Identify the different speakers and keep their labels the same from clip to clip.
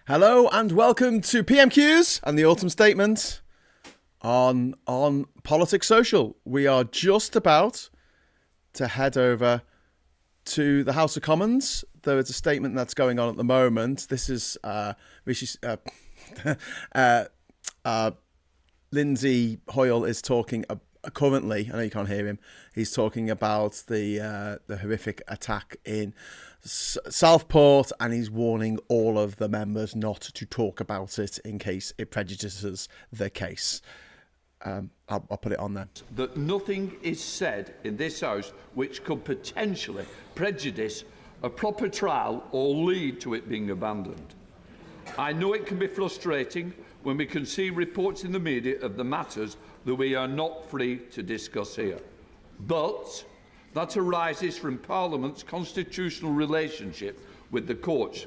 Speaker 1: Hello and welcome to PMQs and the Autumn Statement on Politics Social. We are just about to head over to the House of Commons. There is a statement that's going on at the moment. This is Rishi, Lindsay Hoyle is talking currently. I know you can't hear him. He's talking about the horrific attack in Southport, and he's warning all of the members not to talk about it in case it prejudices the case. I'll put it on there.
Speaker 2: That nothing is said in this House which could potentially prejudice a proper trial or lead to it being abandoned. I know it can be frustrating when we can see reports in the media of the matters that we are not free to discuss here. But that arises from Parliament's constitutional relationship with the courts.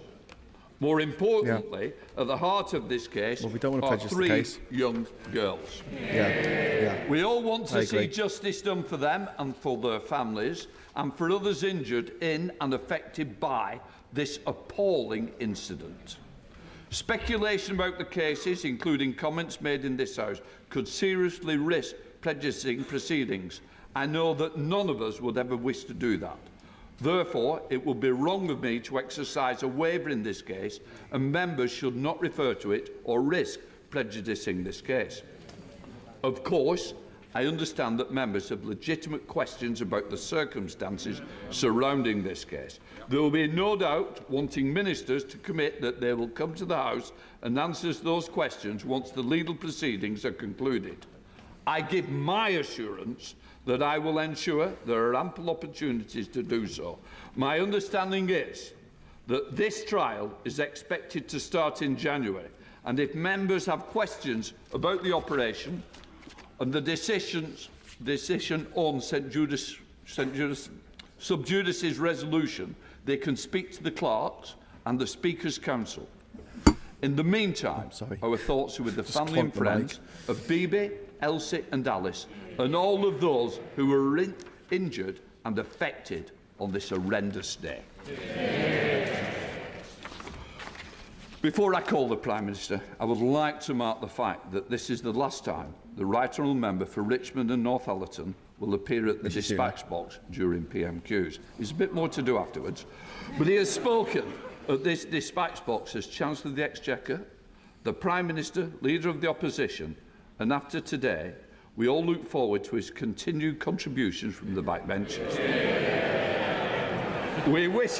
Speaker 2: More importantly, at the heart of this case are three young girls. We all want to see justice done for them and for their families, and for others injured in and affected by this appalling incident. Speculation about the cases, including comments made in this House, could seriously risk prejudicing proceedings. I know that none of us would ever wish to do that. Therefore, it would be wrong of me to exercise a waiver in this case, and members should not refer to it or risk prejudicing this case. Of course, I understand that members have legitimate questions about the circumstances surrounding this case. There will be no doubt wanting ministers to commit that they will come to the House and answer those questions once the legal proceedings are concluded. I give my assurance that I will ensure there are ample opportunities to do so. My understanding is that this trial is expected to start in January, and if members have questions about the operation and the decision on St Sub Judice's resolution, they can speak to the clerks and the Speaker's Council. In the meantime, our thoughts are with the family and friends of Bibi, Elsie and Alice, and all of those who were injured and affected on this horrendous day. Before I call the Prime Minister, I would like to mark the fact that this is the last time the Right Honourable Member for Richmond and Northallerton will appear at the dispatch box during PMQs. There's a bit more to do afterwards, but he has spoken at this dispatch box as Chancellor of the Exchequer, the Prime Minister, Leader of the Opposition, and after today, we all look forward to his continued contributions from the backbenches. We wish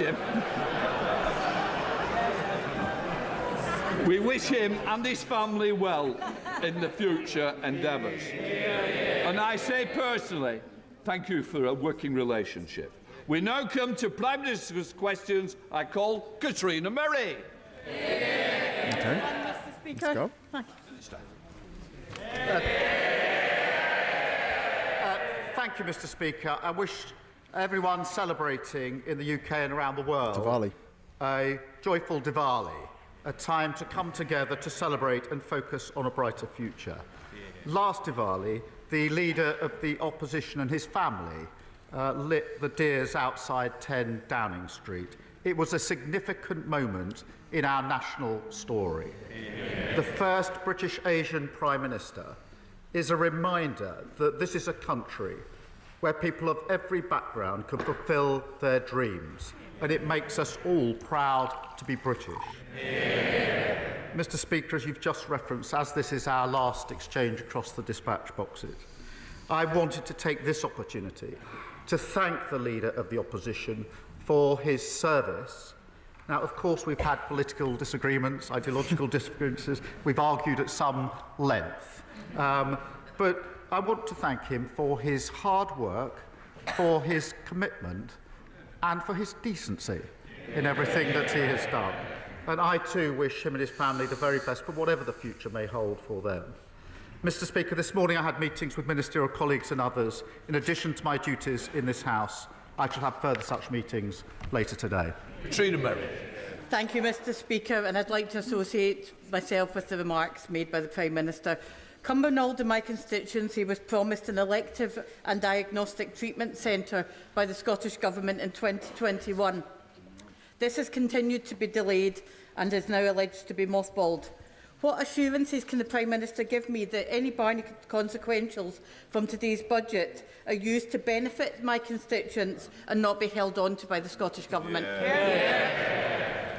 Speaker 2: him and his family well in the future endeavours. And I say personally, thank you for a working relationship. We now come to Prime Minister's questions. I call Katrina Murray.
Speaker 3: Okay. Mr. Speaker.
Speaker 1: Let's go.
Speaker 4: Thank you, Mr. Speaker. I wish everyone celebrating in the UK and around the world a joyful Diwali, a time to come together to celebrate and focus on a brighter future. Last Diwali, the leader of the opposition and his family lit the deers outside 10 Downing Street. It was a significant moment in our national story. The first British Asian Prime Minister is a reminder that this is a country where people of every background can fulfil their dreams, and it makes us all proud to be British. Mr. Speaker, as you've just referenced, as this is our last exchange across the dispatch boxes, I wanted to take this opportunity to thank the Leader of the Opposition for his service. Now, of course, we've had political disagreements, ideological differences, we've argued at some length, but I want to thank him for his hard work, for his commitment, and for his decency in everything that he has done. And I too wish him and his family the very best for whatever the future may hold for them. Mr. Speaker, this morning I had meetings with ministerial colleagues and others. In addition to my duties in this House, I shall have further such meetings later today.
Speaker 2: Katrina Murray.
Speaker 3: Thank you, Mr. Speaker, and I'd like to associate myself with the remarks made by the Prime Minister. Cumbernauld, in my constituency, was promised an elective and diagnostic treatment centre by the Scottish Government in 2021. This has continued to be delayed, and is now alleged to be mothballed. What assurances can the Prime Minister give me that any barney consequentials from today's budget are used to benefit my constituents and not be held on to by the Scottish Government?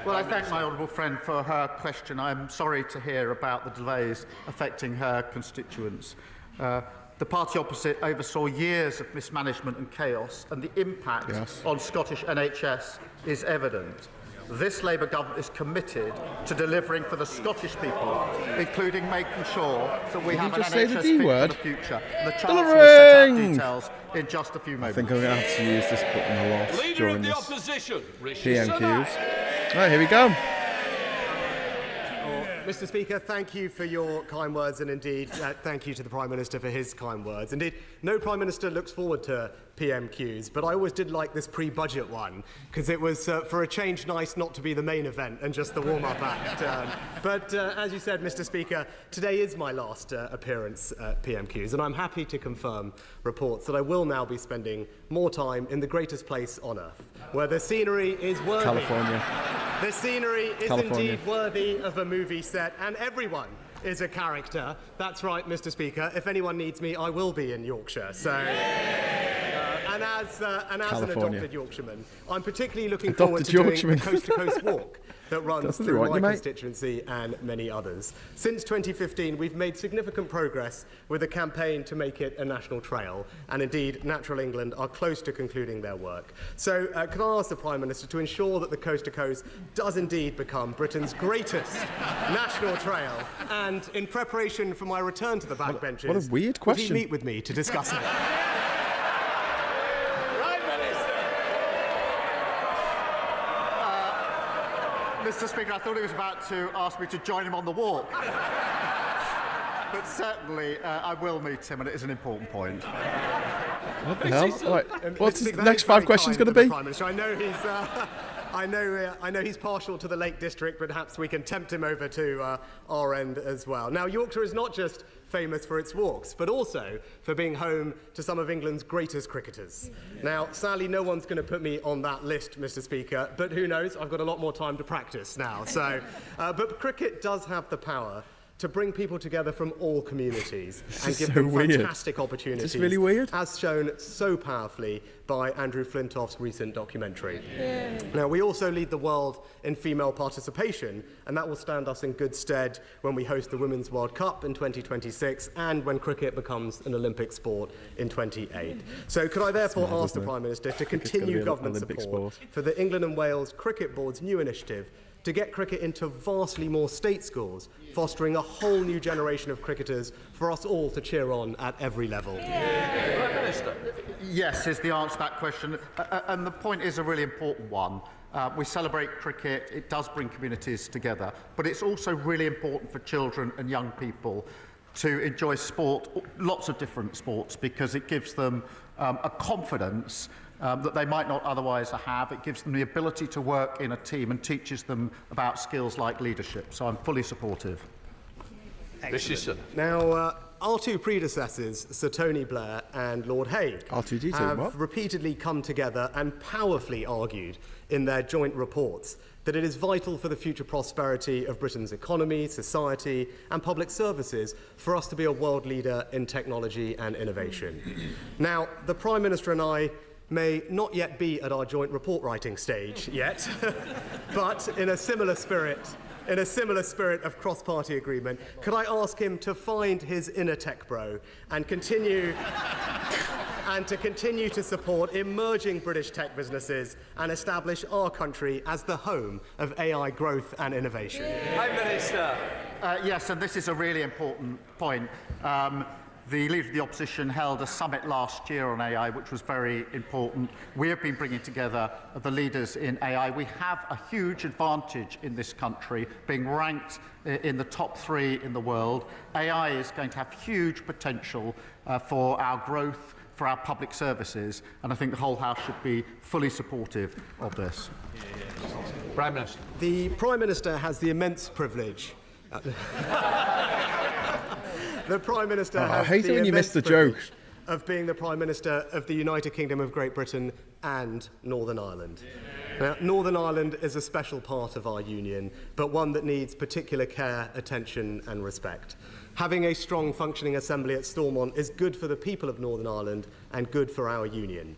Speaker 4: Well, I thank my honourable friend for her question. I'm sorry to hear about the delays affecting her constituents. The party opposite oversaw years of mismanagement and chaos, and the impact on Scottish NHS is evident. This Labour government is committed to delivering for the Scottish people, including making sure that we have an NHS fit for the future. The Chancellor will set out details in just a few moments.
Speaker 1: I think I'm going to have to use this button a lot
Speaker 2: Leader
Speaker 1: during
Speaker 2: of the
Speaker 1: this
Speaker 2: opposition, Rishi
Speaker 1: PMQs.
Speaker 2: Sunak.
Speaker 1: Right, here we go.
Speaker 5: Mr. Speaker, thank you for your kind words, and indeed thank you to the Prime Minister for his kind words. Indeed, no Prime Minister looks forward to PMQs, but I always did like this pre-budget one, because it was, for a change, nice not to be the main event and just the warm-up act. But as you said, Mr. Speaker, today is my last appearance at PMQs, and I'm happy to confirm reports that I will now be spending more time in the greatest place on earth, where the scenery is worthy.
Speaker 1: California.
Speaker 5: The scenery is
Speaker 1: California.
Speaker 5: indeed worthy of a movie set, and everyone is a character. That's right, Mr. Speaker. If anyone needs me, I will be in Yorkshire. So, and as an adopted Yorkshireman, I'm particularly looking forward to doing the coast-to-coast walk that runs through my constituency and many others. Since 2015, we've made significant progress with a campaign to make it a national trail, and indeed, Natural England are close to concluding their work. So, can I ask the Prime Minister to ensure that the coast-to-coast does indeed become Britain's greatest national trail, and in preparation for my return to the backbenches,
Speaker 1: what a weird question.
Speaker 5: Would he meet with me to discuss it?
Speaker 4: Mr. Speaker, I thought he was about to ask me to join him on the walk. But certainly, I will meet him, and it is an important point.
Speaker 1: What the hell? Right. What's the next 5 questions going to be?
Speaker 5: I know he's... I know he's partial to the Lake District, but perhaps we can tempt him over to our end as well. Now, Yorkshire is not just famous for its walks, but also for being home to some of England's greatest cricketers. Now, sadly, no one's going to put me on that list, Mr. Speaker, but who knows? I've got a lot more time to practice now. So, but cricket does have the power to bring people together from all communities and give them fantastic opportunities.
Speaker 1: Is this really weird?
Speaker 5: As shown so powerfully by Andrew Flintoff's recent documentary. Now, we also lead the world in female participation, and that will stand us in good stead when we host the Women's World Cup in 2026 and when cricket becomes an Olympic sport in 2028. So could I therefore ask the Prime Minister to continue government support for the England and Wales Cricket Board's new initiative to get cricket into vastly more state schools, fostering a whole new generation of cricketers for us all to cheer on at every level?
Speaker 4: Yes, is the answer to that question. And the point is a really important one. We celebrate cricket, it does bring communities together, but it's also really important for children and young people to enjoy sport, lots of different sports, because it gives them a confidence that they might not otherwise have. It gives them the ability to work in a team and teaches them about skills like leadership. So I'm fully supportive.
Speaker 5: Now, our two predecessors, Sir Tony Blair and Lord Hague, have repeatedly come together and powerfully argued in their joint reports that it is vital for the future prosperity of Britain's economy, society and public services for us to be a world leader in technology and innovation. Now, the Prime Minister and I may not yet be at our joint report writing stage yet, but in a similar spirit of cross-party agreement, could I ask him to find his inner tech bro and continue to support emerging British tech businesses and establish our country as the home of AI growth and innovation?
Speaker 2: Prime Minister.
Speaker 4: Yes, and this is a really important point. The Leader of the Opposition held a summit last year on AI, which was very important. We have been bringing together the leaders in AI. We have a huge advantage in this country, being ranked in the top 3 in the world. AI is going to have huge potential for our growth, for our public services, and I think the whole House should be fully supportive of this.
Speaker 2: Prime Minister.
Speaker 5: The Prime Minister has the immense privilege. The Prime Minister has the immense privilege of being the Prime Minister of the United Kingdom of Great Britain and Northern Ireland. Now, Northern Ireland is a special part of our union, but one that needs particular care, attention and respect. Having a strong functioning assembly at Stormont is good for the people of Northern Ireland and good for our union.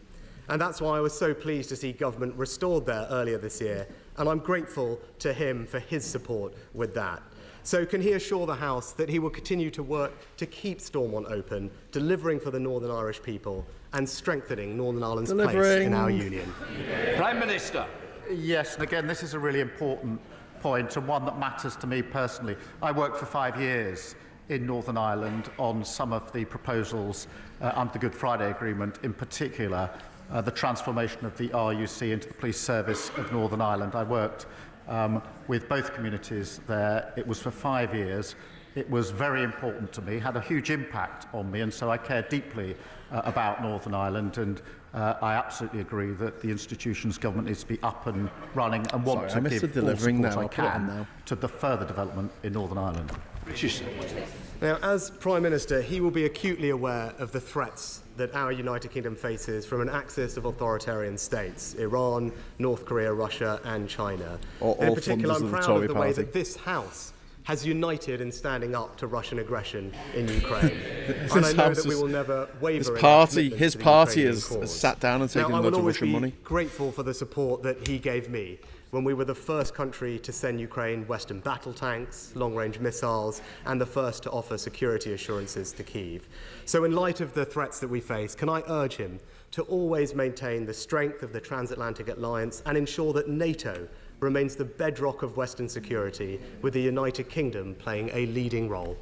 Speaker 5: And that's why I was so pleased to see government restored there earlier this year, and I'm grateful to him for his support with that. So can he assure the House that he will continue to work to keep Stormont open, delivering for the Northern Irish people and strengthening Northern Ireland's place in our union?
Speaker 2: Prime Minister.
Speaker 4: Yes, and again, this is a really important point and one that matters to me personally. I worked for 5 years in Northern Ireland on some of the proposals under the Good Friday Agreement, in particular the transformation of the RUC into the Police Service of Northern Ireland. I worked with both communities there. It was for 5 years. It was very important to me, had a huge impact on me, and so I care deeply about Northern Ireland, and I absolutely agree that the institutions government needs to be up and running and want to give all support I can to the further development in Northern Ireland.
Speaker 5: Now, as Prime Minister, he will be acutely aware of the threats that our United Kingdom faces from an axis of authoritarian states, Iran, North Korea, Russia and China. And in particular, I'm proud of the way that this House has united in standing up to Russian aggression in Ukraine. And I know that we will never waver
Speaker 1: his party has sat down and taken loads of Russian money.
Speaker 5: I will always be grateful for the support that he gave me when we were the first country to send Ukraine Western battle tanks, long-range missiles, and the first to offer security assurances to Kyiv. So in light of the threats that we face, can I urge him to always maintain the strength of the transatlantic alliance and ensure that NATO remains the bedrock of Western security, with the United Kingdom playing a leading role?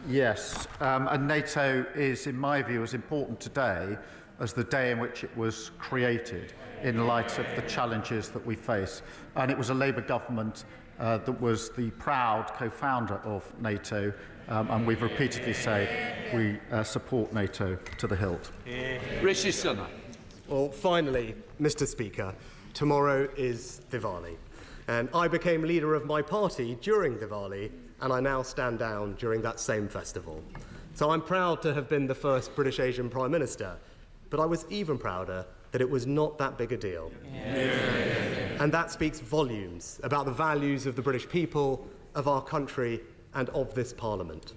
Speaker 4: Yes, and NATO is, in my view, as important today as the day in which it was created, in light of the challenges that we face. And it was a Labour government that was the proud co-founder of NATO, and we've repeatedly said we support NATO to the hilt.
Speaker 2: Rishi Sunak.
Speaker 5: Well, finally, Mr. Speaker, tomorrow is Diwali, and I became leader of my party during Diwali, and I now stand down during that same festival. So I'm proud to have been the first British Asian Prime Minister, but I was even prouder that it was not that big a deal. And that speaks volumes about the values of the British people, of our country, and of this Parliament.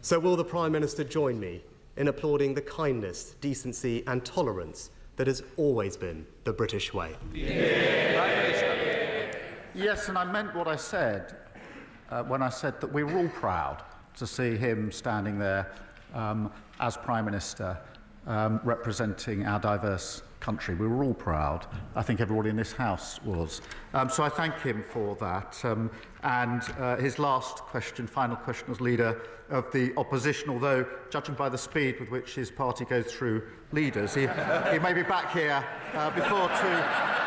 Speaker 5: So will the Prime Minister join me in applauding the kindness, decency and tolerance that has always been the British way?
Speaker 4: Yes, and I meant what I said when I said that we were all proud to see him standing there as Prime Minister, representing our diverse country. We were all proud. I think everybody in this House was. So I thank him for that. And his last question, final question as leader of the opposition, although judging by the speed with which his party goes through leaders, he may be back here before too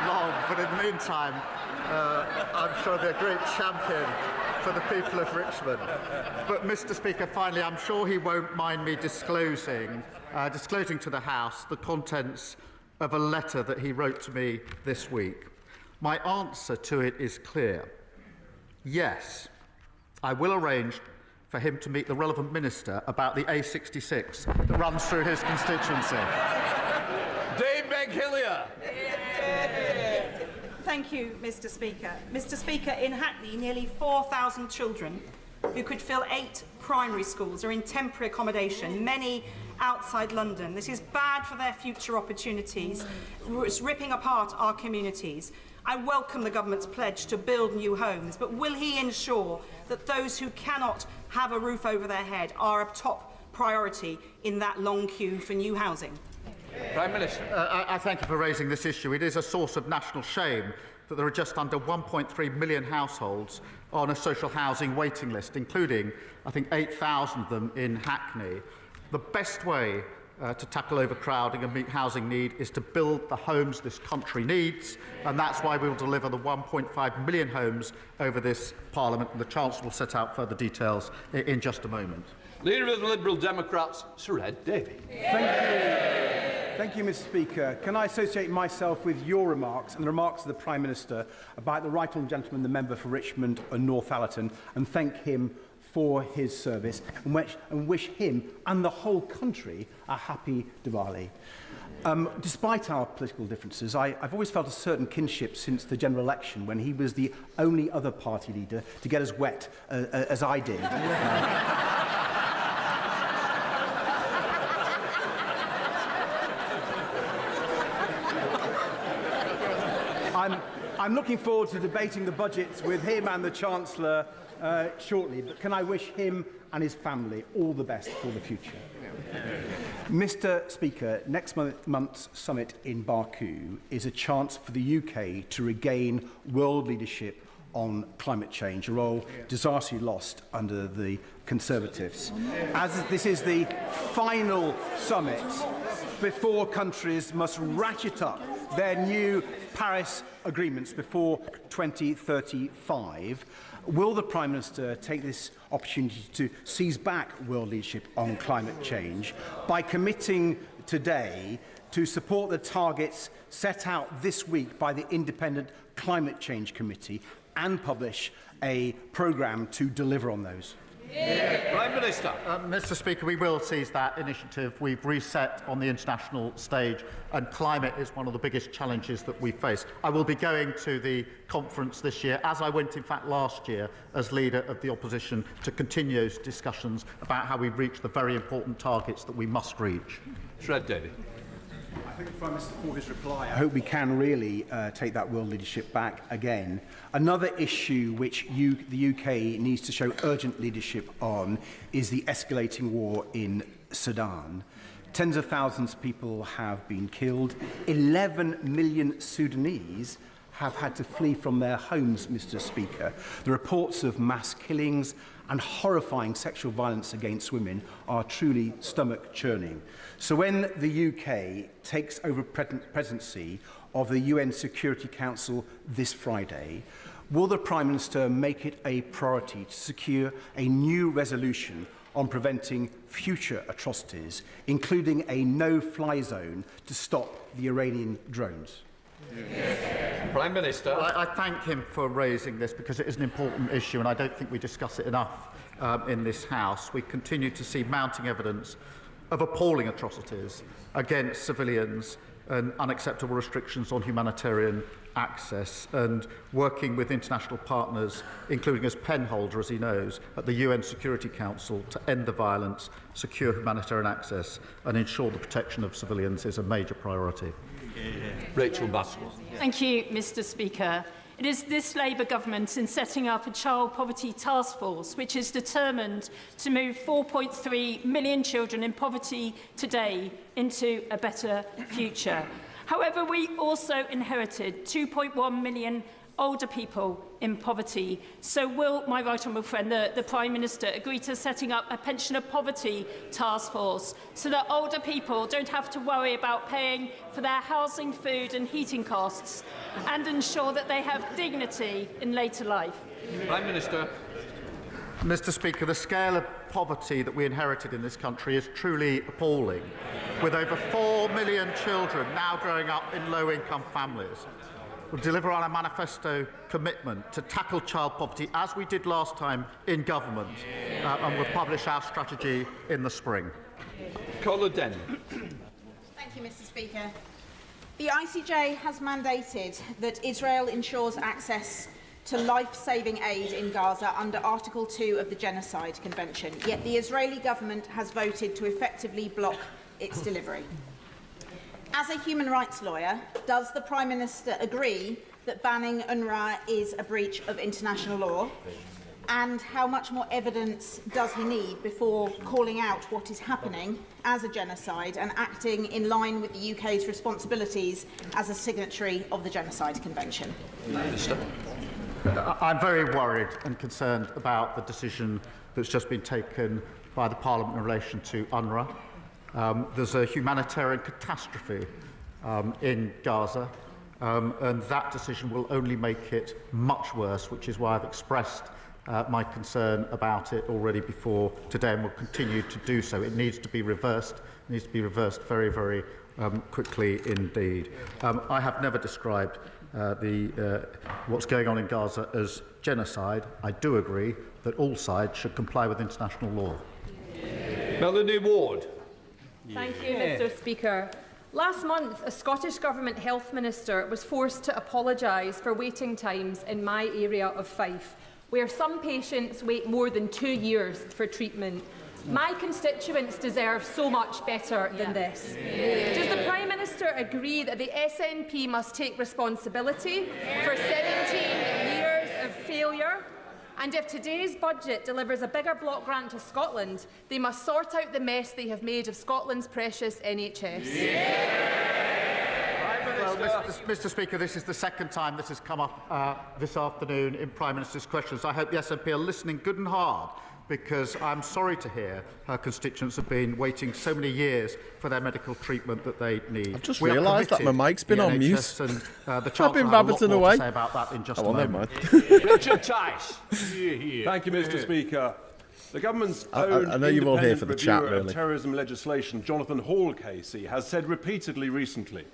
Speaker 4: long. But in the meantime, I'm sure he'll be a great champion for the people of Richmond. But, Mr. Speaker, finally, I'm sure he won't mind me disclosing to the House the contents of a letter that he wrote to me this week. My answer to it is clear. Yes, I will arrange for him to meet the relevant minister about the A66 that runs through his constituency.
Speaker 2: Dave Beghillier.
Speaker 6: Thank you, Mr. Speaker. Mr. Speaker, in Hackney, nearly 4,000 children who could fill 8 primary schools are in temporary accommodation, many outside London. This is bad for their future opportunities. It's ripping apart our communities. I welcome the government's pledge to build new homes, but will he ensure that those who cannot have a roof over their head are a top priority in that long queue for new housing?
Speaker 2: Prime Minister.
Speaker 4: I thank you for raising this issue. It is a source of national shame that there are just under 1.3 million households on a social housing waiting list, including, I think, 8,000 of them in Hackney. The best way to tackle overcrowding and meet housing need is to build the homes this country needs, and that's why we will deliver the 1.5 million homes over this Parliament, and the Chancellor will set out further details in just a moment.
Speaker 2: Leader of the Liberal Democrats, Sir Ed Davey.
Speaker 7: Thank you, Mr. Speaker. Can I associate myself with your remarks and the remarks of the Prime Minister about the right honourable gentleman, the member for Richmond and Northallerton, and thank him for his service and wish him and the whole country a happy Diwali. Despite our political differences, I've always felt a certain kinship since the general election, when he was the only other party leader to get as wet as I did. I'm looking forward to debating the budgets with him and the Chancellor shortly, but can I wish him and his family all the best for the future. Mr. Speaker, next month's summit in Baku is a chance for the UK to regain world leadership on climate change, a role disastrously lost under the Conservatives. As this is the final summit before countries must ratchet up their new Paris agreements before 2035, will the Prime Minister take this opportunity to seize back world leadership on climate change by committing today to support the targets set out this week by the Independent Climate Change Committee and publish a programme to deliver on those?
Speaker 2: Prime Minister.
Speaker 4: Mr. Speaker, we will seize that initiative. We've reset on the international stage, and climate is one of the biggest challenges that we face. I will be going to the conference this year, as I went, in fact, last year, as leader of the opposition, to continue those discussions about how we reach the very important targets that we must reach.
Speaker 2: Shred David.
Speaker 7: I thank the Prime Minister for his reply. I hope we can really take that world leadership back again. Another issue which the UK needs to show urgent leadership on is the escalating war in Sudan. Tens of thousands of people have been killed. 11 million Sudanese have had to flee from their homes, Mr. Speaker. The reports of mass killings and horrifying sexual violence against women are truly stomach-churning. So when the UK takes over presidency of the UN Security Council this Friday, will the Prime Minister make it a priority to secure a new resolution on preventing future atrocities, including a no-fly zone to stop the Iranian drones?
Speaker 2: Prime Minister.
Speaker 4: Well, I thank him for raising this because it is an important issue, and I don't think we discuss it enough in this House. We continue to see mounting evidence of appalling atrocities against civilians and unacceptable restrictions on humanitarian access, and working with international partners, including as penholder, as he knows, at the UN Security Council to end the violence, secure humanitarian access and ensure the protection of civilians is a major priority.
Speaker 2: Rachel Baswell.
Speaker 8: Thank you, Mr. Speaker. It is this Labour government in setting up a child poverty task force which is determined to move 4.3 million children in poverty today into a better future. However, we also inherited 2.1 million older people in poverty. So will my right honourable friend, the Prime Minister, agree to setting up a pensioner poverty task force so that older people don't have to worry about paying for their housing, food and heating costs, and ensure that they have dignity in later life?
Speaker 2: Prime Minister.
Speaker 4: Mr. Speaker, the scale of poverty that we inherited in this country is truly appalling, with over 4 million children now growing up in low-income families. We'll deliver on a manifesto commitment to tackle child poverty, as we did last time in government, and we'll publish our strategy in the spring.
Speaker 2: Colin Den.
Speaker 6: Thank you, Mr. Speaker. The ICJ has mandated that Israel ensures access to life-saving aid in Gaza under Article 2 of the Genocide Convention, yet the Israeli government has voted to effectively block its delivery. As a human rights lawyer, does the Prime Minister agree that banning UNRWA is a breach of international law? And how much more evidence does he need before calling out what is happening as a genocide and acting in line with the UK's responsibilities as a signatory of the Genocide Convention?
Speaker 2: Minister.
Speaker 4: I'm very worried and concerned about the decision that's just been taken by the Parliament in relation to UNRWA. There's a humanitarian catastrophe in Gaza, and that decision will only make it much worse, which is why I've expressed my concern about it already before today and will continue to do so. It needs to be reversed. It needs to be reversed very, very quickly indeed. I have never described what's going on in Gaza as genocide. I do agree that all sides should comply with international law.
Speaker 2: Melanie Ward.
Speaker 9: Thank you, Mr. Speaker. Last month, a Scottish Government Health Minister was forced to apologise for waiting times in my area of Fife, where some patients wait more than 2 years for treatment. My constituents deserve so much better than this. Does the Prime Minister agree that the SNP must take responsibility for 17 years of failure? And if today's budget delivers a bigger block grant to Scotland, they must sort out the mess they have made of Scotland's precious NHS.
Speaker 4: Well, Mr. Speaker, this is the second time this has come up this afternoon in Prime Minister's questions. I hope the SNP are listening good and hard, because I'm sorry to hear her constituents have been waiting so many years for their medical treatment that they need.
Speaker 1: I've just realised that my mic's been on mute.
Speaker 4: And, the
Speaker 1: I've been rabbiting away.
Speaker 4: To say about that in just a moment.
Speaker 2: Richard Tice.
Speaker 10: Thank you, Mr. Speaker. The government's own
Speaker 1: I know you're all here for the chat,
Speaker 10: reviewer of
Speaker 1: really.
Speaker 10: terrorism legislation, Jonathan Hall KC, has said repeatedly recently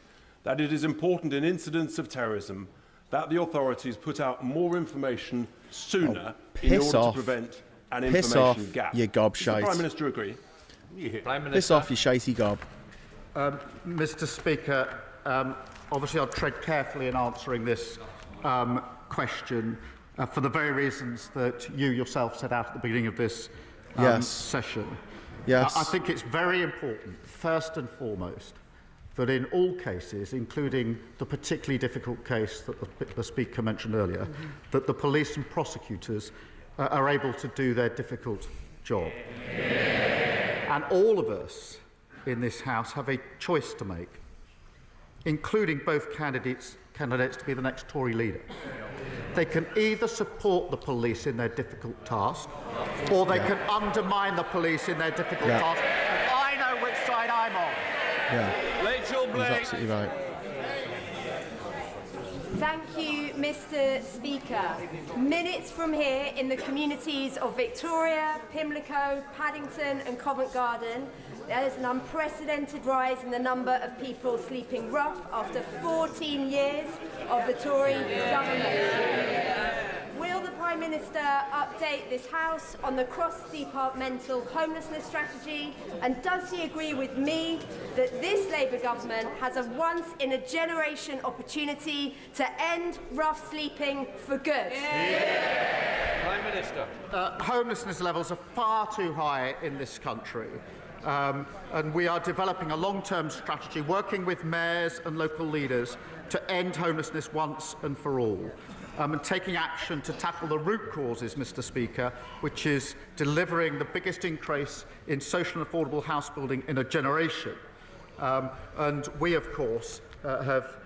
Speaker 10: that it is important in incidents of terrorism that the authorities put out more information sooner in order to prevent an information gap.
Speaker 1: You gob
Speaker 10: Does
Speaker 1: shite.
Speaker 10: the Prime Minister agree?
Speaker 2: Prime Minister.
Speaker 1: Piss off, you shitey gob.
Speaker 4: Mr. Speaker, obviously I'll tread carefully in answering this question for the very reasons that you yourself set out at the beginning of this session.
Speaker 1: Yes.
Speaker 4: I think it's very important, first and foremost, that in all cases, including the particularly difficult case that the Speaker mentioned earlier, that the police and prosecutors are able to do their difficult job. And all of us in this House have a choice to make, including both candidates to be the next Tory leader. They can either support the police in their difficult task, or they can undermine the police in their difficult task. And I know which side I'm on.
Speaker 2: Rachel Blake.
Speaker 1: He's absolutely right.
Speaker 11: Thank you, Mr. Speaker. Minutes from here, in the communities of Victoria, Pimlico, Paddington and Covent Garden, there is an unprecedented rise in the number of people sleeping rough after 14 years of the Tory government. Will the Prime Minister update this House on the cross-departmental homelessness strategy? And does he agree with me that this Labour government has a once-in-a-generation opportunity to end rough sleeping for good?
Speaker 2: Prime Minister.
Speaker 4: Homelessness levels are far too high in this country. And we are developing a long-term strategy, working with mayors and local leaders to end homelessness once and for all. And taking action to tackle the root causes, Mr. Speaker, which is delivering the biggest increase in social and affordable house building in a generation. And we, of course, have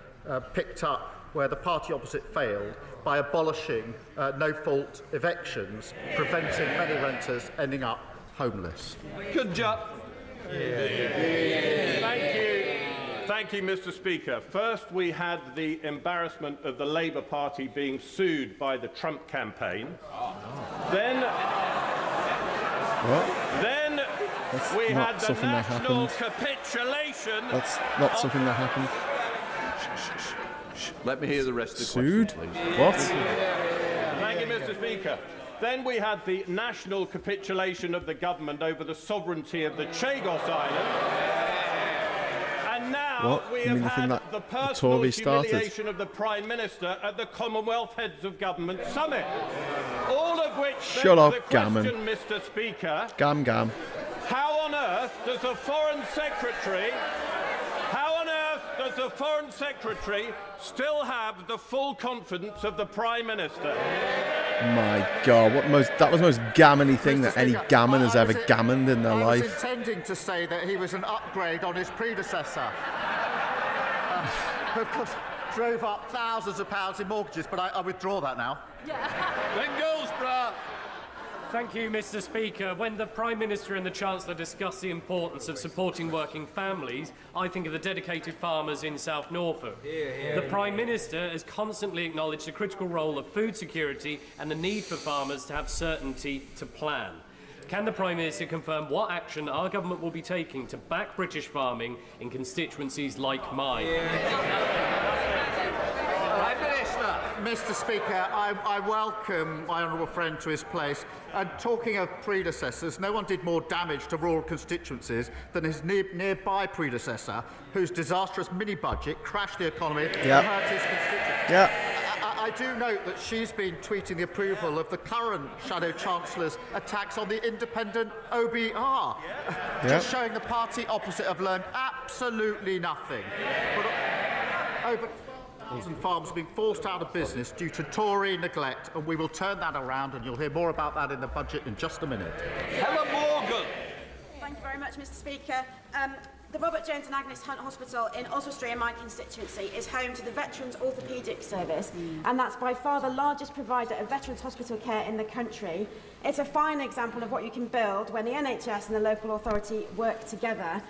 Speaker 4: picked up where the party opposite failed by abolishing no-fault evictions, preventing many renters ending up homeless.
Speaker 2: Good job.
Speaker 10: Thank you. Thank you, Mr. Speaker. First, we had the embarrassment of the Labour Party being sued by the Trump campaign. Then we had the national capitulation.
Speaker 1: That's not something that happened.
Speaker 2: Let me hear the rest of the
Speaker 1: Sued?
Speaker 2: question, please.
Speaker 1: What?
Speaker 10: Thank you, Mr. Speaker. Then we had the national capitulation of the government over the sovereignty of the Chagos Island. And now we have had the personal humiliation of the Prime Minister at the Commonwealth Heads of Government Summit. All of which begs the question, Mr. Speaker.
Speaker 1: Gam.
Speaker 10: How on earth does the Foreign Secretary still have the full confidence of the Prime Minister?
Speaker 1: My God, that was the most gammony thing that any gammon has ever gammoned in their life.
Speaker 4: I was intending to say that he was an upgrade on his predecessor. Of course, drove up thousands of pounds in mortgages, but I withdraw that now.
Speaker 2: Then Goldsborough.
Speaker 12: Thank you, Mr. Speaker. When the Prime Minister and the Chancellor discuss the importance of supporting working families, I think of the dedicated farmers in South Norfolk. The Prime Minister has constantly acknowledged the critical role of food security and the need for farmers to have certainty to plan. Can the Prime Minister confirm what action our government will be taking to back British farming in constituencies like mine?
Speaker 2: Prime Minister.
Speaker 4: Mr. Speaker, I welcome my honourable friend to his place. And talking of predecessors, no one did more damage to rural constituencies than his nearby predecessor, whose disastrous mini-budget crashed the economy and hurt his constituents. I do note that she's been tweeting the approval of the current Shadow Chancellor's attacks on the independent OBR, just showing the party opposite have learned absolutely nothing. But over 1,000 farms have been forced out of business due to Tory neglect, and we will turn that around, and you'll hear more about that in the budget in just a minute.
Speaker 2: Helen Morgan.
Speaker 13: Thank you very much, Mr. Speaker. The Robert Jones and Agnes Hunt Hospital in Oswestry in my constituency is home to the Veterans Orthopaedic Service, and that's by far the largest provider of veterans hospital care in the country. It's a fine example of what you can build when the NHS and the local authority work together.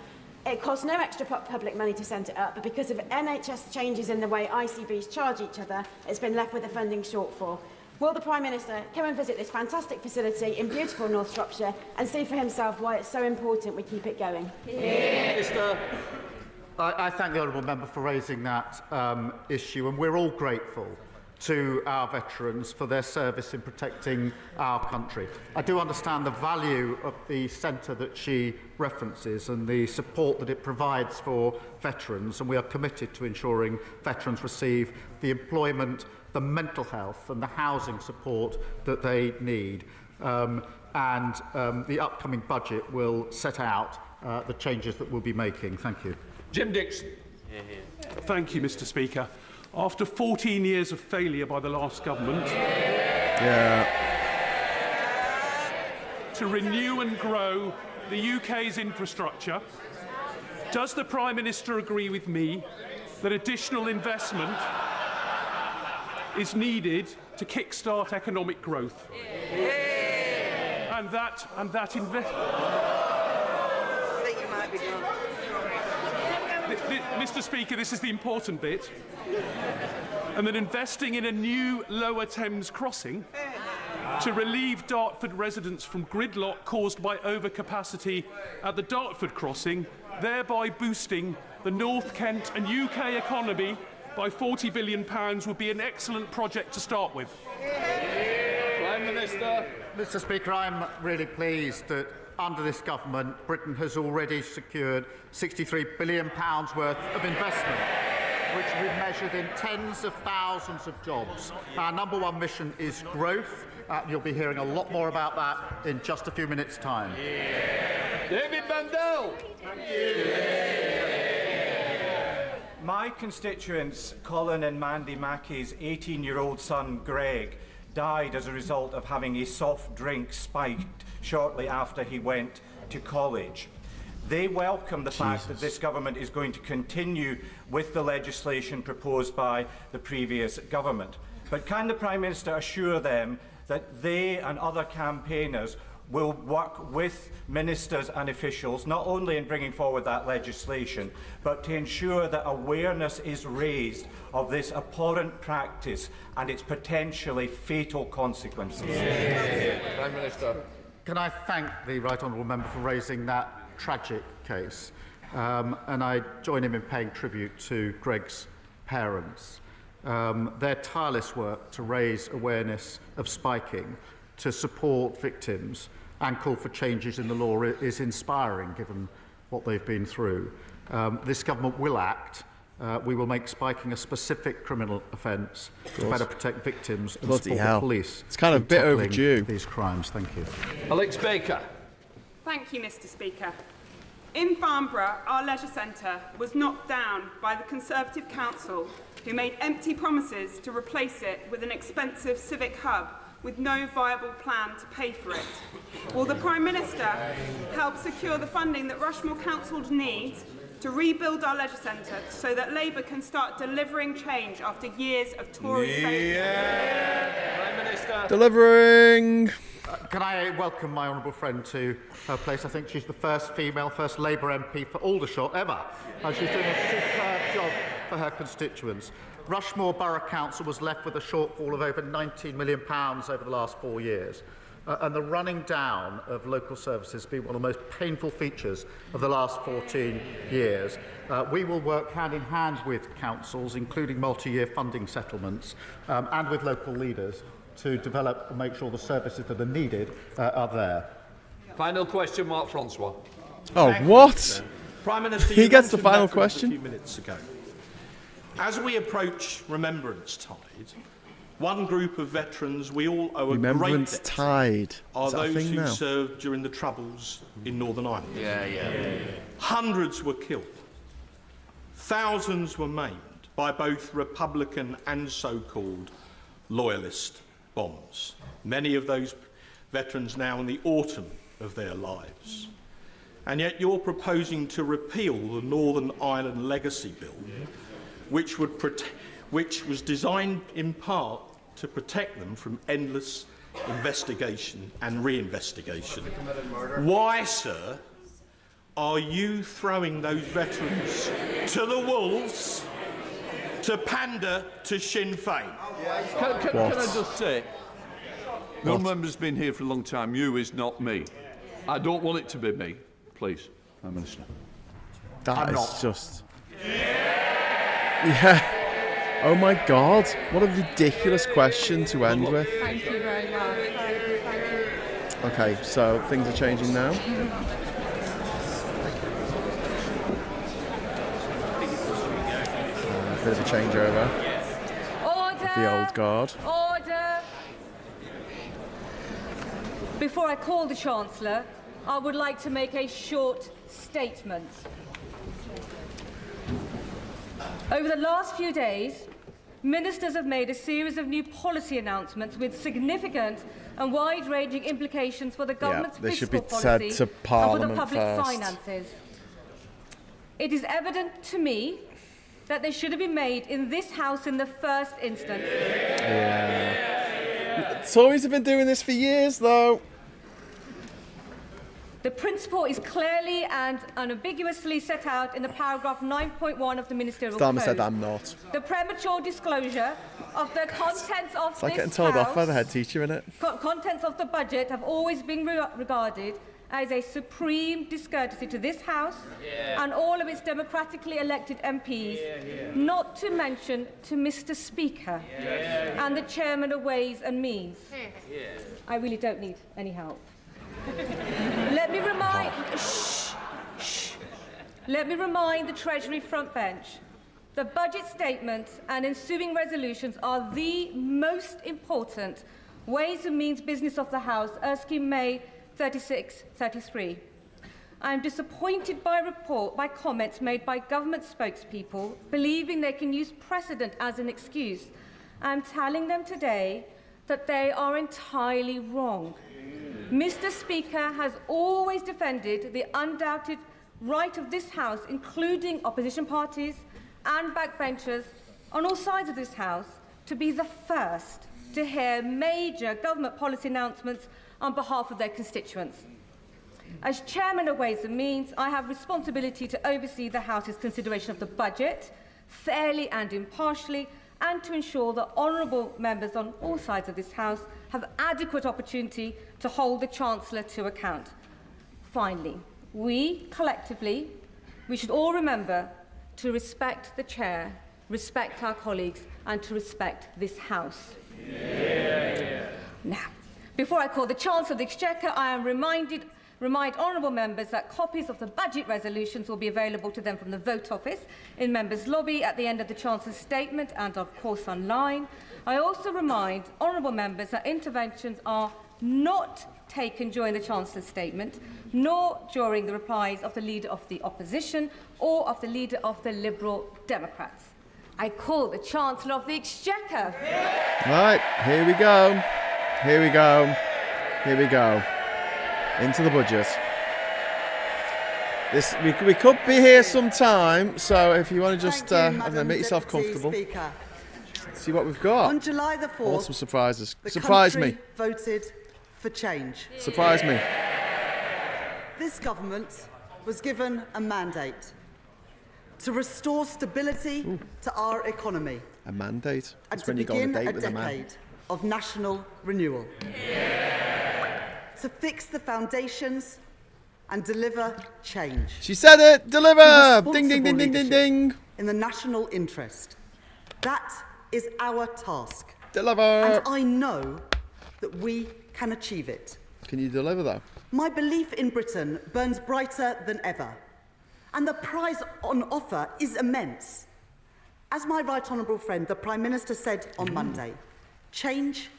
Speaker 13: It costs no extra public money to set it up, but because of NHS changes in the way ICBs charge each other, it's been left with a funding shortfall. Will the Prime Minister come and visit this fantastic facility in beautiful North Shropshire and see for himself why it's so important we keep it going?
Speaker 4: I thank the honourable member for raising that issue, and we're all grateful to our veterans for their service in protecting our country. I do understand the value of the centre that she references and the support that it provides for veterans, and we are committed to ensuring veterans receive the employment, the mental health and the housing support that they need. The upcoming budget will set out the changes that we'll be making. Thank you.
Speaker 2: Jim Dixon.
Speaker 14: Thank you, Mr. Speaker. After 14 years of failure by the last government to renew and grow the UK's infrastructure, does the Prime Minister agree with me that additional investment is needed to kickstart economic growth? And that investment... Mr. Speaker, this is the important bit. And then investing in a new Lower Thames crossing to relieve Dartford residents from gridlock caused by overcapacity at the Dartford crossing, thereby boosting the North Kent and UK economy by £40 billion would be an excellent project to start with.
Speaker 2: Prime Minister.
Speaker 4: Mr. Speaker, I'm really pleased that under this government, Britain has already secured £63 billion worth of investment, which will be measured in tens of thousands of jobs. Our number one mission is growth. You'll be hearing a lot more about that in just a few minutes' time.
Speaker 2: David Mandel.
Speaker 15: My constituents, Colin and Mandy Mackey's 18-year-old son, Greg, died as a result of having a soft drink spiked shortly after he went to college. They welcome the fact that this government is going to continue with the legislation proposed by the previous government. But can the Prime Minister assure them that they and other campaigners will work with ministers and officials, not only in bringing forward that legislation, but to ensure that awareness is raised of this abhorrent practice and its potentially fatal consequences?
Speaker 2: Prime Minister.
Speaker 4: Can I thank the Right Honourable Member for raising that tragic case, and I join him in paying tribute to Greg's parents. Their tireless work to raise awareness of spiking, to support victims and call for changes in the law is inspiring given what they've been through. This government will act. We will make spiking a specific criminal offence to better protect victims and support the police.
Speaker 1: It's kind of a bit overdue.
Speaker 4: These crimes. Thank you.
Speaker 2: Alex Baker.
Speaker 16: Thank you, Mr. Speaker. In Farnborough, our leisure centre was knocked down by the Conservative Council, who made empty promises to replace it with an expensive civic hub with no viable plan to pay for it. Will the Prime Minister help secure the funding that Rushmore Council needs to rebuild our leisure centre so that Labour can start delivering change after years of Tory failure?
Speaker 2: Prime Minister.
Speaker 1: Delivering.
Speaker 4: Can I welcome my honourable friend to her place? I think she's the first Labour MP for Aldershot ever. And she's doing a superb job for her constituents. Rushmore Borough Council was left with a shortfall of over £19 million over the last 4 years. and the running down of local services being one of the most painful features of the last 14 years. We will work hand in hand with councils, including multi-year funding settlements, and with local leaders to develop and make sure the services that are needed are there.
Speaker 2: Final question, Mark Francois.
Speaker 1: Oh, what?
Speaker 17: Prime Minister,
Speaker 1: he
Speaker 17: you
Speaker 1: gets the
Speaker 17: mentioned
Speaker 1: final
Speaker 17: veterans
Speaker 1: question.
Speaker 17: A few minutes ago. As we approach Remembrance Tide, one group of veterans we all owe a great
Speaker 1: Remembrance
Speaker 17: debt to
Speaker 1: Tide.
Speaker 17: are
Speaker 1: Is that a
Speaker 17: those
Speaker 1: thing
Speaker 17: who
Speaker 1: now?
Speaker 17: served during the Troubles in Northern Ireland. Hundreds were killed. Thousands were maimed by both Republican and so-called loyalist bombs. Many of those veterans now in the autumn of their lives. And yet you're proposing to repeal the Northern Ireland Legacy Bill, which was designed in part to protect them from endless investigation and reinvestigation. Why, sir, are you throwing those veterans to the wolves to pander to Sinn Féin?
Speaker 2: Can I just say, one member's been here for a long time. You is not me. I don't want it to be me. Please, Prime Minister.
Speaker 1: That is just... Yeah. Oh my God. What a ridiculous question to end with.
Speaker 3: Thank you very much.
Speaker 1: Okay, so things are changing now. A bit of a changeover.
Speaker 9: Order!
Speaker 1: The old guard.
Speaker 9: Order! Before I call the Chancellor, I would like to make a short statement. Over the last few days, ministers have made a series of new policy announcements with significant and wide-ranging implications for the government's
Speaker 1: they should be
Speaker 9: fiscal
Speaker 1: said
Speaker 9: policy
Speaker 1: to
Speaker 9: and for
Speaker 1: Parliament
Speaker 9: the public
Speaker 1: first.
Speaker 9: finances. It is evident to me that they should have been made in this House in the first instance.
Speaker 1: Yeah. Tories have been doing this for years, though.
Speaker 9: The principle is clearly and unambiguously set out in the paragraph 9.1 of the Ministerial
Speaker 1: Starmer
Speaker 9: Code.
Speaker 1: said I'm not.
Speaker 9: The premature disclosure of the contents of
Speaker 1: It's like
Speaker 9: this
Speaker 1: getting told off by the
Speaker 9: House,
Speaker 1: head teacher, innit?
Speaker 9: contents of the budget have always been regarded as a supreme discourtesy to this House and all of its democratically elected MPs, not to mention to Mr. Speaker and the Chairman of Ways and Means. I really don't need any help. Let me remind the Treasury front bench the budget statement and ensuing resolutions are the most important Ways and Means business of the House, Erskine May 36-33. I am disappointed by comments made by government spokespeople believing they can use precedent as an excuse. I am telling them today that they are entirely wrong. Mr. Speaker has always defended the undoubted right of this House, including opposition parties and backbenchers on all sides of this House, to be the first to hear major government policy announcements on behalf of their constituents. As Chairman of Ways and Means, I have responsibility to oversee the House's consideration of the budget fairly and impartially, and to ensure that honourable members on all sides of this House have adequate opportunity to hold the Chancellor to account. Finally, we should all remember to respect the Chair, respect our colleagues, and to respect this House. Now, before I call the Chancellor of the Exchequer, I am remind honourable members that copies of the budget resolutions will be available to them from the Vote Office in Members' Lobby at the end of the Chancellor's statement and, of course, online. I also remind honourable members that interventions are not taken during the Chancellor's statement, nor during the replies of the Leader of the Opposition or of the Leader of the Liberal Democrats. I call the Chancellor of the Exchequer.
Speaker 1: Right, here we go. Here we go. Here we go. Into the budget. We could be here some time, so if you want to just make yourself comfortable.
Speaker 18: Speaker.
Speaker 1: See what we've got.
Speaker 18: On July the 4th,
Speaker 1: I want some surprises.
Speaker 18: the
Speaker 1: Surprise
Speaker 18: country
Speaker 1: me.
Speaker 18: voted for change.
Speaker 1: Surprise me.
Speaker 18: This government was given a mandate to restore stability to our economy
Speaker 1: A mandate.
Speaker 18: and
Speaker 1: That's
Speaker 18: to
Speaker 1: when you go on a
Speaker 18: begin
Speaker 1: date
Speaker 18: a
Speaker 1: with a man.
Speaker 18: decade of national renewal. to fix the foundations and deliver change.
Speaker 1: She said it! Deliver! Ding, ding, ding, ding, ding, ding.
Speaker 18: In the national interest. That is our task.
Speaker 1: Deliver!
Speaker 18: And I know that we can achieve it.
Speaker 1: Can you deliver that?
Speaker 18: My belief in Britain burns brighter than ever. And the prize on offer is immense. As my right honourable friend, the Prime Minister, said on Monday, change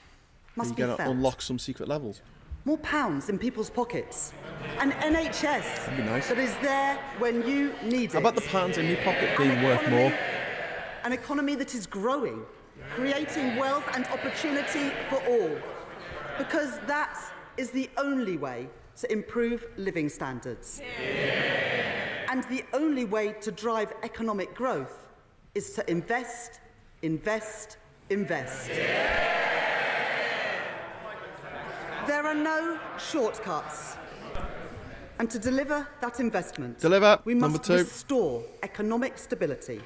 Speaker 18: must be
Speaker 1: You're going to
Speaker 18: felt.
Speaker 1: unlock some secret levels.
Speaker 18: More pounds in people's pockets. An NHS
Speaker 1: That'd be nice.
Speaker 18: that is there when you need it.
Speaker 1: How about the pounds in your pocket being worth more?
Speaker 18: An economy that is growing, creating wealth and opportunity for all. Because that is the only way to improve living standards. And the only way to drive economic growth is to invest, invest, invest. There are no shortcuts. And to deliver that investment, we must restore economic stability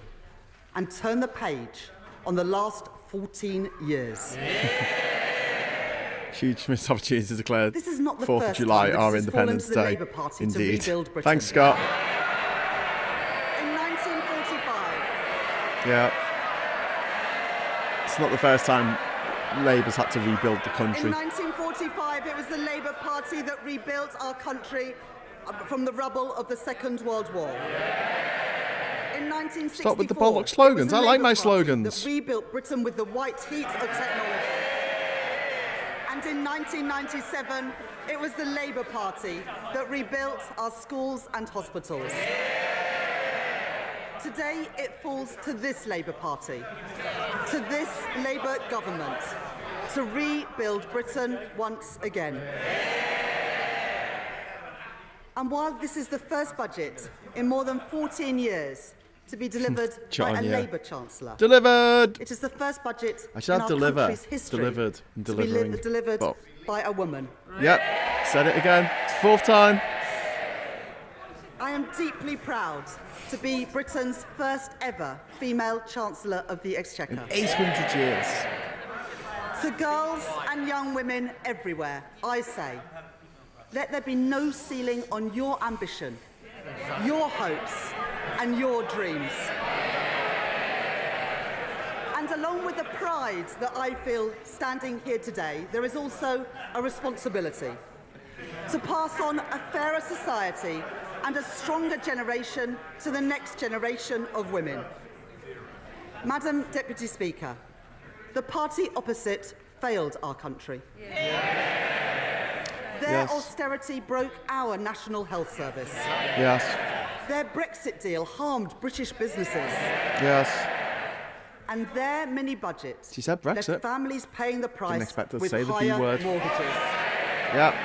Speaker 18: and turn the page on the last 14 years.
Speaker 1: Huge missed opportunity to declare
Speaker 18: This is not the
Speaker 1: 4th of
Speaker 18: first
Speaker 1: July
Speaker 18: time
Speaker 1: our
Speaker 18: that this has
Speaker 1: Independence
Speaker 18: fallen to the
Speaker 1: Day.
Speaker 18: Labour Party
Speaker 1: Indeed.
Speaker 18: to rebuild Britain.
Speaker 1: Thanks, Scott.
Speaker 18: In 1945,
Speaker 1: Yeah. It's not the first time Labour's had to rebuild the country.
Speaker 18: In 1945, it was the Labour Party that rebuilt our country from the rubble of the Second World War. In 1964,
Speaker 1: Stop with the bollock slogans. I like my slogans.
Speaker 18: that rebuilt Britain with the white heat of technology. And in 1997, it was the Labour Party that rebuilt our schools and hospitals. Today, it falls to this Labour Party, to this Labour government, to rebuild Britain once again. And while this is the first budget in more than 14 years to be delivered by a Labour Chancellor.
Speaker 1: Delivered!
Speaker 18: It is the first budget
Speaker 1: I should
Speaker 18: in
Speaker 1: have
Speaker 18: our
Speaker 1: deliver.
Speaker 18: country's history
Speaker 1: Delivered and
Speaker 18: to
Speaker 1: delivering.
Speaker 18: be delivered
Speaker 1: But-
Speaker 18: by a woman.
Speaker 1: Yep, said it again. It's the 4th time.
Speaker 18: I am deeply proud to be Britain's first ever female Chancellor of the Exchequer.
Speaker 1: 800 years.
Speaker 18: To girls and young women everywhere, I say, let there be no ceiling on your ambition, your hopes and your dreams. And along with the pride that I feel standing here today, there is also a responsibility to pass on a fairer society and a stronger generation to the next generation of women. Madam Deputy Speaker, the party opposite failed our country. Their austerity broke our National Health Service.
Speaker 1: Yes.
Speaker 18: Their Brexit deal harmed British businesses.
Speaker 1: Yes.
Speaker 18: And their mini-budget
Speaker 1: She said Brexit.
Speaker 18: left families paying the price
Speaker 1: expect her to
Speaker 18: with
Speaker 1: say the B
Speaker 18: higher
Speaker 1: word.
Speaker 18: mortgages.
Speaker 1: Yep.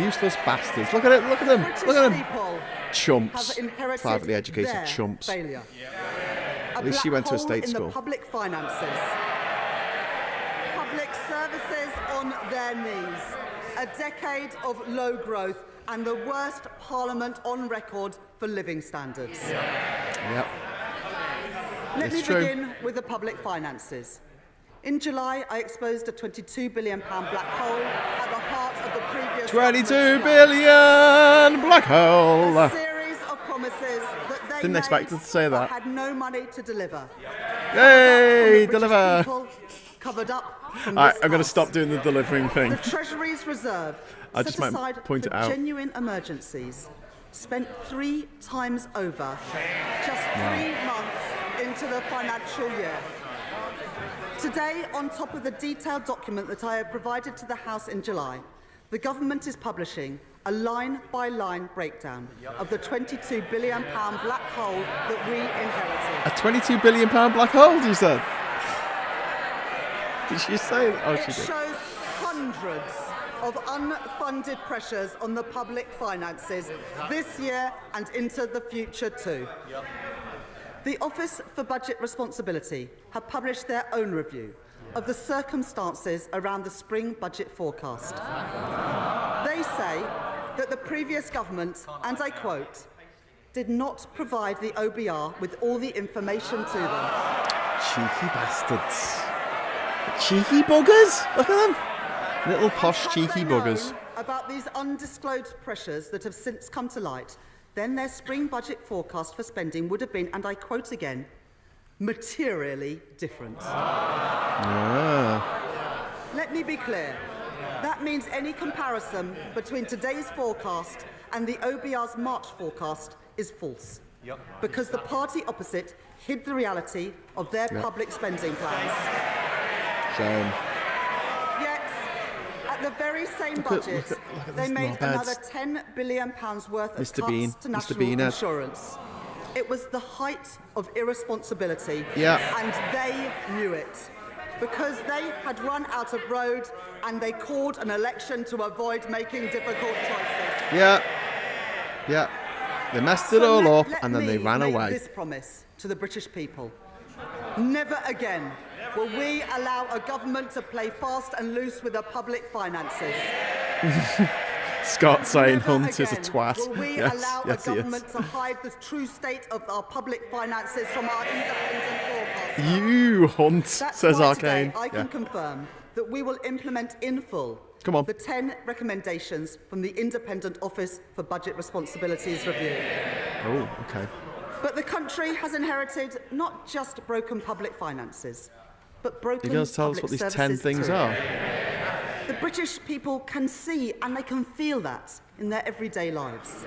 Speaker 1: Useless bastards. Look at it. Look at them.
Speaker 18: British
Speaker 1: Look at them.
Speaker 18: people
Speaker 1: Chumps.
Speaker 18: have inherited
Speaker 1: Privately educated
Speaker 18: their
Speaker 1: chumps.
Speaker 18: failure.
Speaker 1: At least she went to a state
Speaker 18: in
Speaker 1: school.
Speaker 18: The public finances. Public services on their knees. A decade of low growth and the worst parliament on record for living standards.
Speaker 1: Yep.
Speaker 18: Let me
Speaker 1: It's true.
Speaker 18: begin with the public finances. In July, I exposed a £22 billion black hole at the heart of the previous
Speaker 1: 22 billion black hole.
Speaker 18: A series of promises that they
Speaker 1: Didn't
Speaker 18: made
Speaker 1: expect us to say
Speaker 18: but
Speaker 1: that.
Speaker 18: had no money to deliver.
Speaker 1: Yay!
Speaker 18: From the British
Speaker 1: Deliver.
Speaker 18: people, covered up from
Speaker 1: Alright,
Speaker 18: this
Speaker 1: I'm going to
Speaker 18: house.
Speaker 1: stop doing the delivering thing.
Speaker 18: The Treasury's reserve
Speaker 1: I just
Speaker 18: set
Speaker 1: might
Speaker 18: aside
Speaker 1: point
Speaker 18: for
Speaker 1: it out.
Speaker 18: genuine emergencies spent 3 times over just 3 months into the financial year. Today, on top of the detailed document that I have provided to the House in July, the government is publishing a line-by-line breakdown of the £22 billion black hole that we inherited.
Speaker 1: A £22 billion black hole, you said? Did she say that? Oh, she
Speaker 18: It
Speaker 1: did.
Speaker 18: shows hundreds of unfunded pressures on the public finances this year and into the future too. The Office for Budget Responsibility have published their own review of the circumstances around the spring budget forecast. They say that the previous government, and I quote, did not provide the OBR with all the information to them.
Speaker 1: Cheeky bastards. Cheeky buggers. Look at them. Little posh cheeky buggers.
Speaker 18: about these undisclosed pressures that have since come to light, then their spring budget forecast for spending would have been, and I quote again, materially different. Let me be clear. That means any comparison between today's forecast and the OBR's March forecast is false. Because the party opposite hid the reality of their public spending plans.
Speaker 1: Shame.
Speaker 18: Yet, at the very same budget, they made another £10 billion worth of cuts to national insurance. It was the height of irresponsibility, and they knew it. Because they had run out of road and they called an election to avoid making difficult choices.
Speaker 1: They messed it all up and then they ran away.
Speaker 18: This promise to the British people. Never again will we allow a government to play fast and loose with the public finances.
Speaker 1: Scott saying Hunt is a twat.
Speaker 18: Will we allow a government to hide the true state of our public finances from our independent forecast?
Speaker 1: You Hunt, says Arcane.
Speaker 18: I can confirm that we will implement in full the 10 recommendations from the Independent Office for Budget Responsibilities Review.
Speaker 1: Oh, okay.
Speaker 18: But the country has inherited not just broken public finances, but broken
Speaker 1: You're going to tell us what these 10 things are?
Speaker 18: The British people can see and they can feel that in their everyday lives.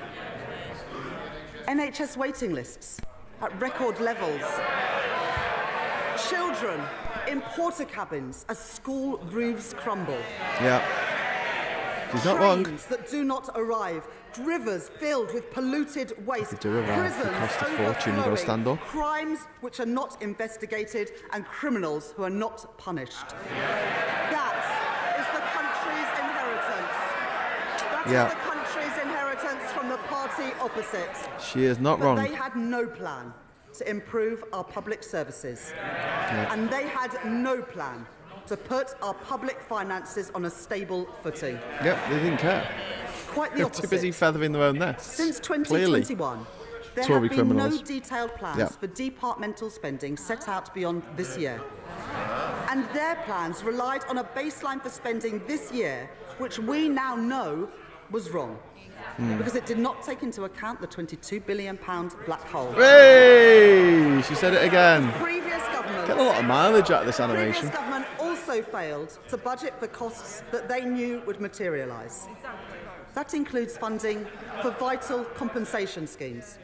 Speaker 18: NHS waiting lists at record levels. Children in porter cabins as school roofs crumble.
Speaker 1: He's not wrong.
Speaker 18: Trains that do not arrive. Rivers filled with polluted waste.
Speaker 1: If they do arrive, they cost a fortune. You got to stand up.
Speaker 18: Crimes which are not investigated and criminals who are not punished. That is the country's inheritance. That is the country's inheritance from the party opposite.
Speaker 1: She is not wrong.
Speaker 18: They had no plan to improve our public services. And they had no plan to put our public finances on a stable footing.
Speaker 1: They didn't care.
Speaker 18: Quite the
Speaker 1: They're
Speaker 18: opposite.
Speaker 1: too busy feathering their own nests.
Speaker 18: Since 2021, there
Speaker 1: Tory
Speaker 18: have been
Speaker 1: criminals.
Speaker 18: no detailed plans for departmental spending set out beyond this year. And their plans relied on a baseline for spending this year, which we now know was wrong. Because it did not take into account the £22 billion black hole.
Speaker 1: Hey! She said it again.
Speaker 18: Previous government
Speaker 1: Get a lot of mileage out of this animation.
Speaker 18: Previous government also failed to budget for costs that they knew would materialise. That includes funding for vital compensation schemes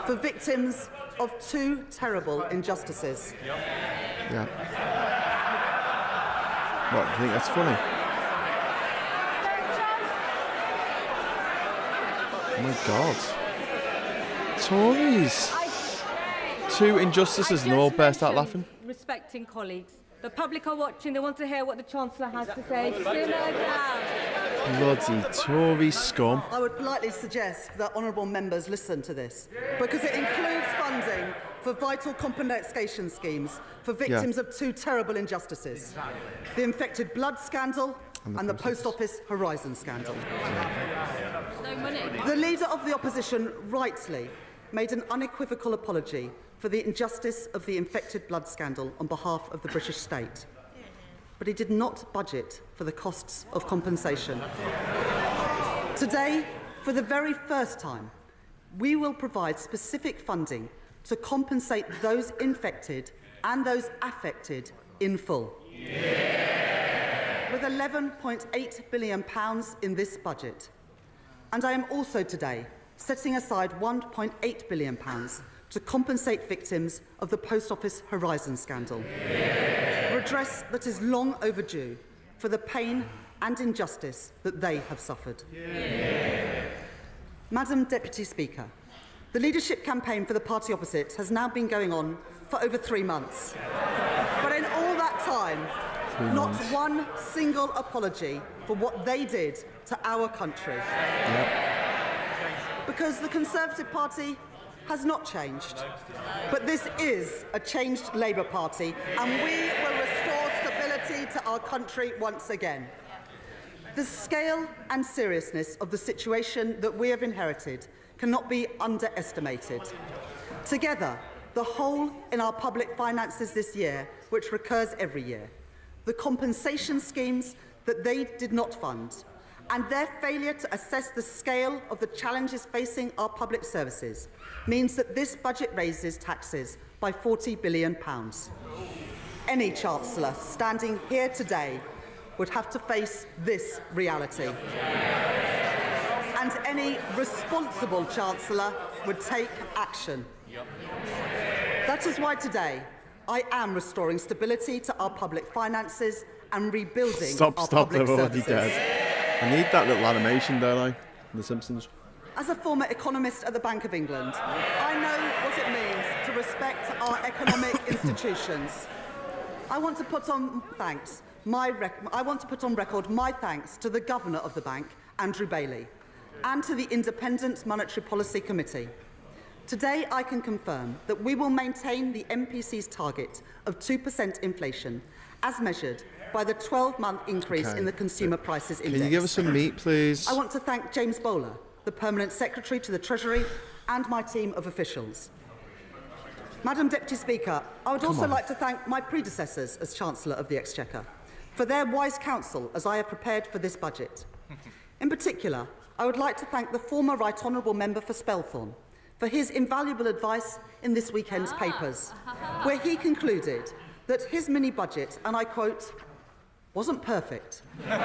Speaker 18: for victims of two terrible injustices.
Speaker 1: What, do you think that's funny? Oh my God. Tories. Two injustices and all burst out laughing.
Speaker 19: Respecting colleagues. The public are watching. They want to hear what the Chancellor has to say. Simmer down.
Speaker 1: Bloody Tory scum.
Speaker 18: I would politely suggest that honourable members listen to this, because it includes funding for vital compensation schemes for victims of two terrible injustices. The infected blood scandal and the Post Office Horizon scandal.
Speaker 19: No money.
Speaker 18: The leader of the opposition rightly made an unequivocal apology for the injustice of the infected blood scandal on behalf of the British state. But he did not budget for the costs of compensation. Today, for the very first time, we will provide specific funding to compensate those infected and those affected in full. With £11.8 billion in this budget. And I am also today setting aside £1.8 billion to compensate victims of the Post Office Horizon scandal. Redress that is long overdue for the pain and injustice that they have suffered. Madam Deputy Speaker, the leadership campaign for the party opposite has now been going on for over 3 months. But in all that time, not one single apology for what they did to our country. Because the Conservative Party has not changed. But this is a changed Labour Party, and we will restore stability to our country once again. The scale and seriousness of the situation that we have inherited cannot be underestimated. Together, the hole in our public finances this year, which recurs every year, the compensation schemes that they did not fund, and their failure to assess the scale of the challenges facing our public services means that this budget raises taxes by £40 billion. Any Chancellor standing here today would have to face this reality. And any responsible Chancellor would take action. That is why today I am restoring stability to our public finances and rebuilding our public
Speaker 1: they're already
Speaker 18: services.
Speaker 1: dead. I need that little animation, don't I? The Simpsons.
Speaker 18: As a former economist at the Bank of England, I know what it means to respect our economic institutions. I want to put on record my thanks to the Governor of the Bank, Andrew Bailey, and to the Independent Monetary Policy Committee. Today, I can confirm that we will maintain the MPC's target of 2% inflation, as measured by the 12-month increase in the Consumer Prices Index.
Speaker 1: Can you give us some meat, please?
Speaker 18: I want to thank James Bowler, the Permanent Secretary to the Treasury, and my team of officials. Madam Deputy Speaker, I would also like to thank my predecessors as Chancellor of the Exchequer for their wise counsel as I have prepared for this budget. In particular, I would like to thank the former Right Honourable Member for Spelthorne for his invaluable advice in this weekend's papers, where he concluded that his mini-budget, and I quote, wasn't perfect. Well,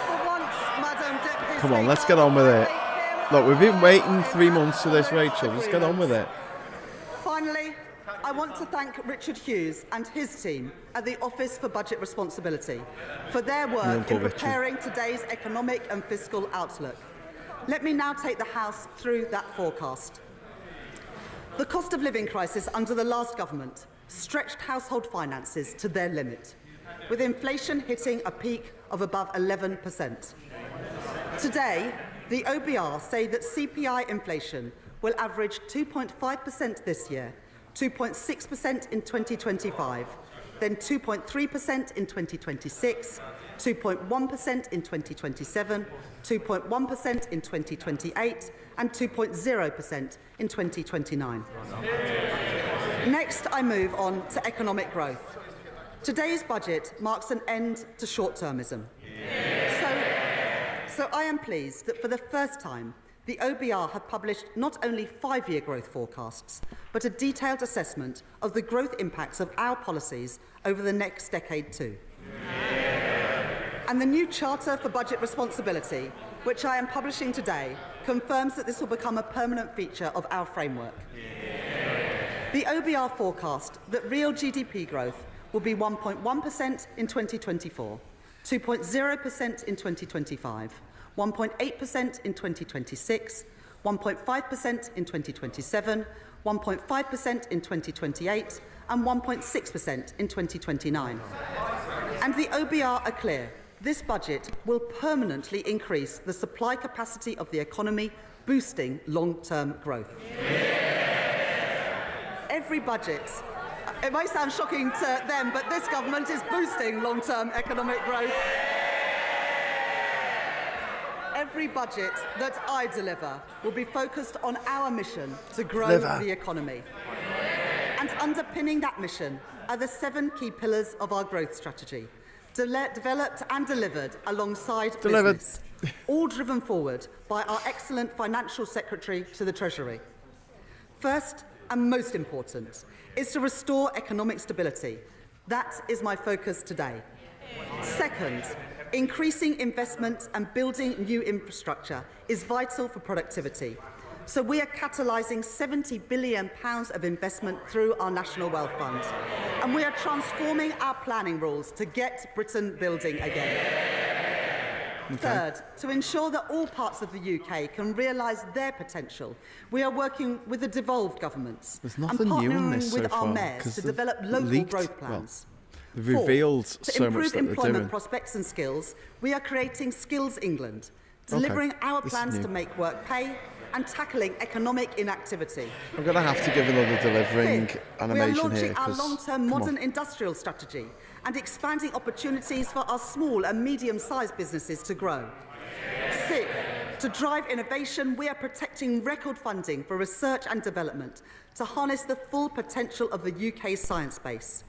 Speaker 18: for once, Madam Deputy
Speaker 1: Come on,
Speaker 18: Speaker,
Speaker 1: let's get on with it. Look, we've been waiting 3 months for this, Rachel. Let's get on with it.
Speaker 18: Finally, I want to thank Richard Hughes and his team at the Office for Budget Responsibility for their work in preparing today's economic and fiscal outlook. Let me now take the House through that forecast. The cost of living crisis under the last government stretched household finances to their limit, with inflation hitting a peak of above 11%. Today, the OBR say that CPI inflation will average 2.5% this year, 2.6% in 2025, then 2.3% in 2026, 2.1% in 2027, 2.1% in 2028, and 2.0% in 2029. Next, I move on to economic growth. Today's budget marks an end to short-termism. So I am pleased that for the first time, the OBR have published not only 5-year growth forecasts, but a detailed assessment of the growth impacts of our policies over the next decade too. And the new Charter for Budget Responsibility, which I am publishing today, confirms that this will become a permanent feature of our framework. The OBR forecast that real GDP growth will be 1.1% in 2024, 2.0% in 2025, 1.8% in 2026, 1.5% in 2027, 1.5% in 2028, and 1.6% in 2029. And the OBR are clear. This budget will permanently increase the supply capacity of the economy, boosting long-term growth. Every budget, it might sound shocking to them, but this government is boosting long-term economic growth. Every budget that I deliver will be focused on our mission to grow the economy. And underpinning that mission are the 7 key pillars of our growth strategy, developed and delivered alongside business, all driven forward by our excellent Financial Secretary to the Treasury. First, and most important, is to restore economic stability. That is my focus today. Second, increasing investment and building new infrastructure is vital for productivity. So we are catalysing £70 billion of investment through our National Wealth Fund. And we are transforming our planning rules to get Britain building again. Third, to ensure that all parts of the UK can realise their potential, we are working with the devolved governments and partnering with our mayors to develop local growth plans.
Speaker 1: They've revealed
Speaker 18: so much that they're doing. To improve employment prospects and skills, we are creating Skills England, delivering our plans to make work pay and tackling economic inactivity.
Speaker 1: I'm going to have to give another delivering animation here.
Speaker 18: We are launching our long-term modern industrial strategy and expanding opportunities for our small and medium-sized businesses to grow. Sixth, to drive innovation, we are protecting record funding for research and development to harness the full potential of the UK's science base.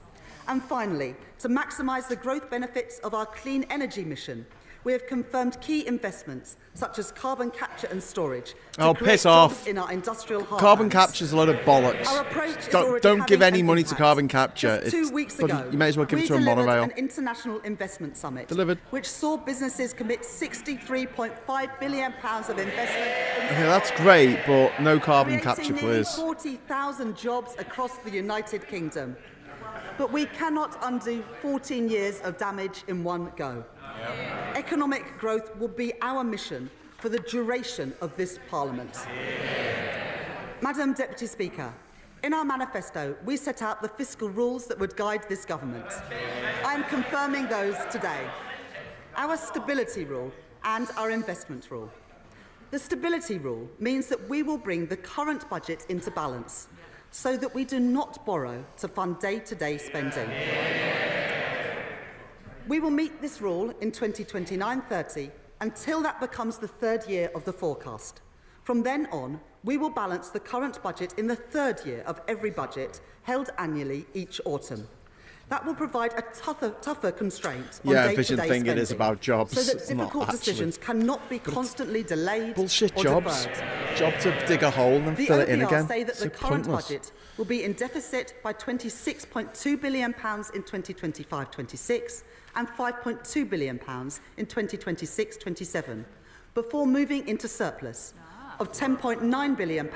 Speaker 18: And finally, to maximise the growth benefits of our clean energy mission, we have confirmed key investments such as carbon capture and storage to create
Speaker 1: piss
Speaker 18: jobs
Speaker 1: off.
Speaker 18: in our industrial heartlands.
Speaker 1: Carbon capture is a lot of bollocks.
Speaker 18: Our approach is already
Speaker 1: Don't give
Speaker 18: having
Speaker 1: any
Speaker 18: an
Speaker 1: money to
Speaker 18: impact.
Speaker 1: carbon capture.
Speaker 18: Just 2 weeks ago,
Speaker 1: You may as well give
Speaker 18: we
Speaker 1: it to a
Speaker 18: delivered
Speaker 1: monorail.
Speaker 18: an international investment summit,
Speaker 1: Delivered.
Speaker 18: which saw businesses commit £63.5 billion of investment.
Speaker 1: Okay, that's great, but no carbon
Speaker 18: creating
Speaker 1: capture,
Speaker 18: nearly
Speaker 1: please.
Speaker 18: 40,000 jobs across the United Kingdom. But we cannot undo 14 years of damage in one go. Economic growth will be our mission for the duration of this Parliament. Madam Deputy Speaker, in our manifesto, we set out the fiscal rules that would guide this government. I am confirming those today. Our stability rule and our investment rule. The stability rule means that we will bring the current budget into balance so that we do not borrow to fund day-to-day spending. We will meet this rule in 2029-30 until that becomes the third year of the forecast. From then on, we will balance the current budget in the third year of every budget held annually each autumn. That will provide a tougher constraint on day-to-day
Speaker 1: efficient thing
Speaker 18: spending,
Speaker 1: it is about jobs.
Speaker 18: so that difficult decisions cannot be constantly delayed
Speaker 1: Bullshit
Speaker 18: or
Speaker 1: jobs.
Speaker 18: deferred.
Speaker 1: Job to dig a hole and
Speaker 18: The
Speaker 1: fill it in
Speaker 18: OPR
Speaker 1: again.
Speaker 18: say that
Speaker 1: It's
Speaker 18: the current
Speaker 1: pointless.
Speaker 18: budget will be in deficit by £26.2 billion in 2025-26 and £5.2 billion in 2026-27, before moving into surplus of £10.9 billion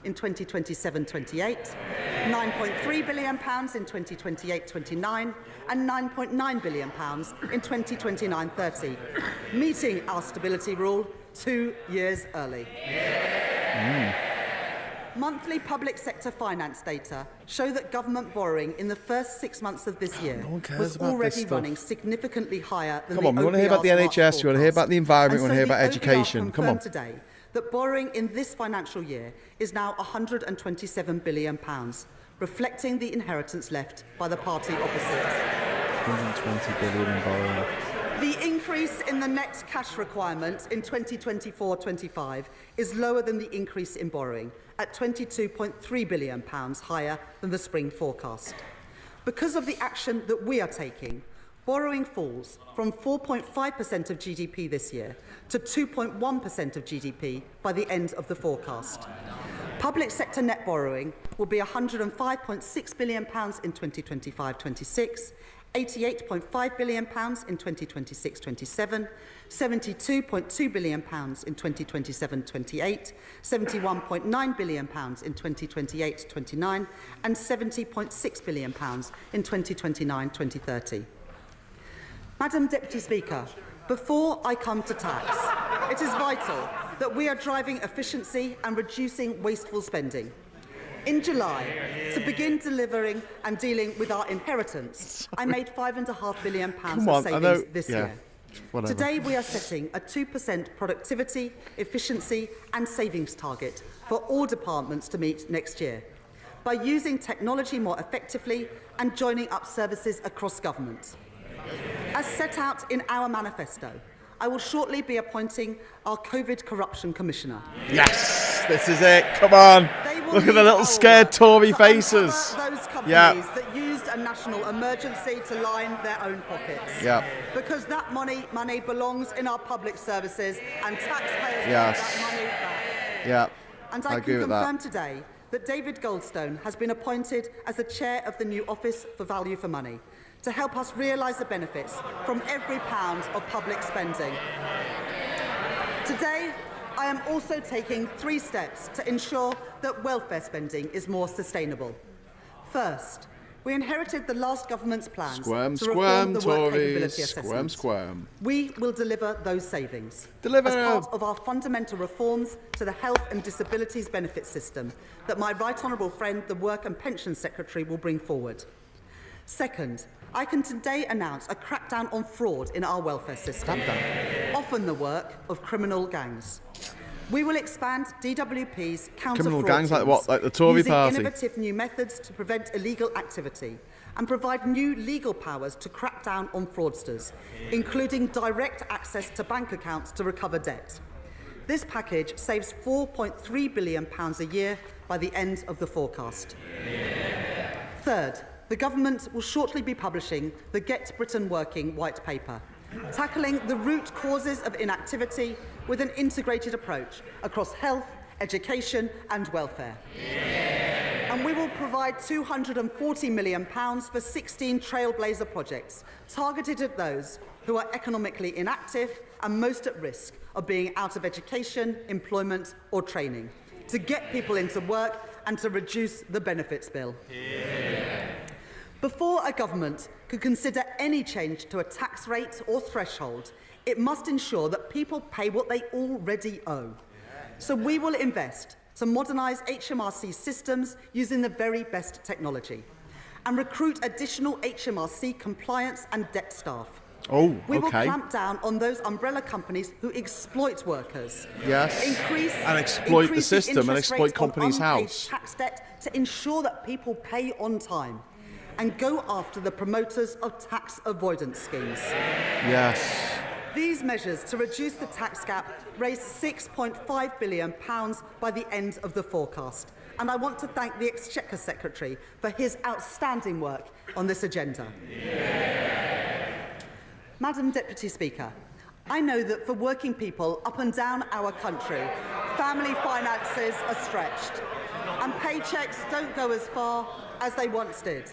Speaker 18: in 2027-28, £9.3 billion in 2028-29 and £9.9 billion in 2029-30, meeting our stability rule 2 years early. Monthly public sector finance data show that government borrowing in the first 6 months of this year was already running significantly higher than
Speaker 1: Come on, we want to hear about the NHS, we want to hear about the environment, we want to hear about education. Come on.
Speaker 18: Today that borrowing in this financial year is now £127 billion, reflecting the inheritance left by the party opposite.
Speaker 1: 120 billion in borrowing.
Speaker 18: The increase in the net cash requirement in 2024-25 is lower than the increase in borrowing, at £22.3 billion higher than the spring forecast. Because of the action that we are taking, borrowing falls from 4.5% of GDP this year to 2.1% of GDP by the end of the forecast. Public sector net borrowing will be £105.6 billion in 2025-26, £88.5 billion in 2026-27, £72.2 billion in 2027-28, £71.9 billion in 2028-29, and £70.6 billion in 2029-2030. Madam Deputy Speaker, before I come to tax, it is vital that we are driving efficiency and reducing wasteful spending. In July, to begin delivering and dealing with our inheritance, I made £5.5 billion of savings this year.
Speaker 1: Whatever.
Speaker 18: Today, we are setting a 2% productivity, efficiency and savings target for all departments to meet next year by using technology more effectively and joining up services across government. As set out in our manifesto, I will shortly be appointing our COVID Corruption Commissioner.
Speaker 1: Yes, this is it. Come on. Look at the little scared Tory faces.
Speaker 18: Those companies that used a national emergency to line their own pockets.
Speaker 1: Yeah.
Speaker 18: Because that money belongs in our public services and taxpayers
Speaker 1: Yes.
Speaker 18: want that money back.
Speaker 1: Yeah.
Speaker 18: And
Speaker 1: I
Speaker 18: I
Speaker 1: agree
Speaker 18: can
Speaker 1: with that.
Speaker 18: confirm today that David Goldstone has been appointed as the chair of the new Office for Value for Money to help us realise the benefits from every pound of public spending. Today, I am also taking 3 steps to ensure that welfare spending is more sustainable. First, we inherited the last government's plans
Speaker 1: Squirm,
Speaker 18: to reform
Speaker 1: squirm,
Speaker 18: the work
Speaker 1: Tories.
Speaker 18: capability
Speaker 1: Squirm,
Speaker 18: assessment.
Speaker 1: squirm.
Speaker 18: We will deliver those savings
Speaker 1: Deliver.
Speaker 18: as part of our fundamental reforms to the health and disabilities benefit system that my right honourable friend, the Work and Pensions Secretary, will bring forward. Second, I can today announce a crackdown on fraud in our welfare system, often the work of criminal gangs. We will expand DWP's counter-fraud
Speaker 1: Criminal gangs like
Speaker 18: teams
Speaker 1: what? Like the Tory
Speaker 18: using
Speaker 1: party?
Speaker 18: innovative new methods to prevent illegal activity and provide new legal powers to crack down on fraudsters, including direct access to bank accounts to recover debt. This package saves £4.3 billion a year by the end of the forecast. Third, the Government will shortly be publishing the Get Britain Working White Paper, tackling the root causes of inactivity with an integrated approach across health, education and welfare. And we will provide £240 million for 16 trailblazer projects targeted at those who are economically inactive and most at risk of being out of education, employment or training, to get people into work and to reduce the benefits bill. Before a government could consider any change to a tax rate or threshold, it must ensure that people pay what they already owe. So we will invest to modernise HMRC systems using the very best technology and recruit additional HMRC compliance and debt staff.
Speaker 1: Oh,
Speaker 18: we will
Speaker 1: okay.
Speaker 18: clamp down on those umbrella companies who exploit workers.
Speaker 1: Yes.
Speaker 18: And
Speaker 1: exploit the system and exploit companies' house.
Speaker 18: Tax debt to ensure that people pay on time, and go after the promoters of tax avoidance schemes.
Speaker 1: Yes.
Speaker 18: These measures to reduce the tax gap raise £6.5 billion by the end of the forecast. And I want to thank the Exchequer Secretary for his outstanding work on this agenda. Madam Deputy Speaker, I know that for working people up and down our country, family finances are stretched and paychecks don't go as far as they once did.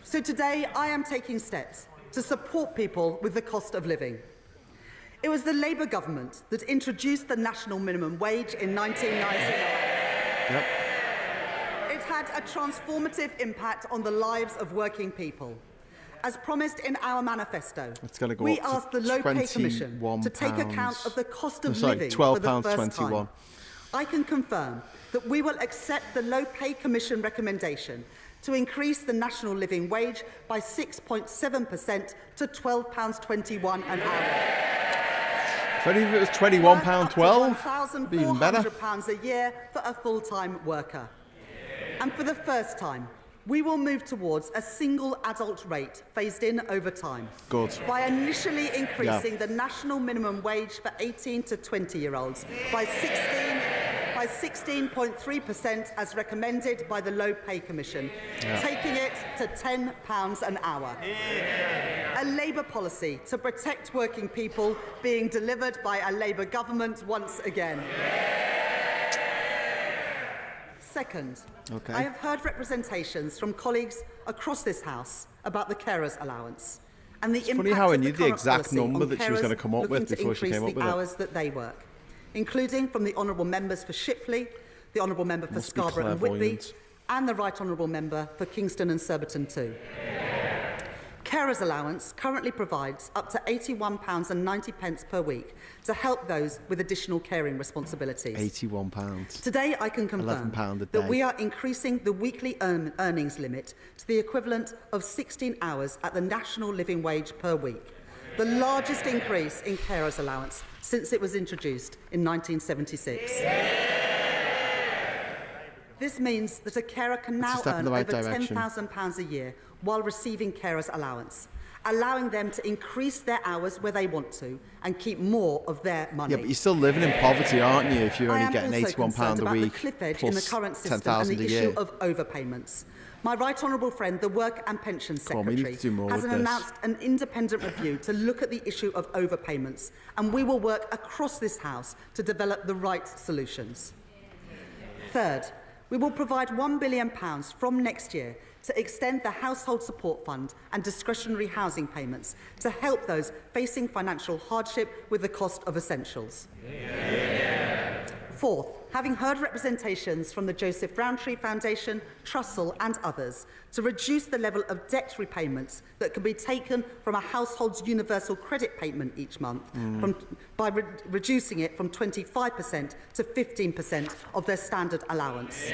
Speaker 18: So today I am taking steps to support people with the cost of living. It was the Labour government that introduced the national minimum wage in 1999.
Speaker 1: Yep.
Speaker 18: It had a transformative impact on the lives of working people. As promised in our manifesto, we asked the Low Pay Commission to take account of the cost of living for the first time. I can confirm that we will accept the Low Pay Commission recommendation to increase the national living wage by 6.7% to £12.21 an hour.
Speaker 1: If only it was £21.12, even better.
Speaker 18: £1,400 a year for a full-time worker. And for the first time, we will move towards a single adult rate phased in over time.
Speaker 1: Good.
Speaker 18: By initially increasing the national minimum wage for 18 to 20-year-olds by 16.3% as recommended by the Low Pay Commission, taking it to £10 an hour. A Labour policy to protect working people being delivered by a Labour government once again. Second, I have heard representations from colleagues across this House about the carers allowance and the impact
Speaker 1: funny how I
Speaker 18: of
Speaker 1: knew
Speaker 18: the
Speaker 1: the
Speaker 18: current
Speaker 1: exact
Speaker 18: policy
Speaker 1: number
Speaker 18: on
Speaker 1: that she was
Speaker 18: carers
Speaker 1: going to come up with
Speaker 18: looking to
Speaker 1: before she came up
Speaker 18: increase
Speaker 1: with
Speaker 18: the
Speaker 1: it.
Speaker 18: hours that they work, including from the honourable members for Shipley, the honourable member for Scarborough and Whitby, and the right honourable member for Kingston and Surbiton too. Carers allowance currently provides up to £81.90 per week to help those with additional caring responsibilities.
Speaker 1: £81.
Speaker 18: Today I can confirm
Speaker 1: £11 a day.
Speaker 18: that we are increasing the weekly earnings limit to the equivalent of 16 hours at the national living wage per week, the largest increase in carers allowance since it was introduced in 1976. This means that a carer can now earn over £10,000 a year while receiving carers allowance, allowing them to increase their hours where they want to and keep more of their money.
Speaker 1: Yeah, but you're still living in poverty, aren't you, if you're only getting £81 a
Speaker 18: about
Speaker 1: week
Speaker 18: the cliff edge
Speaker 1: plus
Speaker 18: in the current system
Speaker 1: £10,000
Speaker 18: and the
Speaker 1: a year?
Speaker 18: issue of overpayments. My right honourable friend, the Work and Pensions Secretary, has announced an independent review to look at the issue of overpayments, and we will work across this House to develop the right solutions. Third, we will provide £1 billion from next year to extend the Household Support Fund and discretionary housing payments to help those facing financial hardship with the cost of essentials. Fourth, having heard representations from the Joseph Rowntree Foundation, Trussell and others to reduce the level of debt repayments that can be taken from a household's universal credit payment each month by reducing it from 25% to 15% of their standard allowance.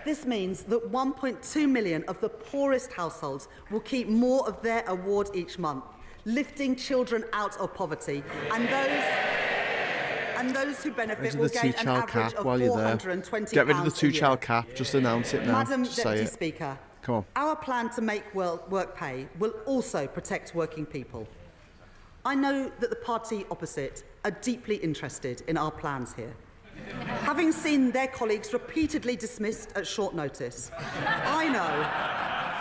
Speaker 18: This means that 1.2 million of the poorest households will keep more of their award each month, lifting children out of poverty, and those who benefit will gain an average of £420
Speaker 1: Get rid of the
Speaker 18: a year.
Speaker 1: two-child cap. Just announce it now.
Speaker 18: Madam
Speaker 1: Just say
Speaker 18: Deputy
Speaker 1: it.
Speaker 18: Speaker,
Speaker 1: Come on.
Speaker 18: our plan to make work pay will also protect working people. I know that the party opposite are deeply interested in our plans here. Having seen their colleagues repeatedly dismissed at short notice, I know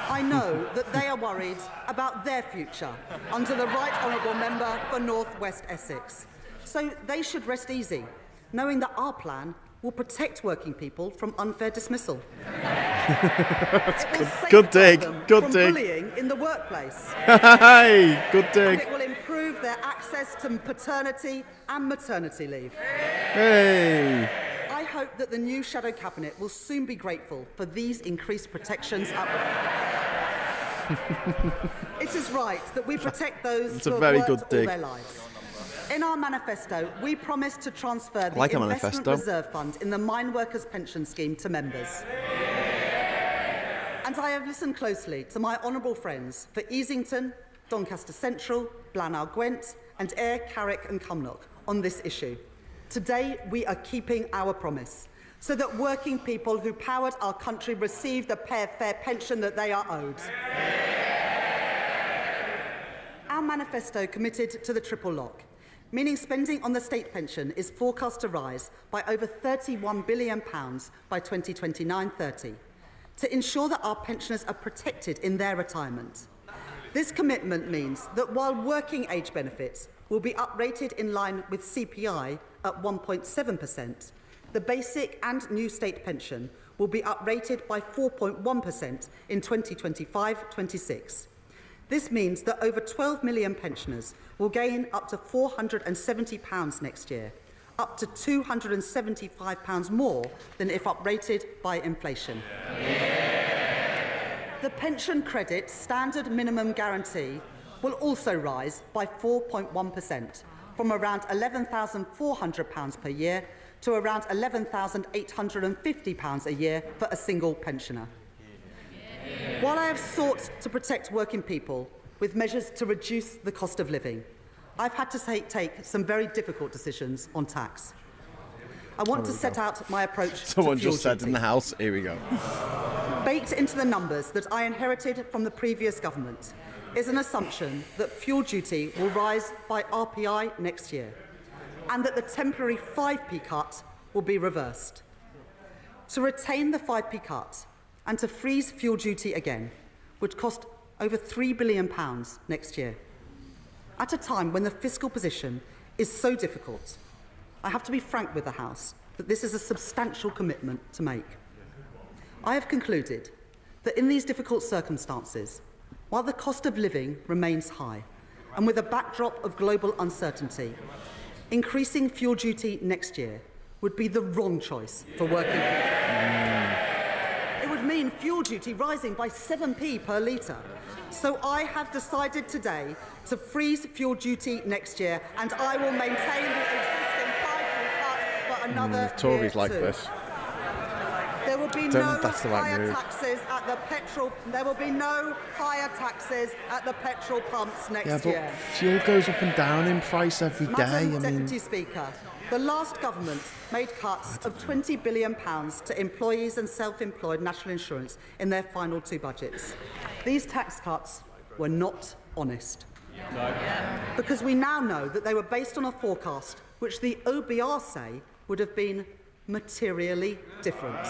Speaker 18: I know that they are worried about their future under the Right Honourable Member for North West Essex. So they should rest easy, knowing that our plan will protect working people from unfair dismissal.
Speaker 1: Good dig. Good
Speaker 18: from
Speaker 1: dig.
Speaker 18: bullying in the workplace.
Speaker 1: Hey, good dig.
Speaker 18: And it will improve their access to paternity and maternity leave.
Speaker 1: Hey.
Speaker 18: I hope that the new Shadow Cabinet will soon be grateful for these increased protections at work. It is right that we protect those who have worked all their lives. In our manifesto, we promised to transfer the Investment Reserve Fund in the Mine Workers Pension Scheme to members. And I have listened closely to my honourable friends for Easington, Doncaster Central, Blaenau Gwent and Ayr, Carrick and Cumnock on this issue. Today, we are keeping our promise so that working people who powered our country receive the fair pension that they are owed. Our manifesto committed to the triple lock, meaning spending on the state pension is forecast to rise by over £31 billion by 2029-30 to ensure that our pensioners are protected in their retirement. This commitment means that while working age benefits will be uprated in line with CPI at 1.7%, the basic and new state pension will be uprated by 4.1% in 2025-26. This means that over 12 million pensioners will gain up to £470 next year, up to £275 more than if uprated by inflation. The pension credit standard minimum guarantee will also rise by 4.1%, from around £11,400 per year to around £11,850 a year for a single pensioner. While I have sought to protect working people with measures to reduce the cost of living, I've had to take some very difficult decisions on tax. I want to set out my approach
Speaker 1: Someone
Speaker 18: to fuel
Speaker 1: just said
Speaker 18: duty.
Speaker 1: in the House, here we go.
Speaker 18: Baked into the numbers that I inherited from the previous government is an assumption that fuel duty will rise by RPI next year and that the temporary 5p cut will be reversed. To retain the 5p cut and to freeze fuel duty again would cost over £3 billion next year. At a time when the fiscal position is so difficult, I have to be frank with the House that this is a substantial commitment to make. I have concluded that in these difficult circumstances, while the cost of living remains high, and with a backdrop of global uncertainty, increasing fuel duty next year would be the wrong choice for working people. It would mean fuel duty rising by 7p per litre. So I have decided today to freeze fuel duty next year, and I will maintain the existing 5p cut for another
Speaker 1: Tories
Speaker 18: year
Speaker 1: like
Speaker 18: too.
Speaker 1: this.
Speaker 18: There will be
Speaker 1: Don't- that's the right
Speaker 18: higher
Speaker 1: move.
Speaker 18: taxes at the petrol. There will be no higher taxes at the petrol pumps next
Speaker 1: Yeah, but
Speaker 18: year.
Speaker 1: fuel goes up and down in price every day.
Speaker 18: Madam
Speaker 1: I mean,
Speaker 18: Deputy Speaker, the last government made cuts of £20 billion to employees and self-employed national insurance in their final two budgets. These tax cuts were not honest. Because we now know that they were based on a forecast which the OBR say would have been materially different.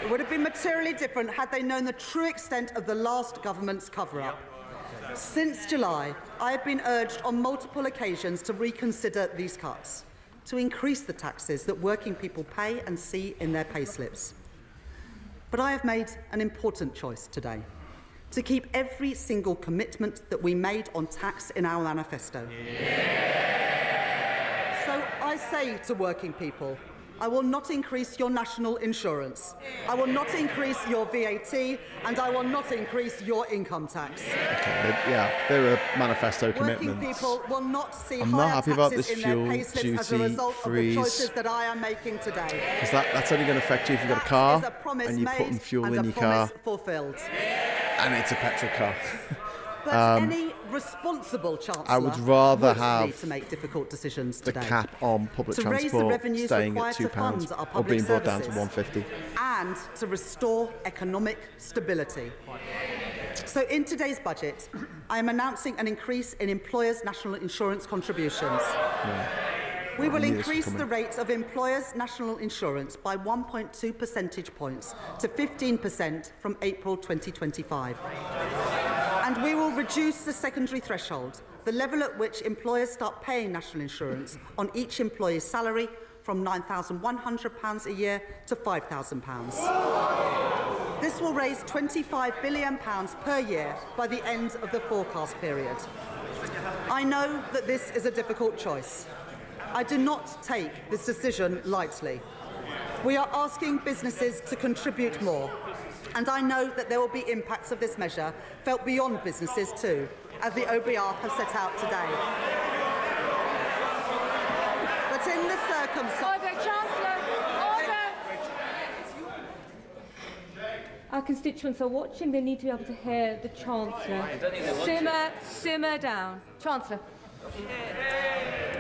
Speaker 18: It would have been materially different had they known the true extent of the last government's cover-up. Since July, I have been urged on multiple occasions to reconsider these cuts, to increase the taxes that working people pay and see in their payslips. But I have made an important choice today, to keep every single commitment that we made on tax in our manifesto. So I say to working people, I will not increase your national insurance, I will not increase your VAT, and I will not increase your income tax.
Speaker 1: yeah, they were manifesto
Speaker 18: Working
Speaker 1: commitments.
Speaker 18: people will not see
Speaker 1: I'm not
Speaker 18: higher
Speaker 1: happy about
Speaker 18: taxes
Speaker 1: this
Speaker 18: in their
Speaker 1: fuel
Speaker 18: payslips as a
Speaker 1: duty
Speaker 18: result of the
Speaker 1: freeze.
Speaker 18: choices that I am making today.
Speaker 1: Because that's only going to affect you if you've got a
Speaker 18: That
Speaker 1: car
Speaker 18: is a promise
Speaker 1: and you're
Speaker 18: made
Speaker 1: putting fuel
Speaker 18: and
Speaker 1: in
Speaker 18: a
Speaker 1: your
Speaker 18: promise
Speaker 1: car
Speaker 18: fulfilled.
Speaker 1: and it's a petrol car.
Speaker 18: But any responsible Chancellor
Speaker 1: I would rather
Speaker 18: would
Speaker 1: have
Speaker 18: need to make difficult decisions
Speaker 1: the
Speaker 18: today.
Speaker 1: cap on public
Speaker 18: To raise the
Speaker 1: transport
Speaker 18: revenues
Speaker 1: staying at
Speaker 18: required to fund
Speaker 1: £2
Speaker 18: our
Speaker 1: or
Speaker 18: public
Speaker 1: being brought down to
Speaker 18: services.
Speaker 1: £1.50.
Speaker 18: And to restore economic stability. So in today's budget, I am announcing an increase in employers' national insurance contributions. We will increase the rate of employers' national insurance by 1.2 percentage points to 15% from April 2025. And we will reduce the secondary threshold, the level at which employers start paying national insurance on each employee's salary, from £9,100 a year to £5,000. This will raise £25 billion per year by the end of the forecast period. I know that this is a difficult choice. I do not take this decision lightly. We are asking businesses to contribute more, and I know that there will be impacts of this measure felt beyond businesses too, as the OBR have set out today. But in the circumstances...
Speaker 19: Order, Chancellor! Order! Our constituents are watching. They need to be able to hear the Chancellor. Simmer down. Chancellor.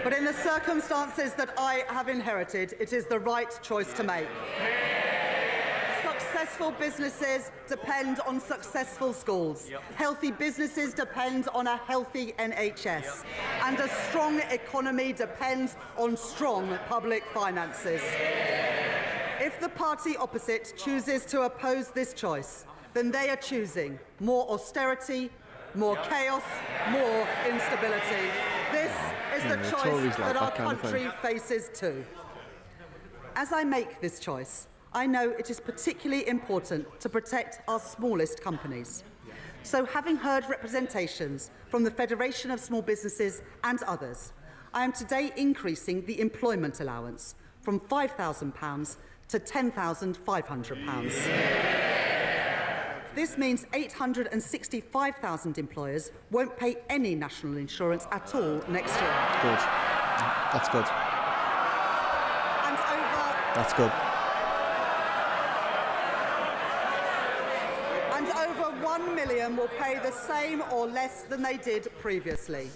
Speaker 18: But in the circumstances that I have inherited, it is the right choice to make. Successful businesses depend on successful schools. Healthy businesses depend on a healthy NHS. And a strong economy depends on strong public finances. If the party opposite chooses to oppose this choice, then they are choosing more austerity, more chaos, more instability. This is the choice that our country faces too. As I make this choice, I know it is particularly important to protect our smallest companies. So, having heard representations from the Federation of Small Businesses and others, I am today increasing the employment allowance from £5,000 to £10,500. This means 865,000 employers won't pay any national insurance at all next year.
Speaker 1: Good. That's good.
Speaker 18: And
Speaker 1: That's good.
Speaker 18: And over 1 million will pay the same or less than they did previously.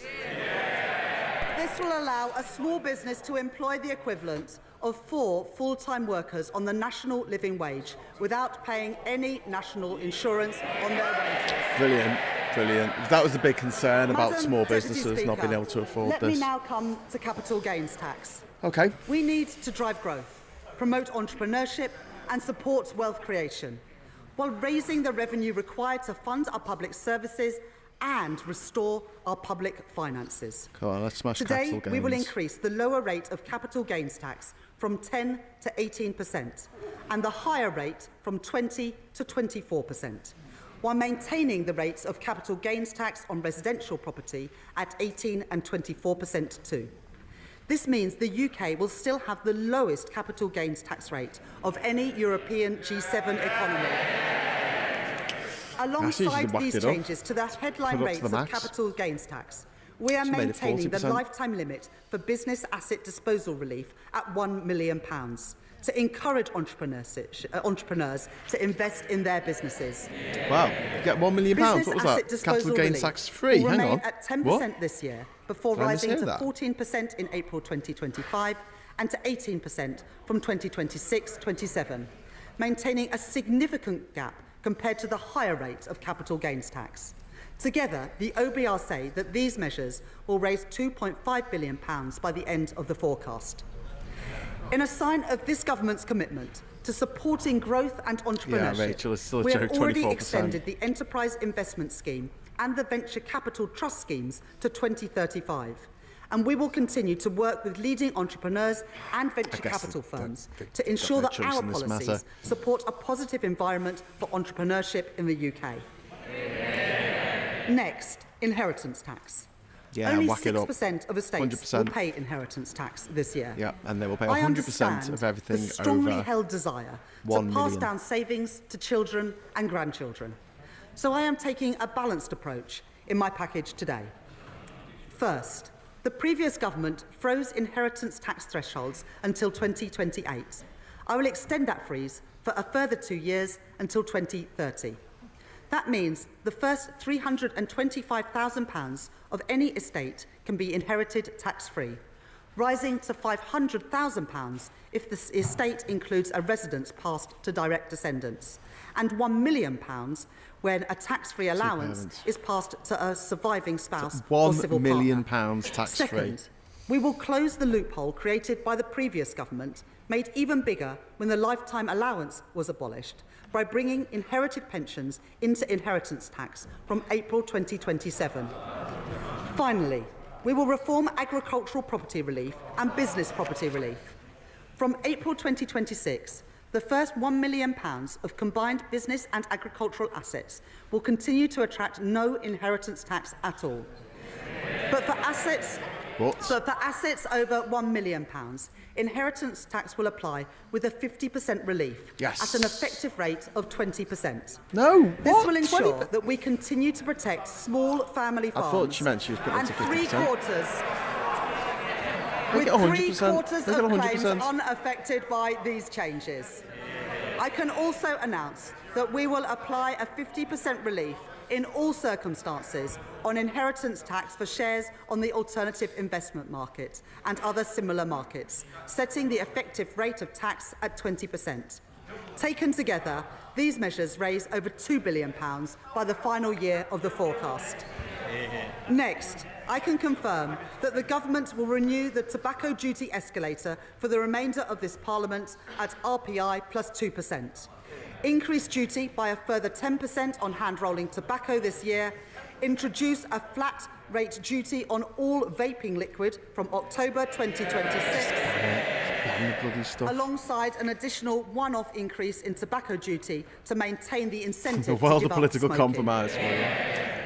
Speaker 18: This will allow a small business to employ the equivalent of 4 full-time workers on the national living wage without paying any national insurance on their wages.
Speaker 1: Brilliant, brilliant. That was the big concern about
Speaker 18: Madam
Speaker 1: small
Speaker 18: Deputy
Speaker 1: businesses
Speaker 18: Speaker,
Speaker 1: not being able to afford
Speaker 18: let
Speaker 1: this.
Speaker 18: me now come to capital gains tax.
Speaker 1: Okay.
Speaker 18: We need to drive growth, promote entrepreneurship and support wealth creation, while raising the revenue required to fund our public services and restore our public finances.
Speaker 1: Come on, let's smash
Speaker 18: Today,
Speaker 1: capital gains.
Speaker 18: we will increase the lower rate of capital gains tax from 10 to 18% and the higher rate from 20 to 24%, while maintaining the rates of capital gains tax on residential property at 18 and 24% too. This means the UK will still have the lowest capital gains tax rate of any European G7 economy. Alongside these changes to the headline rates of capital gains tax, we are maintaining the lifetime limit for business asset disposal relief at £1 million to encourage entrepreneurs to invest in their businesses.
Speaker 1: Wow, you get £1 million. What was that? Capital gains tax free. Hang on.
Speaker 18: At 10% this year, before rising to 14% in April 2025 and to 18% from 2026-27, maintaining a significant gap compared to the higher rate of capital gains tax. Together, the OBR say that these measures will raise £2.5 billion by the end of the forecast. In a sign of this government's commitment to supporting growth and entrepreneurship,
Speaker 1: Rachel, it's still a
Speaker 18: we
Speaker 1: joke,
Speaker 18: have already
Speaker 1: 24%.
Speaker 18: extended the Enterprise Investment Scheme and the Venture Capital Trust schemes to 2035. And we will continue to work with leading entrepreneurs and venture capital firms to ensure that our policies support a positive environment for entrepreneurship in the UK. Next, inheritance tax.
Speaker 1: Yeah,
Speaker 18: Only
Speaker 1: whack it up.
Speaker 18: 6% of estates
Speaker 1: 100%.
Speaker 18: will pay inheritance tax this year.
Speaker 1: Yeah, and they will pay
Speaker 18: I
Speaker 1: 100%
Speaker 18: understand
Speaker 1: of everything
Speaker 18: the strongly
Speaker 1: over
Speaker 18: held desire to
Speaker 1: 1
Speaker 18: pass
Speaker 1: million.
Speaker 18: down savings to children and grandchildren. So I am taking a balanced approach in my package today. First, the previous government froze inheritance tax thresholds until 2028. I will extend that freeze for a further 2 years until 2030. That means the first £325,000 of any estate can be inherited tax-free, rising to £500,000 if the estate includes a residence passed to direct descendants, and £1 million when a tax-free allowance is passed to a surviving spouse or civil
Speaker 1: £1 million
Speaker 18: partner.
Speaker 1: tax-free.
Speaker 18: Second, We will close the loophole created by the previous government, made even bigger when the lifetime allowance was abolished, by bringing inherited pensions into inheritance tax from April 2027. Finally, we will reform agricultural property relief and business property relief. From April 2026, the first £1 million of combined business and agricultural assets will continue to attract no inheritance tax at all. But for assets over £1 million, inheritance tax will apply with a 50% relief at an effective rate of 20%.
Speaker 1: No,
Speaker 18: this will ensure that we continue to protect small family farms.
Speaker 1: I thought she meant she was putting it to 50%.
Speaker 18: With three-quarters of claims unaffected by these changes. I can also announce that we will apply a 50% relief in all circumstances on inheritance tax for shares on the alternative investment market and other similar markets, setting the effective rate of tax at 20%. Taken together, these measures raise over £2 billion by the final year of the forecast. Next, I can confirm that the government will renew the tobacco duty escalator for the remainder of this Parliament at RPI plus 2%. Increase duty by a further 10% on hand-rolling tobacco this year, introduce a flat rate duty on all vaping liquid from October 2026, alongside an additional one-off increase in tobacco duty to maintain the incentive
Speaker 1: The world
Speaker 18: to
Speaker 1: of
Speaker 18: give
Speaker 1: political
Speaker 18: up smoking.
Speaker 1: compromise.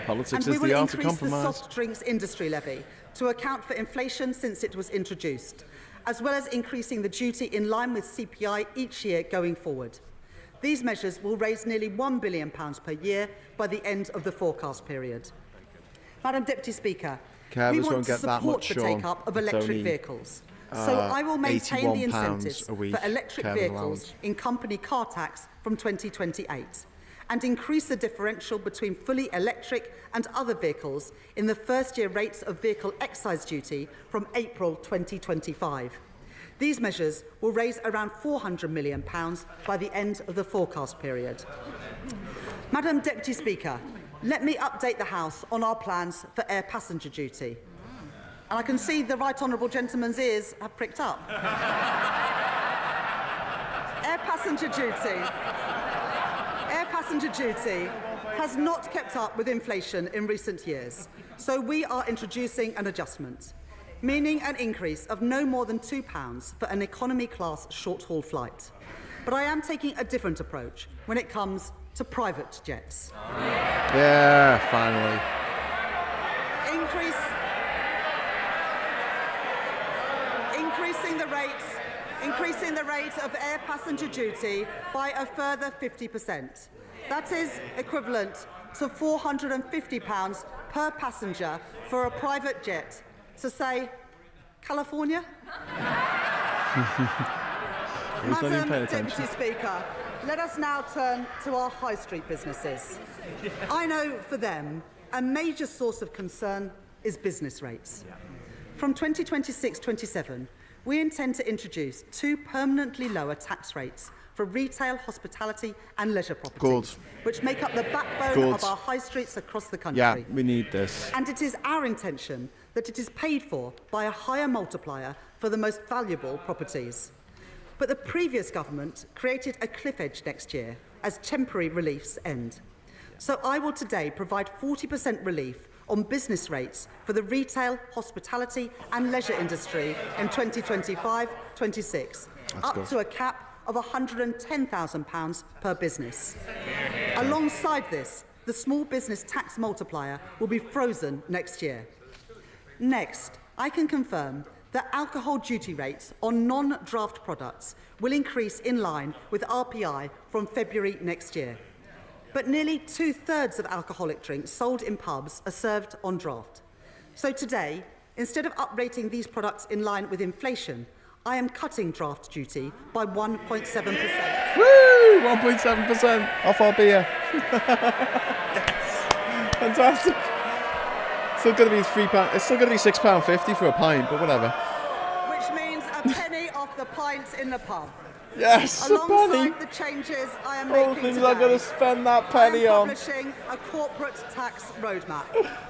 Speaker 1: Politics is the art of compromise.
Speaker 18: And we will increase the soft drinks industry levy to account for inflation since it was introduced, as well as increasing the duty in line with CPI each year going forward. These measures will raise nearly £1 billion per year by the end of the forecast period. Madam Deputy Speaker, we want to support the take-up of electric vehicles. So I will maintain the incentives for electric vehicles in company car tax from 2028 and increase the differential between fully electric and other vehicles in the first-year rates of vehicle excise duty from April 2025. These measures will raise around £400 million by the end of the forecast period. Madam Deputy Speaker, let me update the House on our plans for air passenger duty. And I can see the right honourable gentleman's ears have pricked up. Air passenger duty has not kept up with inflation in recent years, so we are introducing an adjustment, meaning an increase of no more than £2 for an economy-class short-haul flight. But I am taking a different approach when it comes to private jets.
Speaker 1: Yeah, finally.
Speaker 18: Increasing the rate of air passenger duty by a further 50%. That is equivalent to £450 per passenger for a private jet to, say, California? Madam Deputy Speaker, let us now turn to our high street businesses. I know for them, a major source of concern is business rates. From 2026-27, we intend to introduce two permanently lower tax rates for retail, hospitality and leisure properties, which make up the backbone of our high streets across the country.
Speaker 1: Yeah, we need this.
Speaker 18: And it is our intention that it is paid for by a higher multiplier for the most valuable properties. But the previous government created a cliff edge next year as temporary reliefs end. So I will today provide 40% relief on business rates for the retail, hospitality and leisure industry in 2025-26, up to a cap of £110,000 per business. Alongside this, the small business tax multiplier will be frozen next year. Next, I can confirm that alcohol duty rates on non-draft products will increase in line with RPI from February next year. But nearly 2/3 of alcoholic drinks sold in pubs are served on draft. So today, instead of uprating these products in line with inflation, I am cutting draft duty by 1.7%.
Speaker 1: Woo! 1.7% off our beer. Yes. Fantastic. Still going to be £3. It's still going to be £6.50 for a pint, but whatever.
Speaker 18: Which means a penny off the pint in the pub.
Speaker 1: Yes, a penny.
Speaker 18: Alongside the changes I am making
Speaker 1: things
Speaker 18: today,
Speaker 1: I'm going to spend that penny
Speaker 18: I am
Speaker 1: on.
Speaker 18: publishing a corporate tax roadmap.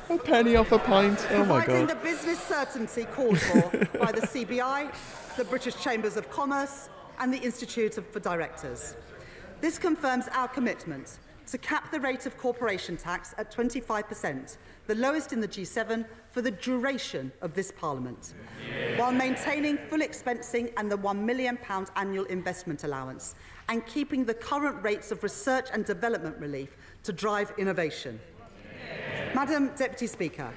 Speaker 1: A penny off a pint. Oh my
Speaker 18: Providing
Speaker 1: God.
Speaker 18: the business certainty called for by the CBI, the British Chambers of Commerce and the Institute for Directors. This confirms our commitment to cap the rate of corporation tax at 25%, the lowest in the G7 for the duration of this Parliament, while maintaining full expensing and the £1 million annual investment allowance, and keeping the current rates of research and development relief to drive innovation. Madam Deputy Speaker,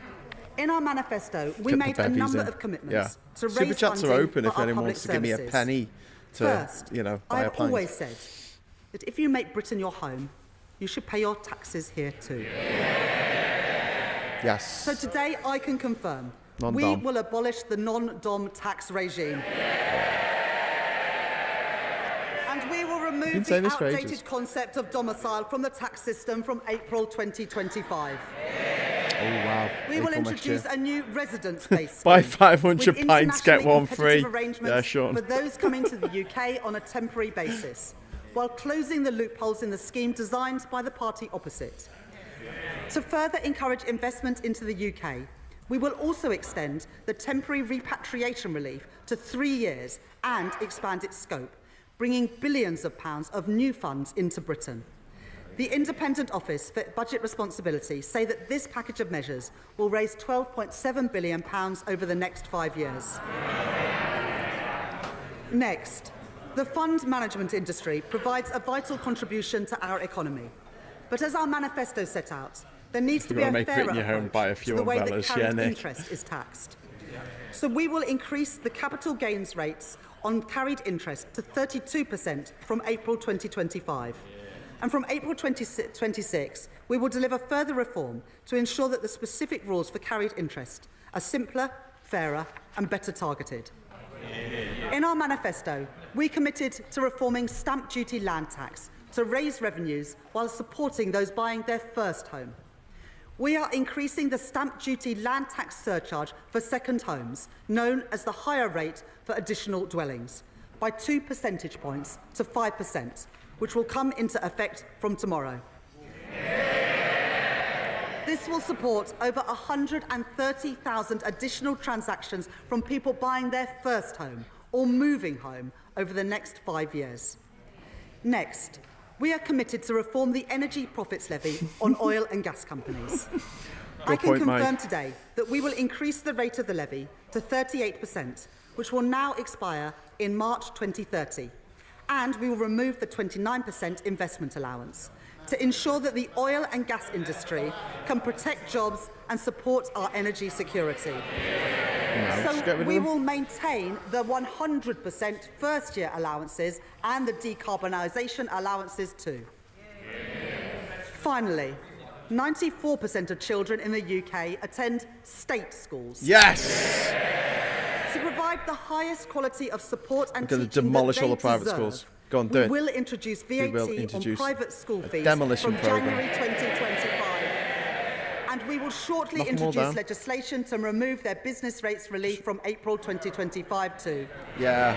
Speaker 18: in our manifesto, we made a number of commitments to raise
Speaker 1: Super chats
Speaker 18: funding
Speaker 1: are open
Speaker 18: for
Speaker 1: if
Speaker 18: our
Speaker 1: anyone
Speaker 18: public
Speaker 1: wants to give me a
Speaker 18: services.
Speaker 1: penny to,
Speaker 18: First,
Speaker 1: buy a
Speaker 18: I've
Speaker 1: pint.
Speaker 18: always said that if you make Britain your home, you should pay your taxes here too.
Speaker 1: Yes.
Speaker 18: So today I can confirm
Speaker 1: Non-dom.
Speaker 18: we will abolish the non-dom tax regime. And we will
Speaker 1: Been
Speaker 18: remove
Speaker 1: saying
Speaker 18: the
Speaker 1: this for ages.
Speaker 18: outdated concept of domicile from the tax system from April 2025.
Speaker 1: Oh wow.
Speaker 18: We will
Speaker 1: April next year.
Speaker 18: introduce a new residence-based
Speaker 1: Buy
Speaker 18: scheme
Speaker 1: 500
Speaker 18: with
Speaker 1: pints, get
Speaker 18: internationally
Speaker 1: one free.
Speaker 18: competitive arrangements
Speaker 1: Yeah, Sean.
Speaker 18: for those coming to the UK on a temporary basis, while closing the loopholes in the scheme designed by the party opposite. To further encourage investment into the UK, we will also extend the temporary repatriation relief to 3 years and expand its scope, bringing billions of pounds of new funds into Britain. The Independent Office for Budget Responsibility say that this package of measures will raise £12.7 billion over the next 5 years. Next, the fund management industry provides a vital contribution to our economy. But as our manifesto set out, there needs to be a fairer approach to the way that carried interest is taxed. So we will increase the capital gains rates on carried interest to 32% from April 2025. And from April 2026, we will deliver further reform to ensure that the specific rules for carried interest are simpler, fairer and better targeted. In our manifesto, we committed to reforming stamp duty land tax to raise revenues while supporting those buying their first home. We are increasing the stamp duty land tax surcharge for second homes, known as the higher rate for additional dwellings, by 2 percentage points to 5%, which will come into effect from tomorrow. This will support over 130,000 additional transactions from people buying their first home or moving home over the next 5 years. Next, we are committed to reform the energy profits levy on oil and gas companies. I can confirm today that we will increase the rate of the levy to 38%, which will now expire in March 2030. And we will remove the 29% investment allowance to ensure that the oil and gas industry can protect jobs and support our energy security. So we will maintain the 100% first-year allowances and the decarbonisation allowances too. Finally, 94% of children in the UK attend state schools.
Speaker 1: Yes!
Speaker 18: To provide the highest quality of support and
Speaker 1: We're going
Speaker 18: teaching
Speaker 1: to demolish
Speaker 18: that they
Speaker 1: all the private
Speaker 18: deserve,
Speaker 1: schools. Go on, do it.
Speaker 18: we will introduce VAT on private school fees
Speaker 1: demolition
Speaker 18: from
Speaker 1: programme.
Speaker 18: January 2025. And we will shortly introduce legislation to remove their business rates relief from April 2025 too.
Speaker 1: Yeah.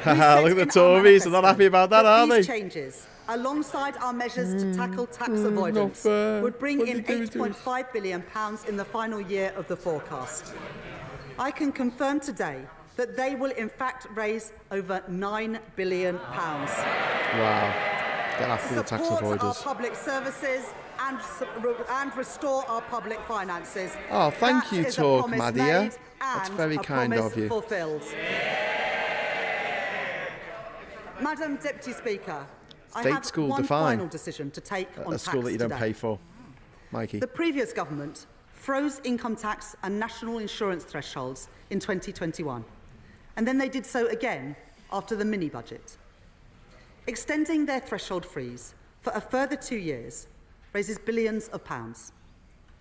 Speaker 1: Haha, look at the Tories. They're not happy about that, are they?
Speaker 18: These changes, alongside our measures to tackle tax avoidance, would bring in £8.5 billion in the final year of the forecast. I can confirm today that they will in fact raise over £9 billion.
Speaker 1: Wow. Get after the tax
Speaker 18: Support our
Speaker 1: avoiders.
Speaker 18: public services and restore our public finances.
Speaker 1: Oh, thank
Speaker 18: That
Speaker 1: you,
Speaker 18: is a
Speaker 1: Talk
Speaker 18: promise
Speaker 1: Madia.
Speaker 18: made
Speaker 1: That's
Speaker 18: and
Speaker 1: very
Speaker 18: a
Speaker 1: kind
Speaker 18: promise
Speaker 1: of you.
Speaker 18: fulfilled. Madam Deputy Speaker, I
Speaker 1: State
Speaker 18: have
Speaker 1: school
Speaker 18: one
Speaker 1: define.
Speaker 18: final decision to take on
Speaker 1: A
Speaker 18: tax
Speaker 1: school that you don't
Speaker 18: today.
Speaker 1: pay for. Mikey.
Speaker 18: The previous government froze income tax and national insurance thresholds in 2021, and then they did so again after the mini-budget. Extending their threshold freeze for a further 2 years raises billions of pounds,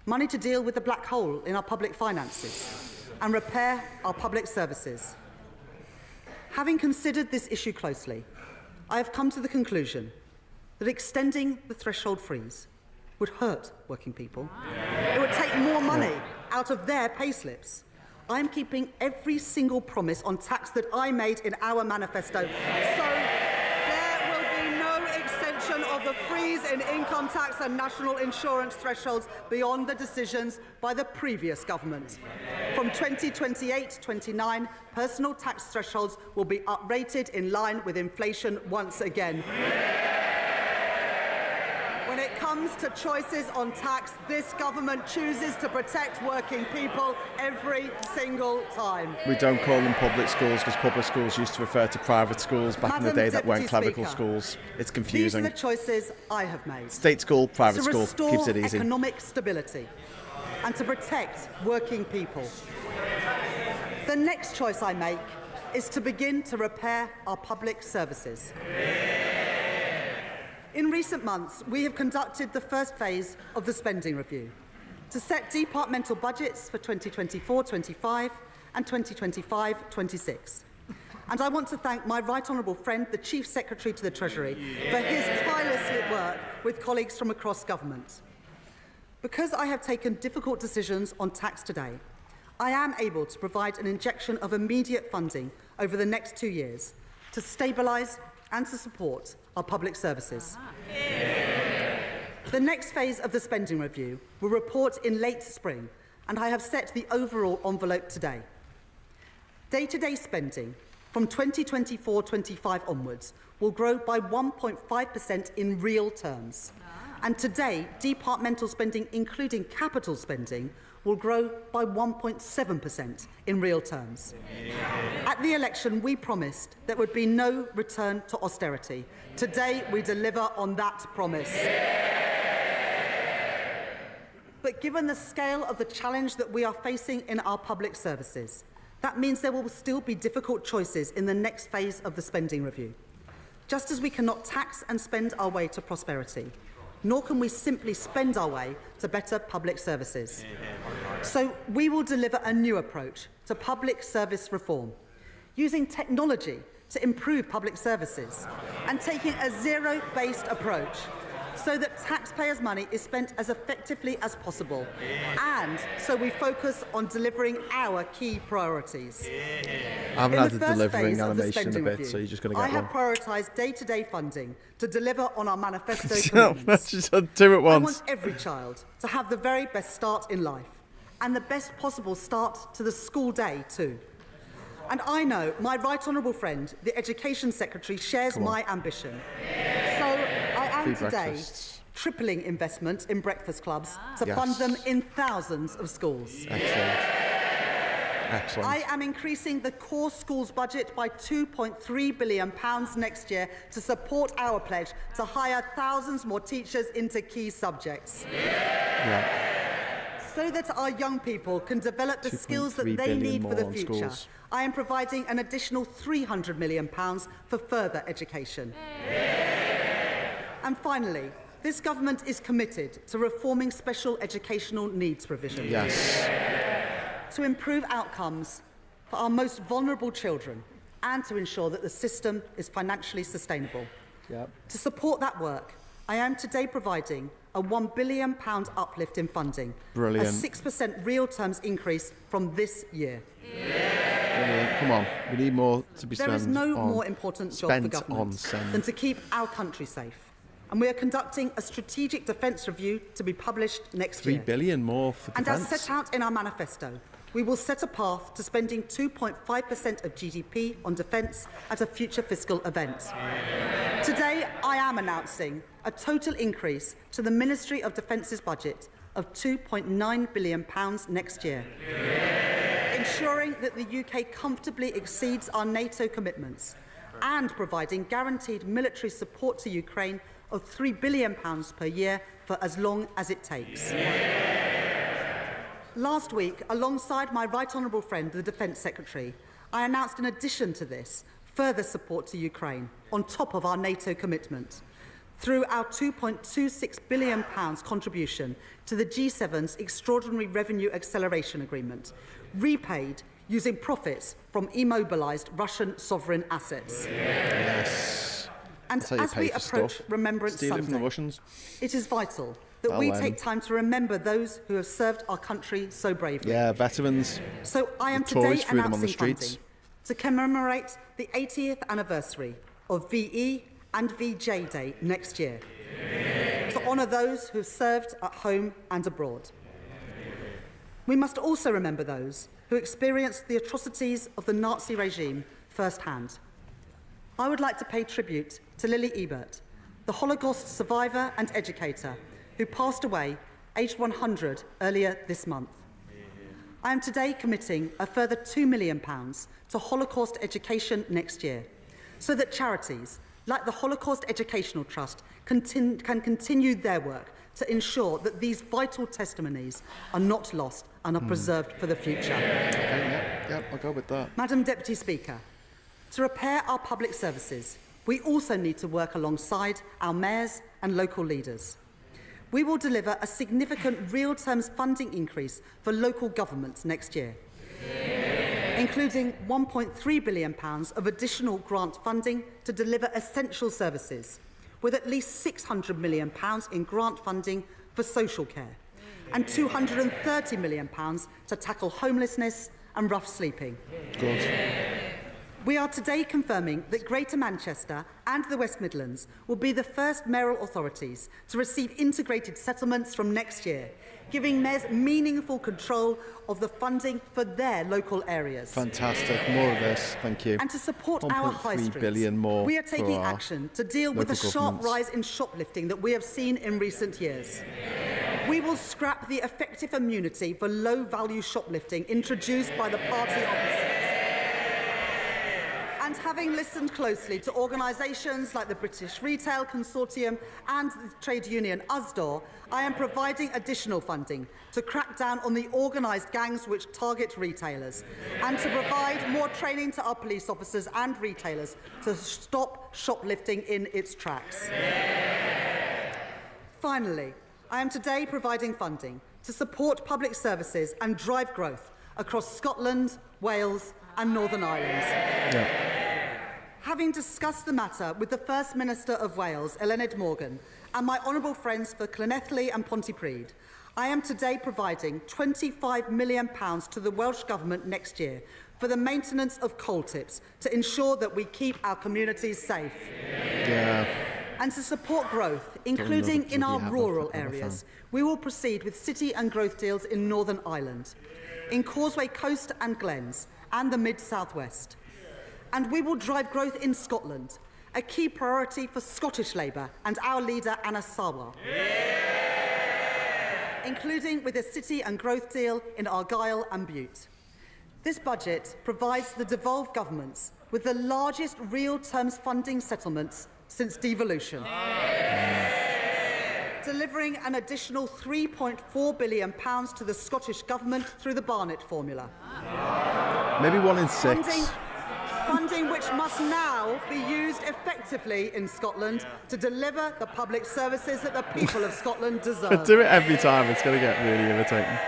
Speaker 18: money to deal with the black hole in our public finances and repair our public services. Having considered this issue closely, I have come to the conclusion that extending the threshold freeze would hurt working people. It would take more money out of their payslips. I'm keeping every single promise on tax that I made in our manifesto. So of the freeze in income tax and national insurance thresholds beyond the decisions by the previous government. From 2028-29, personal tax thresholds will be uprated in line with inflation once again. When it comes to choices on tax, this government chooses to protect working people every single time.
Speaker 1: We don't call them public schools because public schools used to refer to private schools back in the day that weren't clavicle schools. It's confusing.
Speaker 18: These are the choices I have made.
Speaker 1: State school, private school,
Speaker 18: to
Speaker 1: keeps it
Speaker 18: restore
Speaker 1: easy.
Speaker 18: economic stability and to protect working people. The next choice I make is to begin to repair our public services. In recent months, we have conducted the first phase of the spending review to set departmental budgets for 2024-25 and 2025-26. And I want to thank my right honourable friend, the Chief Secretary to the Treasury, for his tireless work with colleagues from across government. Because I have taken difficult decisions on tax today, I am able to provide an injection of immediate funding over the next 2 years to stabilise and to support our public services. The next phase of the spending review will report in late spring, and I have set the overall envelope today. Day-to-day spending from 2024-25 onwards will grow by 1.5% in real terms. And today, departmental spending, including capital spending, will grow by 1.7% in real terms. At the election, we promised there would be no return to austerity. Today, we deliver on that promise. But given the scale of the challenge that we are facing in our public services, that means there will still be difficult choices in the next phase of the spending review. Just as we cannot tax and spend our way to prosperity, nor can we simply spend our way to better public services. So we will deliver a new approach to public service reform, using technology to improve public services and taking a zero-based approach so that taxpayers' money is spent as effectively as possible, and so we focus on delivering our key priorities.
Speaker 1: I haven't had the delivering animation in a bit, so you're just going to get
Speaker 18: I have prioritised day-to-day funding to deliver on our manifesto
Speaker 1: one.
Speaker 18: commitments.
Speaker 1: Just do it once.
Speaker 18: I want every child to have the very best start in life, and the best possible start to the school day too. And I know my right honourable friend, the Education Secretary, shares my ambition. So I am today tripling investment in breakfast clubs to fund them in thousands of schools.
Speaker 1: Excellent.
Speaker 18: I am increasing the core schools budget by £2.3 billion next year to support our pledge to hire thousands more teachers into key subjects. So that our young people can develop the skills that they need for the future. I am providing an additional £300 million for further education. And finally, this government is committed to reforming special educational needs provision. To improve outcomes for our most vulnerable children and to ensure that the system is financially sustainable. To support that work, I am today providing a £1 billion uplift in funding.
Speaker 1: Brilliant.
Speaker 18: A 6% real terms increase from this year.
Speaker 1: Brilliant. Come on, we need more to be spent on.
Speaker 18: There is no more important job for government than to keep our country safe. And we are conducting a strategic defence review to be published next year.
Speaker 1: £3 billion more for defence.
Speaker 18: And as set out in our manifesto, we will set a path to spending 2.5% of GDP on defence at a future fiscal event. Today, I am announcing a total increase to the Ministry of Defence's budget of £2.9 billion next year, ensuring that the UK comfortably exceeds our NATO commitments and providing guaranteed military support to Ukraine of £3 billion per year for as long as it takes. Last week, alongside my right honourable friend, the Defence Secretary, I announced in addition to this, further support to Ukraine, on top of our NATO commitment, through our £2.26 billion contribution to the G7's Extraordinary Revenue Acceleration Agreement, repaid using profits from immobilised Russian sovereign assets. And as we approach Remembrance Sunday, it is vital that we take time to remember those who have served our country so bravely.
Speaker 1: Veterans.
Speaker 18: So I am today announcing funding to commemorate the 80th anniversary of VE and VJ Day next year, to honour those who have served at home and abroad. We must also remember those who experienced the atrocities of the Nazi regime firsthand. I would like to pay tribute to Lily Ebert, the Holocaust survivor and educator who passed away aged 100 earlier this month. I am today committing a further £2 million to Holocaust education next year, so that charities like the Holocaust Educational Trust can continue their work to ensure that these vital testimonies are not lost and are preserved for the future.
Speaker 1: Okay, I'll go with that.
Speaker 18: Madam Deputy Speaker, to repair our public services, we also need to work alongside our mayors and local leaders. We will deliver a significant real terms funding increase for local governments next year, including £1.3 billion of additional grant funding to deliver essential services, with at least £600 million in grant funding for social care, and £230 million to tackle homelessness and rough sleeping.
Speaker 1: Good.
Speaker 18: We are today confirming that Greater Manchester and the West Midlands will be the first mayoral authorities to receive integrated settlements from next year, giving mayors meaningful control of the funding for their local areas.
Speaker 1: Fantastic. More of this. Thank you.
Speaker 18: And to support our high streets,
Speaker 1: $1.3 billion more
Speaker 18: we are taking action to deal with the sharp rise in shoplifting that we have seen in recent years. We will scrap the effective immunity for low-value shoplifting introduced by the party opposite. And having listened closely to organisations like the British Retail Consortium and the trade union USDOR, I am providing additional funding to crack down on the organised gangs which target retailers, and to provide more training to our police officers and retailers to stop shoplifting in its tracks. Finally, I am today providing funding to support public services and drive growth across Scotland, Wales and Northern Ireland. Yeah. Having discussed the matter with the First Minister of Wales, Eluned Morgan, and my honourable friends for Llanelli and Pontypridd, I am today providing £25 million to the Welsh Government next year for the maintenance of coal tips to ensure that we keep our communities safe.
Speaker 1: Yeah.
Speaker 18: And to support growth, including in our rural areas, we will proceed with city and growth deals in Northern Ireland, in Causeway Coast and Glens, and the Mid-South West. And we will drive growth in Scotland, a key priority for Scottish Labour and our leader, Anna Sarwar, including with a city and growth deal in Argyll and Bute. This budget provides the devolved governments with the largest real terms funding settlements since devolution, delivering an additional £3.4 billion to the Scottish Government through the Barnett formula.
Speaker 1: Maybe 1 in 6.
Speaker 18: Funding which must now be used effectively in Scotland to deliver the public services that the people of Scotland deserve.
Speaker 1: Do it every time, it's going to get really irritating.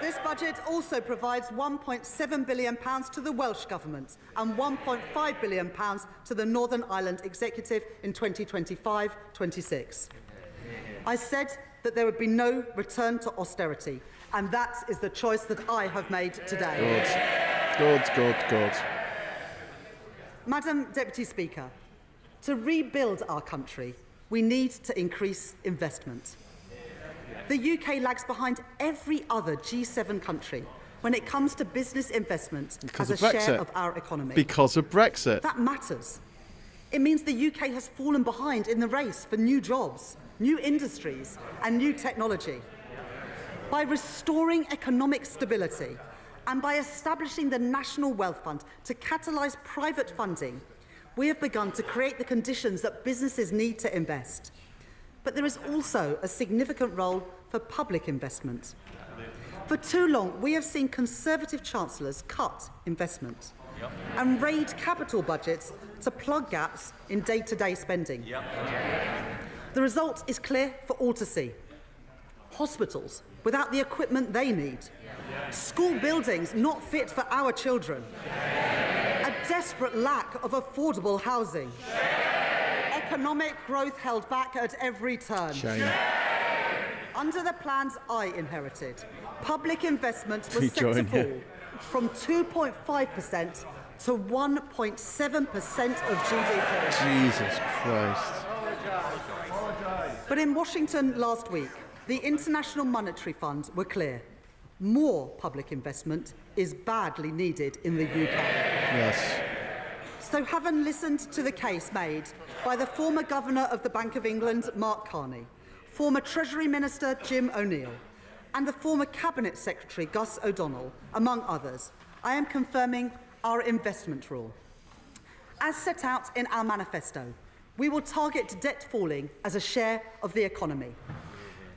Speaker 18: This budget also provides £1.7 billion to the Welsh Government and £1.5 billion to the Northern Ireland Executive in 2025-26. I said that there would be no return to austerity, and that is the choice that I have made today.
Speaker 1: Good.
Speaker 18: Madam Deputy Speaker, to rebuild our country, we need to increase investment. The UK lags behind every other G7 country when it comes to business investment as a share of our economy.
Speaker 1: Because of Brexit.
Speaker 18: That matters. It means the UK has fallen behind in the race for new jobs, new industries and new technology. By restoring economic stability and by establishing the National Wealth Fund to catalyse private funding, we have begun to create the conditions that businesses need to invest. But there is also a significant role for public investment. For too long, we have seen Conservative chancellors cut investment and raid capital budgets to plug gaps in day-to-day spending. The result is clear for all to see. Hospitals without the equipment they need. School buildings not fit for our children. A desperate lack of affordable housing. Economic growth held back at every turn.
Speaker 1: Shame.
Speaker 18: Under the plans I inherited, public investment was set to fall from 2.5% to 1.7% of GDP.
Speaker 1: Jesus Christ.
Speaker 18: But in Washington last week, the International Monetary Fund were clear. More public investment is badly needed in the UK.
Speaker 1: Yes.
Speaker 18: So having listened to the case made by the former Governor of the Bank of England, Mark Carney, former Treasury Minister Jim O'Neill, and the former Cabinet Secretary Gus O'Donnell, among others, I am confirming our investment rule. As set out in our manifesto, we will target debt falling as a share of the economy.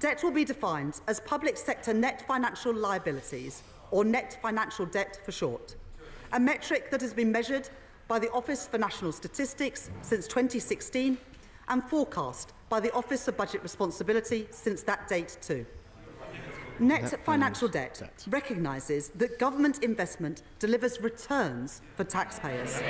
Speaker 18: Debt will be defined as public sector net financial liabilities, or net financial debt for short, a metric that has been measured by the Office for National Statistics since 2016 and forecast by the Office of Budget Responsibility since that date too. Net financial debt recognises that government investment delivers returns for taxpayers.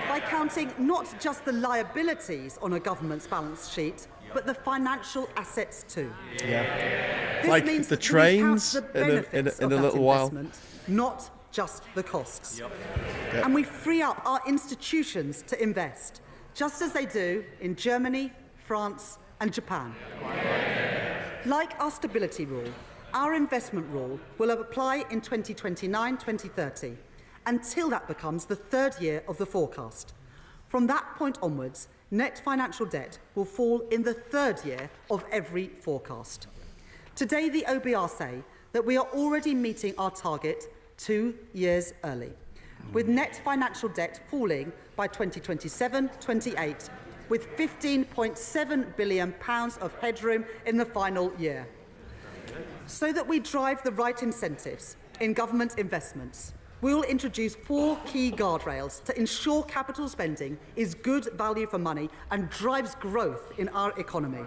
Speaker 18: By counting not just the liabilities on a government's balance sheet, but the financial assets too.
Speaker 1: Yeah.
Speaker 18: This
Speaker 1: like
Speaker 18: means
Speaker 1: the
Speaker 18: that we count
Speaker 1: trains
Speaker 18: the benefits
Speaker 1: in
Speaker 18: of
Speaker 1: a
Speaker 18: that
Speaker 1: little while.
Speaker 18: investment, not just the costs.
Speaker 1: Yep.
Speaker 18: And we free up our institutions to invest, just as they do in Germany, France and Japan. Like our stability rule, our investment rule will apply in 2029-2030 until that becomes the third year of the forecast. From that point onwards, net financial debt will fall in the third year of every forecast. Today, the OBR say that we are already meeting our target 2 years early, with net financial debt falling by 2027-28, with £15.7 billion of headroom in the final year. So that we drive the right incentives in government investments, we will introduce 4 key guardrails to ensure capital spending is good value for money and drives growth in our economy.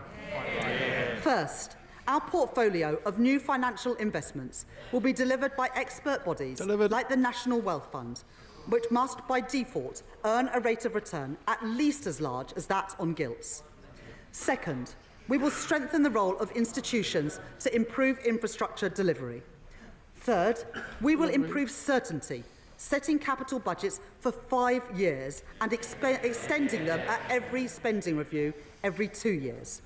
Speaker 18: First, our portfolio of new financial investments will be delivered by expert bodies like the National Wealth Fund, which must, by default, earn a rate of return at least as large as that on gilts. Second, we will strengthen the role of institutions to improve infrastructure delivery. Third, we will improve certainty, setting capital budgets for 5 years and extending them at every spending review every 2 years.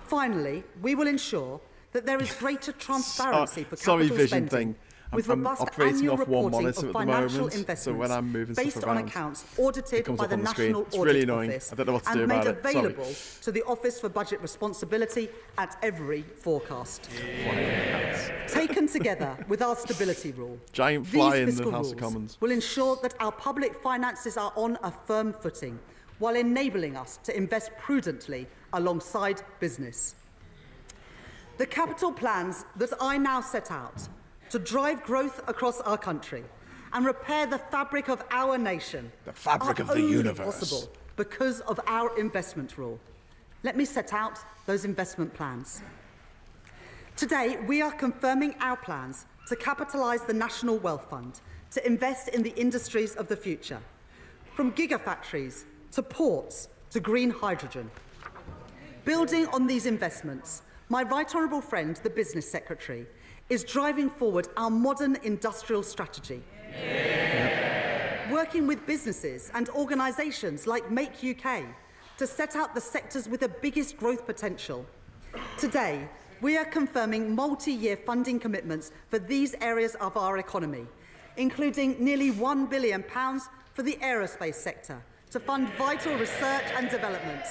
Speaker 18: Finally, we will ensure that there is greater transparency for capital spending, with robust annual reporting of financial investments based on accounts audited by the National Audit Office and made available to the Office for Budget Responsibility at every forecast. Taken together with our stability rule,
Speaker 1: giant fly in
Speaker 18: these
Speaker 1: the
Speaker 18: fiscal
Speaker 1: House of
Speaker 18: rules
Speaker 1: Commons
Speaker 18: will ensure that our public finances are on a firm footing, while enabling us to invest prudently alongside business. The capital plans that I now set out to drive growth across our country and repair the fabric of our nation,
Speaker 1: the fabric of the
Speaker 18: only
Speaker 1: universe,
Speaker 18: possible because of our investment rule. Let me set out those investment plans. Today, we are confirming our plans to capitalise the National Wealth Fund to invest in the industries of the future, from gigafactories to ports to green hydrogen. Building on these investments, my right honourable friend, the Business Secretary, is driving forward our modern industrial strategy. Working with businesses and organisations like Make UK to set out the sectors with the biggest growth potential. Today, we are confirming multi-year funding commitments for these areas of our economy, including nearly £1 billion for the aerospace sector to fund vital research and development,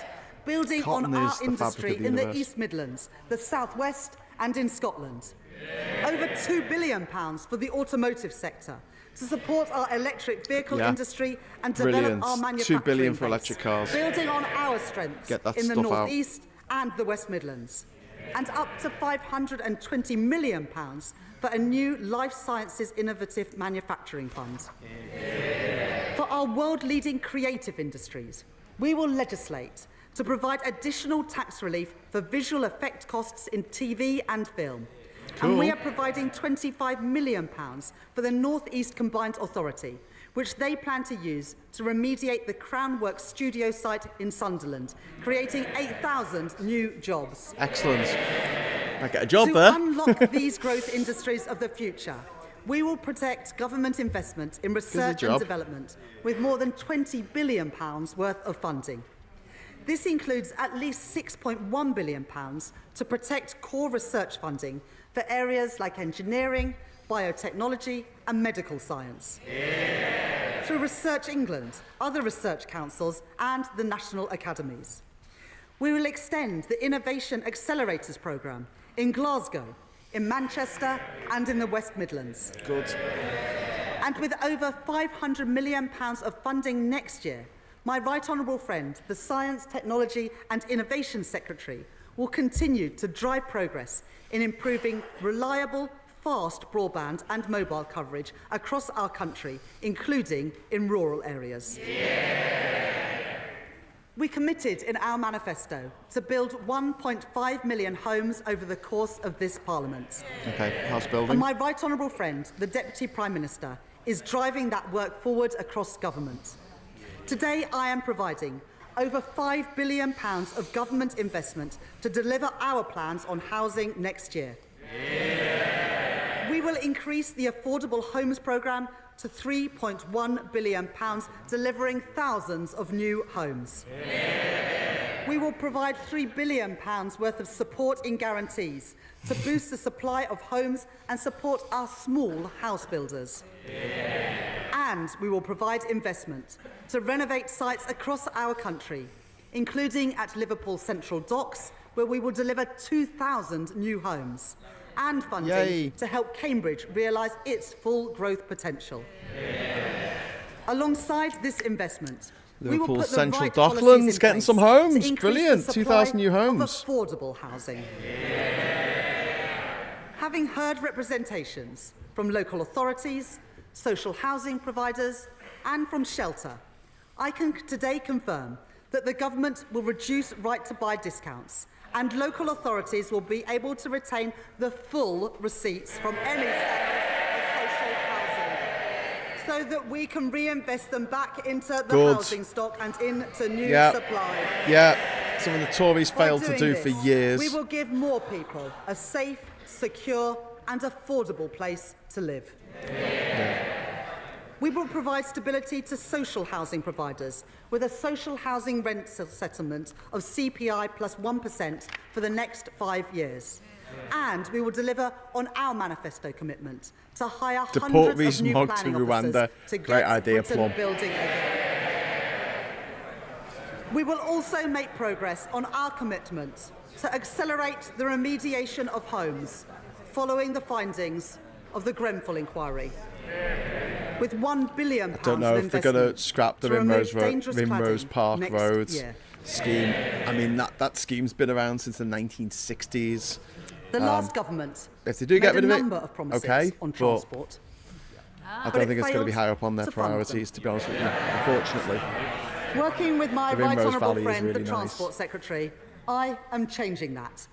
Speaker 18: building on our industry in the East Midlands, the South West and in Scotland. Over £2 billion for the automotive sector to support our electric vehicle industry and develop our manufacturing
Speaker 1: £2 billion for
Speaker 18: base,
Speaker 1: electric cars.
Speaker 18: building on our strengths in the North East and the West Midlands, and up to £520 million for a new life sciences innovative manufacturing fund. For our world-leading creative industries, we will legislate to provide additional tax relief for visual effect costs in TV and film. And we are providing £25 million for the North East Combined Authority, which they plan to use to remediate the Crownworks studio site in Sunderland, creating 8,000 new jobs.
Speaker 1: Excellent. I get a job
Speaker 18: to
Speaker 1: there.
Speaker 18: unlock these growth industries of the future, we will protect government investment in research and development with more than £20 billion worth of funding. This includes at least £6.1 billion to protect core research funding for areas like engineering, biotechnology and medical science. Through Research England, other research councils and the national academies. We will extend the Innovation Accelerators programme in Glasgow, in Manchester and in the West Midlands.
Speaker 1: Good.
Speaker 18: And with over £500 million of funding next year, my right honourable friend, the Science, Technology and Innovation Secretary, will continue to drive progress in improving reliable, fast broadband and mobile coverage across our country, including in rural areas. We committed in our manifesto to build 1.5 million homes over the course of this Parliament.
Speaker 1: Okay, house building.
Speaker 18: And my right honourable friend, the Deputy Prime Minister, is driving that work forward across government. Today, I am providing over £5 billion of government investment to deliver our plans on housing next year. We will increase the Affordable Homes programme to £3.1 billion, delivering thousands of new homes. We will provide £3 billion worth of support in guarantees to boost the supply of homes and support our small house builders. And we will provide investment to renovate sites across our country, including at Liverpool Central Docks, where we will deliver 2,000 new homes, and funding to help Cambridge realise its full growth potential. Alongside this investment,
Speaker 1: Liverpool
Speaker 18: we will put
Speaker 1: Central
Speaker 18: the right
Speaker 1: Docklands getting some homes. Brilliant.
Speaker 18: 2,000
Speaker 1: new homes.
Speaker 18: Of affordable housing. Having heard representations from local authorities, social housing providers and from Shelter, I can today confirm that the government will reduce right-to-buy discounts and local authorities will be able to retain the full receipts from any sales of social housing so that we can reinvest them back into the housing stock and into new supply.
Speaker 1: Yeah, something the Tories failed to do for years.
Speaker 18: We will give more people a safe, secure and affordable place to live. We will provide stability to social housing providers with a social housing rent settlement of CPI plus 1% for the next 5 years. And we will deliver on our manifesto commitment to hire hundreds of new planning officers to get Britain building again. We will also make progress on our commitment to accelerate the remediation of homes following the findings of the Grenfell inquiry. With £1 billion
Speaker 1: I don't know if they're going to scrap the Rimrose Park Road scheme. I mean, that scheme's been around since the 1960s.
Speaker 18: The last government
Speaker 1: if they do get rid of
Speaker 18: number of promises on transport.
Speaker 1: I don't think it's going to be high up on their priorities, to be honest with you, unfortunately.
Speaker 18: Working with my
Speaker 1: the
Speaker 18: right
Speaker 1: Rimrose
Speaker 18: honourable
Speaker 1: Valley
Speaker 18: friend,
Speaker 1: really
Speaker 18: the Transport Secretary, I am changing that.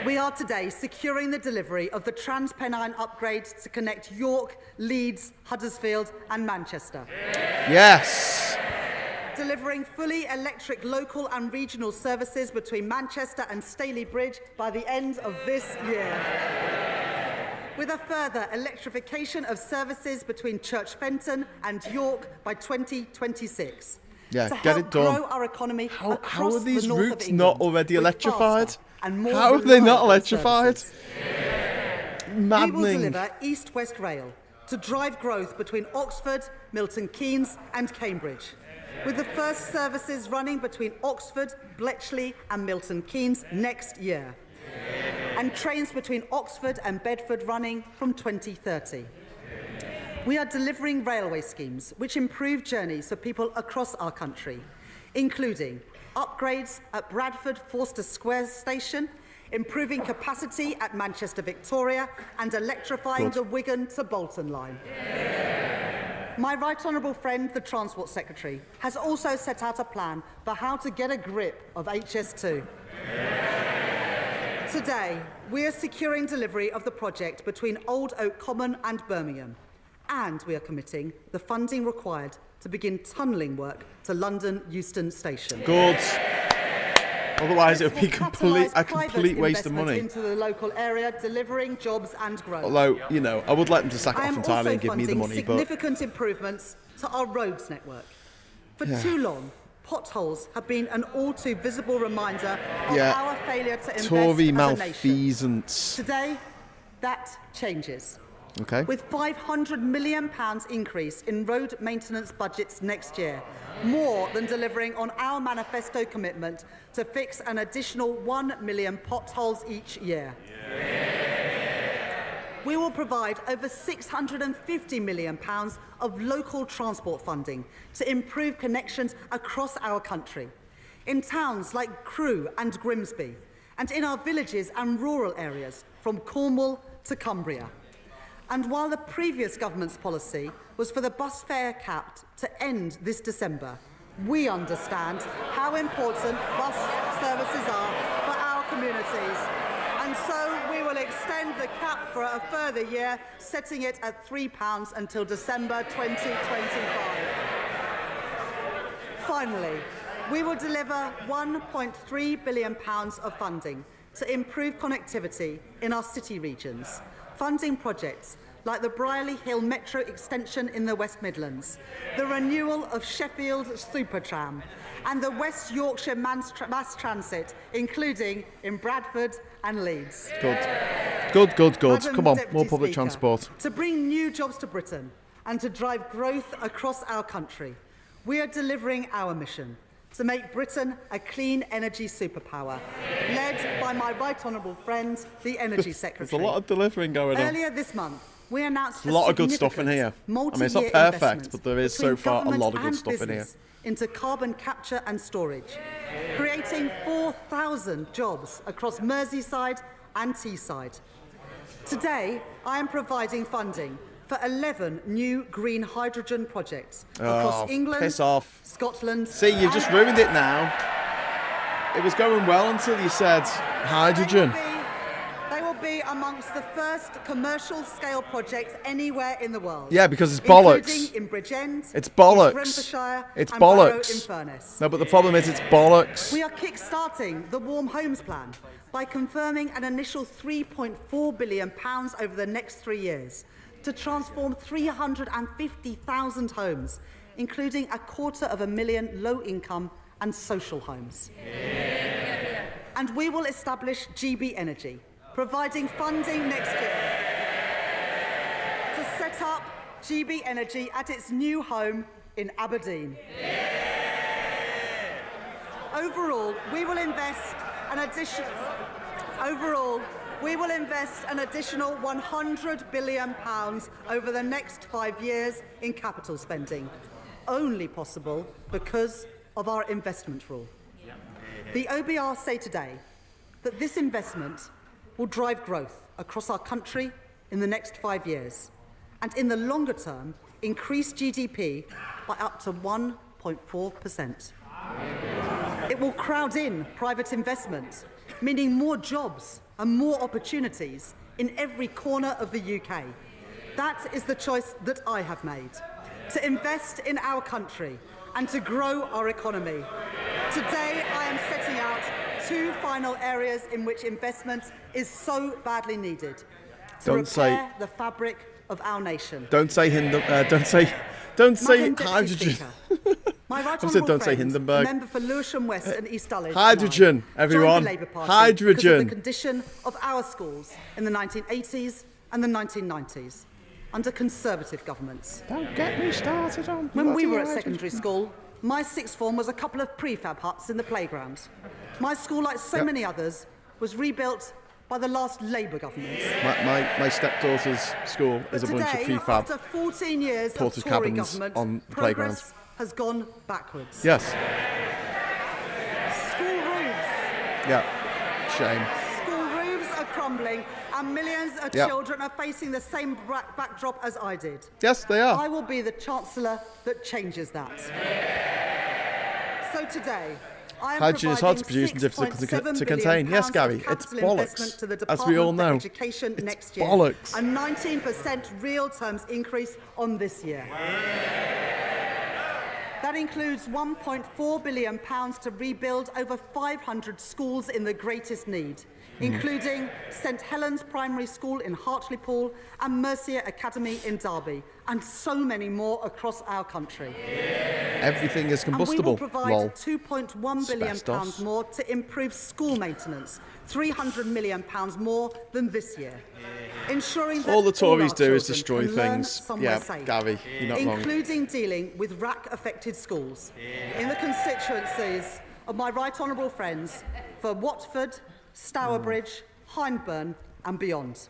Speaker 18: We are today securing the delivery of the Transpennine upgrade to connect York, Leeds, Huddersfield and Manchester.
Speaker 1: Yes!
Speaker 18: Delivering fully electric local and regional services between Manchester and Staley Bridge by the end of this year. With a further electrification of services between Church Fenton and York by 2026.
Speaker 1: Yeah,
Speaker 18: to
Speaker 1: get
Speaker 18: help
Speaker 1: it done.
Speaker 18: Grow our economy
Speaker 1: How are these
Speaker 18: the north
Speaker 1: routes
Speaker 18: of
Speaker 1: not already electrified?
Speaker 18: And
Speaker 1: How are they not
Speaker 18: reliable
Speaker 1: electrified? Maddening.
Speaker 18: We will deliver East-West Rail to drive growth between Oxford, Milton Keynes and Cambridge, with the first services running between Oxford, Bletchley and Milton Keynes next year, and trains between Oxford and Bedford running from 2030. We are delivering railway schemes which improve journeys for people across our country, including upgrades at Bradford Forster Square Station, improving capacity at Manchester Victoria and electrifying the Wigan to Bolton line. My right honourable friend, the Transport Secretary, has also set out a plan for how to get a grip of HS2. Today, we are securing delivery of the project between Old Oak Common and Birmingham, and we are committing the funding required to begin tunnelling work to London Euston Station.
Speaker 1: Good. Otherwise, it would be a complete waste of money.
Speaker 18: Into the local area, delivering jobs and growth.
Speaker 1: Although, you know, I would like them to sack it off entirely and give me the money.
Speaker 18: Significant improvements to our roads network. For too long, potholes have been an all too visible reminder of
Speaker 1: Yeah.
Speaker 18: our failure to invest
Speaker 1: Tory
Speaker 18: as a nation.
Speaker 1: malfeasance.
Speaker 18: Today, that changes.
Speaker 1: Okay.
Speaker 18: With £500 million increase in road maintenance budgets next year, more than delivering on our manifesto commitment to fix an additional 1 million potholes each year. We will provide over £650 million of local transport funding to improve connections across our country, in towns like Crewe and Grimsby, and in our villages and rural areas from Cornwall to Cumbria. And while the previous government's policy was for the bus fare cap to end this December, we understand how important bus services are for our communities. And so we will extend the cap for a further year, setting it at £3 until December 2025. Finally, we will deliver £1.3 billion of funding to improve connectivity in our city regions, funding projects like the Brierley Hill Metro extension in the West Midlands, the renewal of Sheffield Supertram, and the West Yorkshire Mass Transit, including in Bradford and Leeds.
Speaker 1: Good.
Speaker 18: Madam
Speaker 1: Come on,
Speaker 18: Deputy
Speaker 1: more public
Speaker 18: Speaker,
Speaker 1: transport.
Speaker 18: To bring new jobs to Britain and to drive growth across our country, we are delivering our mission to make Britain a clean energy superpower, led by my right honourable friend, the Energy Secretary.
Speaker 1: There's a lot of delivering going on.
Speaker 18: Earlier this month, we announced
Speaker 1: There's a lot of good stuff in here. I mean, it's not perfect, but there is so far a lot of good stuff in here.
Speaker 18: Into carbon capture and storage, creating 4,000 jobs across Merseyside and Teesside. Today, I am providing funding for 11 new green hydrogen projects across England,
Speaker 1: piss off.
Speaker 18: Scotland.
Speaker 1: See, you just ruined it now. It was going well until you said hydrogen.
Speaker 18: They will be amongst the first commercial scale projects anywhere in the world.
Speaker 1: Yeah, because it's bollocks.
Speaker 18: Including in Bridgend,
Speaker 1: It's bollocks.
Speaker 18: East Renfrewshire,
Speaker 1: It's
Speaker 18: and Barrow in
Speaker 1: bollocks.
Speaker 18: Furness.
Speaker 1: No, but the problem is it's bollocks.
Speaker 18: We are kick-starting the Warm Homes Plan by confirming an initial £3.4 billion over the next 3 years to transform 350,000 homes, including 250,000 low-income and social homes. And we will establish GB Energy, providing funding next year to set up GB Energy at its new home in Aberdeen. Overall, we will invest an additional £100 billion over the next 5 years in capital spending, only possible because of our investment rule. The OBR say today that this investment will drive growth across our country in the next 5 years, and in the longer term, increase GDP by up to 1.4%. It will crowd in private investment, meaning more jobs and more opportunities in every corner of the UK. That is the choice that I have made, to invest in our country and to grow our economy. Today, I am setting out 2 final areas in which investment is so badly needed to repair the fabric of our nation.
Speaker 1: Don't say hydrogen.
Speaker 18: My right
Speaker 1: I said don't say
Speaker 18: friend,
Speaker 1: Hindenburg.
Speaker 18: Member for Lewisham West and East Dulwich.
Speaker 1: Hydrogen, everyone.
Speaker 18: Joined the Labour Party
Speaker 1: Hydrogen.
Speaker 18: because of the condition of our schools in the 1980s and the 1990s under Conservative governments.
Speaker 1: Don't get me started on.
Speaker 18: When we were at
Speaker 1: hydrogen.
Speaker 18: secondary school, my sixth form was a couple of prefab huts in the playground. My school, like so many others, was rebuilt by the last Labour government.
Speaker 1: My stepdaughter's school is a bunch of
Speaker 18: Today,
Speaker 1: prefab
Speaker 18: after 14 years
Speaker 1: porters
Speaker 18: of Tory
Speaker 1: cabins
Speaker 18: government,
Speaker 1: on the
Speaker 18: progress
Speaker 1: playgrounds.
Speaker 18: has gone backwards.
Speaker 1: Yes.
Speaker 18: School roofs.
Speaker 1: Yeah. Shame.
Speaker 18: School roofs are crumbling and millions of children are facing the same backdrop as I did.
Speaker 1: Yes, they are.
Speaker 18: I will be the Chancellor that changes that. So today, I am
Speaker 1: Hydrogen is hard to produce and difficult to contain. Yes, Gary, it's bollocks, as we all know.
Speaker 18: Education
Speaker 1: It's
Speaker 18: next year.
Speaker 1: bollocks.
Speaker 18: A 19% real terms increase on this year. That includes £1.4 billion to rebuild over 500 schools in the greatest need, including St Helens Primary School in Hartlepool and Mercia Academy in Derby, and so many more across our country.
Speaker 1: Everything is combustible.
Speaker 18: And we will provide £2.1 billion more to improve school maintenance, £300 million more than this year. Ensuring that
Speaker 1: all the Tories
Speaker 18: all
Speaker 1: do
Speaker 18: our
Speaker 1: is destroy
Speaker 18: children can learn
Speaker 1: things.
Speaker 18: somewhere
Speaker 1: Yeah,
Speaker 18: safe,
Speaker 1: Gary, you're not wrong.
Speaker 18: including dealing with RAC-affected schools in the constituencies of my right honourable friends for Watford, Stourbridge, Hyndburn and beyond.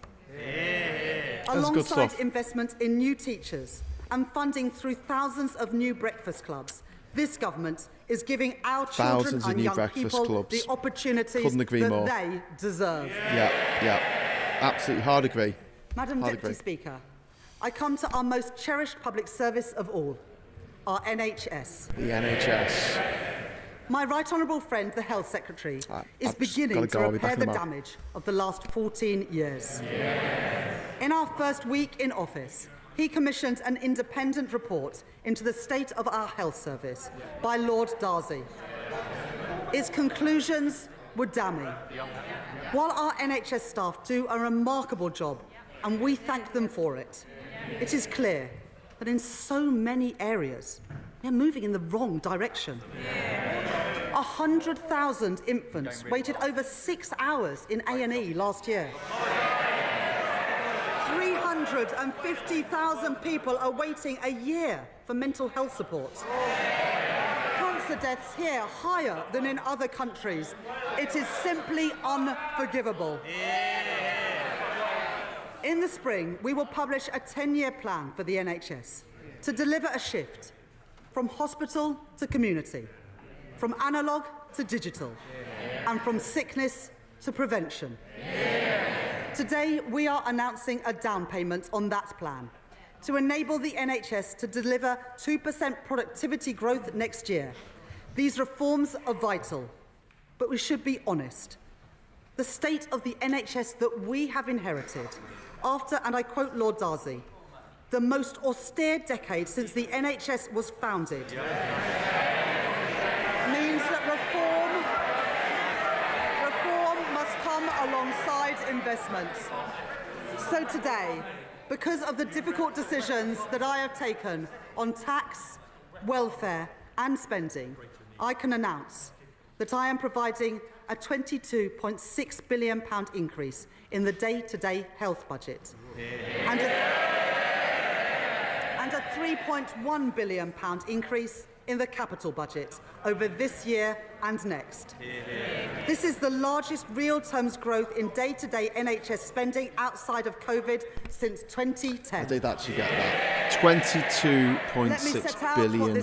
Speaker 18: Alongside investment in new teachers and funding through thousands of new breakfast clubs, this government is giving our children and young people the opportunities that they deserve.
Speaker 1: Yeah, absolutely. Hard agree.
Speaker 18: Madam Deputy Speaker, I come to our most cherished public service of all, our NHS.
Speaker 1: The NHS.
Speaker 18: My right honourable friend, the Health Secretary, is beginning to repair the damage of the last 14 years. In our first week in office, he commissioned an independent report into the state of our health service by Lord Darcy. Its conclusions were damning. While our NHS staff do a remarkable job, and we thank them for it, it is clear that in so many areas, we are moving in the wrong direction. 100,000 infants waited over 6 hours in A&E last year. 350,000 people are waiting a year for mental health support. Cancer deaths here higher than in other countries. It is simply unforgivable. In the spring, we will publish a 10-year plan for the NHS to deliver a shift from hospital to community, from analogue to digital, and from sickness to prevention. Today, we are announcing a down payment on that plan to enable the NHS to deliver 2% productivity growth next year. These reforms are vital, but we should be honest. The state of the NHS that we have inherited after, and I quote Lord Darcy, the most austere decade since the NHS was founded, means that reform must come alongside investments. So today, because of the difficult decisions that I have taken on tax, welfare and spending, I can announce that I am providing a £22.6 billion increase in the day-to-day health budget and a £3.1 billion increase in the capital budget over this year and next. This is the largest real terms growth in day-to-day NHS spending outside of COVID since 2010.
Speaker 1: I did actually get that. £22.6 billion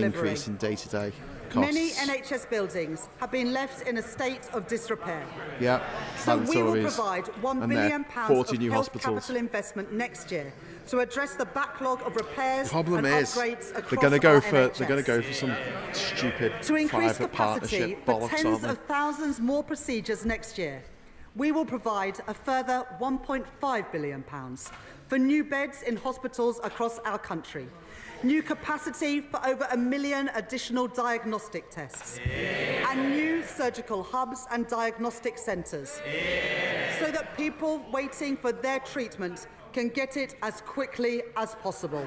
Speaker 1: increase in day-to-day costs.
Speaker 18: Many NHS buildings have been left in a state of disrepair.
Speaker 1: Yeah,
Speaker 18: so we will provide £1 billion of health
Speaker 1: hospitals.
Speaker 18: capital investment next year to address the backlog of repairs and upgrades across
Speaker 1: they're going to go for
Speaker 18: NHS.
Speaker 1: Some stupid
Speaker 18: to increase
Speaker 1: private
Speaker 18: capacity
Speaker 1: partnership
Speaker 18: for
Speaker 1: bollocks,
Speaker 18: tens of thousands more procedures next year. We will provide a further £1.5 billion for new beds in hospitals across our country, new capacity for over 1 million additional diagnostic tests, and new surgical hubs and diagnostic centres, so that people waiting for their treatment can get it as quickly as possible.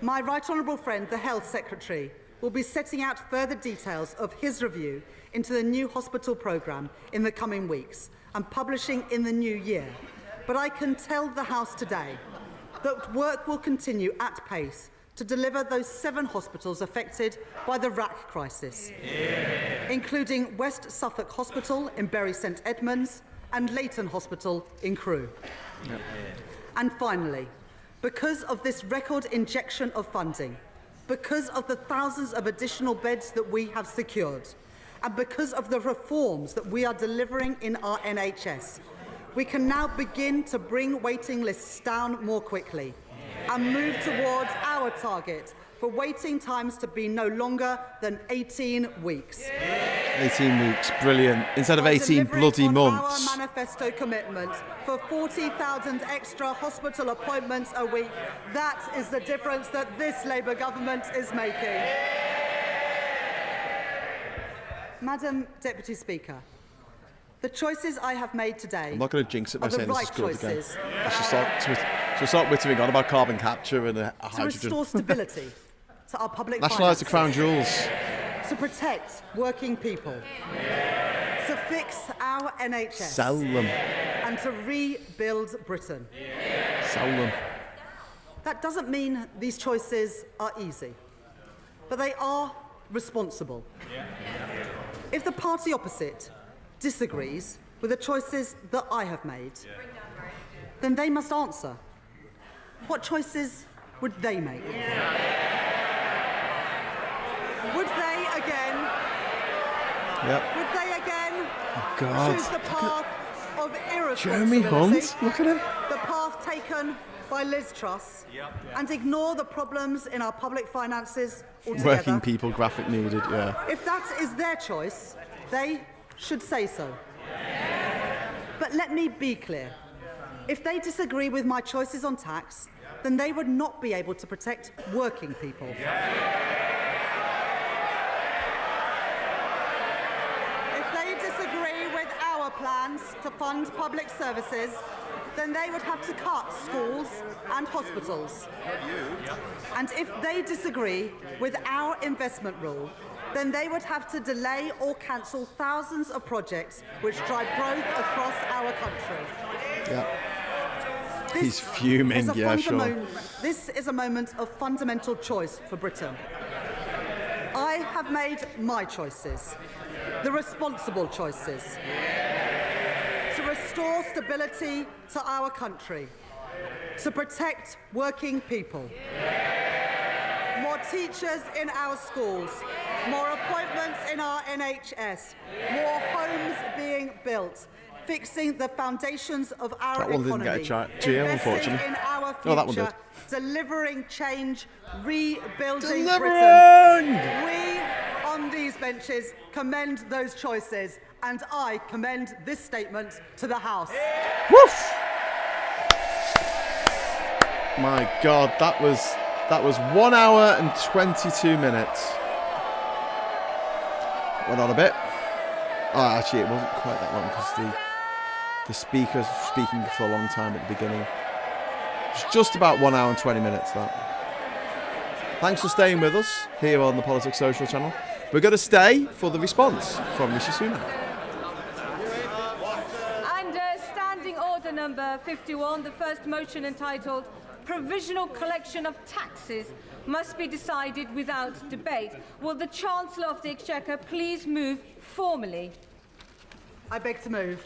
Speaker 18: My right honourable friend, the Health Secretary, will be setting out further details of his review into the new hospital programme in the coming weeks and publishing in the new year. But I can tell the House today that work will continue at pace to deliver those 7 hospitals affected by the RAC crisis, including West Suffolk Hospital in Bury St Edmunds and Leighton Hospital in Crewe. Yep. And finally, because of this record injection of funding, because of the thousands of additional beds that we have secured, and because of the reforms that we are delivering in our NHS, we can now begin to bring waiting lists down more quickly and move towards our target for waiting times to be no longer than 18 weeks.
Speaker 1: 18 weeks, brilliant. Instead of 18 bloody months.
Speaker 18: Our manifesto commitment for 40,000 extra hospital appointments a week. That is the difference that this Labour government is making. Madam Deputy Speaker, the choices I have made today
Speaker 1: I'm not going to jinx it by
Speaker 18: are the
Speaker 1: saying this
Speaker 18: right
Speaker 1: is good
Speaker 18: choices
Speaker 1: again. She'll start wittering on about carbon capture and
Speaker 18: to
Speaker 1: hydrogen.
Speaker 18: restore stability to our public
Speaker 1: Nationalise the crown
Speaker 18: finances,
Speaker 1: jewels.
Speaker 18: to protect working people, to fix our NHS,
Speaker 1: Sell them.
Speaker 18: and to rebuild Britain.
Speaker 1: Sell them.
Speaker 18: That doesn't mean these choices are easy, but they are responsible. If the party opposite disagrees with the choices that I have made, then they must answer. What choices would they make? Would they again?
Speaker 1: Yep.
Speaker 18: Would they again
Speaker 1: Oh, God.
Speaker 18: choose the path of
Speaker 1: Jeremy
Speaker 18: irresponsibility?
Speaker 1: Hunt, look at him.
Speaker 18: The path taken by Liz Truss, and ignore the problems in our public finances altogether?
Speaker 1: Working people, graphic needed, yeah.
Speaker 18: If that is their choice, they should say so. But let me be clear. If they disagree with my choices on tax, then they would not be able to protect working people. If they disagree with our plans to fund public services, then they would have to cut schools and hospitals. And if they disagree with our investment rule, then they would have to delay or cancel thousands of projects which drive growth across our country.
Speaker 1: Yeah.
Speaker 18: This
Speaker 1: He's fuming,
Speaker 18: is a
Speaker 1: yeah, sure.
Speaker 18: This is a moment of fundamental choice for Britain. I have made my choices, the responsible choices, to restore stability to our country, to protect working people. More teachers in our schools, more appointments in our NHS, more homes being built, fixing the foundations of our
Speaker 1: That one
Speaker 18: economy,
Speaker 1: didn't get a GM,
Speaker 18: investing
Speaker 1: unfortunately.
Speaker 18: in our future,
Speaker 1: No, that one did.
Speaker 18: delivering change, rebuilding
Speaker 1: Delivering!
Speaker 18: Britain. We on these benches commend those choices, and I commend this statement to the House.
Speaker 1: Woof! My God, that was 1 hour and 22 minutes. Went on a bit. Oh, actually, it wasn't quite that long because the speaker's speaking for a long time at the beginning. It's just about 1 hour and 20 minutes, that. Thanks for staying with us here on the Politics Social channel. We're going to stay for the response from Rishi Sunak.
Speaker 19: Under Standing Order number 51, the first motion entitled Provisional Collection of Taxes must be decided without debate. Will the Chancellor of the Exchequer please move formally?
Speaker 18: I beg to move.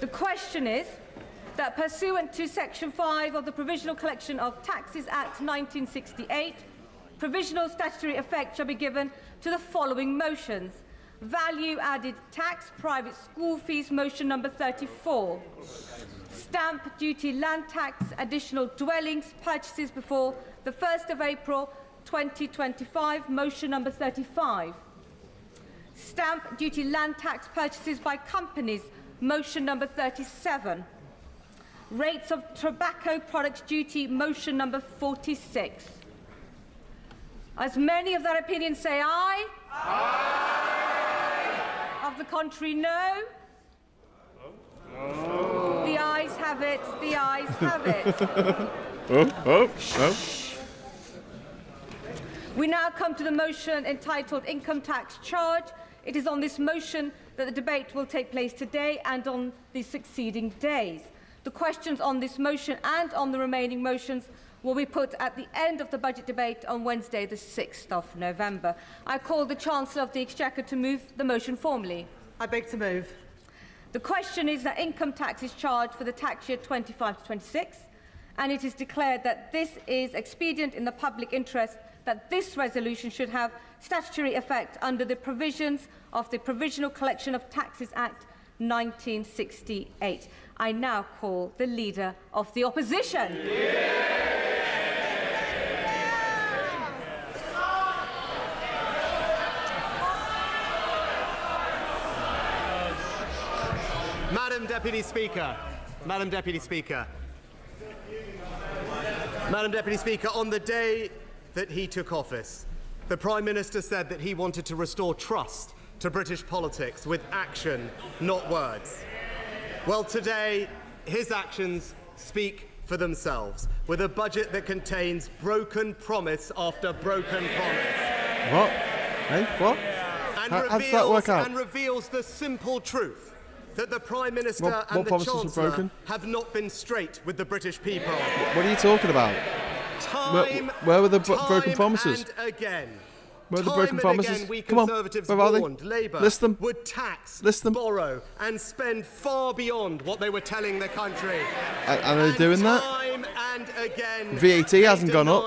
Speaker 19: The question is that pursuant to Section 5 of the Provisional Collection of Taxes Act 1968, provisional statutory effect shall be given to the following motions. Value added tax, private school fees, motion number 34. Stamp duty, land tax, additional dwellings, purchases before the 1st of April 2025, motion number 35. Stamp duty, land tax, purchases by companies, motion number 37. Rates of tobacco products duty, motion number 46. As many of that opinion say aye. Aye. Of the contrary, no. The ayes have it. The ayes have it. We now come to the motion entitled Income Tax Charge. It is on this motion that the debate will take place today and on the succeeding days. The questions on this motion and on the remaining motions will be put at the end of the budget debate on Wednesday, the 6th of November. I call the Chancellor of the Exchequer to move the motion formally.
Speaker 18: I beg to move.
Speaker 19: The question is that income tax is charged for the tax year 25 to 26, and it is declared that this is expedient in the public interest, that this resolution should have statutory effect under the provisions of the Provisional Collection of Taxes Act 1968. I now call the Leader of the Opposition.
Speaker 5: Madam Deputy Speaker. Madam Deputy Speaker. Madam Deputy Speaker, on the day that he took office, the Prime Minister said that he wanted to restore trust to British politics with action, not words. Well, today, his actions speak for themselves, with a budget that contains broken promise after broken promise.
Speaker 1: What? Hey, what? How does that work out?
Speaker 5: And reveals the simple truth that the Prime Minister and the Chancellor have not been straight with the British people.
Speaker 1: What are you talking about? Where were the broken promises?
Speaker 5: And again.
Speaker 1: Where are the broken promises?
Speaker 5: Again, we
Speaker 1: Come on,
Speaker 5: Conservatives
Speaker 1: where are they?
Speaker 5: warned Labour
Speaker 1: List them.
Speaker 5: would tax,
Speaker 1: List them.
Speaker 5: borrow and spend far beyond what they were telling the country.
Speaker 1: And are they doing that?
Speaker 5: Time and again,
Speaker 1: VAT hasn't gone up.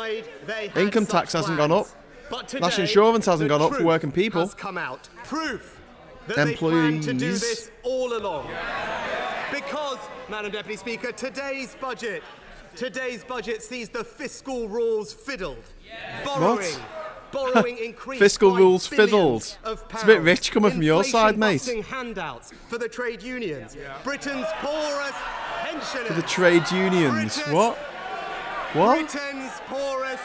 Speaker 1: Income tax hasn't gone up.
Speaker 5: But today,
Speaker 1: National insurance hasn't gone up for
Speaker 5: truth
Speaker 1: working people.
Speaker 5: has come out. Proof that they planned to do this all along. Because, Madam Deputy Speaker, today's budget sees the fiscal rules fiddled. Borrowing increased
Speaker 1: fiscal
Speaker 5: by
Speaker 1: rules
Speaker 5: billions
Speaker 1: fiddled.
Speaker 5: of pounds.
Speaker 1: It's a bit rich coming from your side, mate.
Speaker 5: Inflation-busting handouts for the trade unions. Britain's poorest pensioners.
Speaker 1: For the trade unions. What?
Speaker 5: Britain's poorest.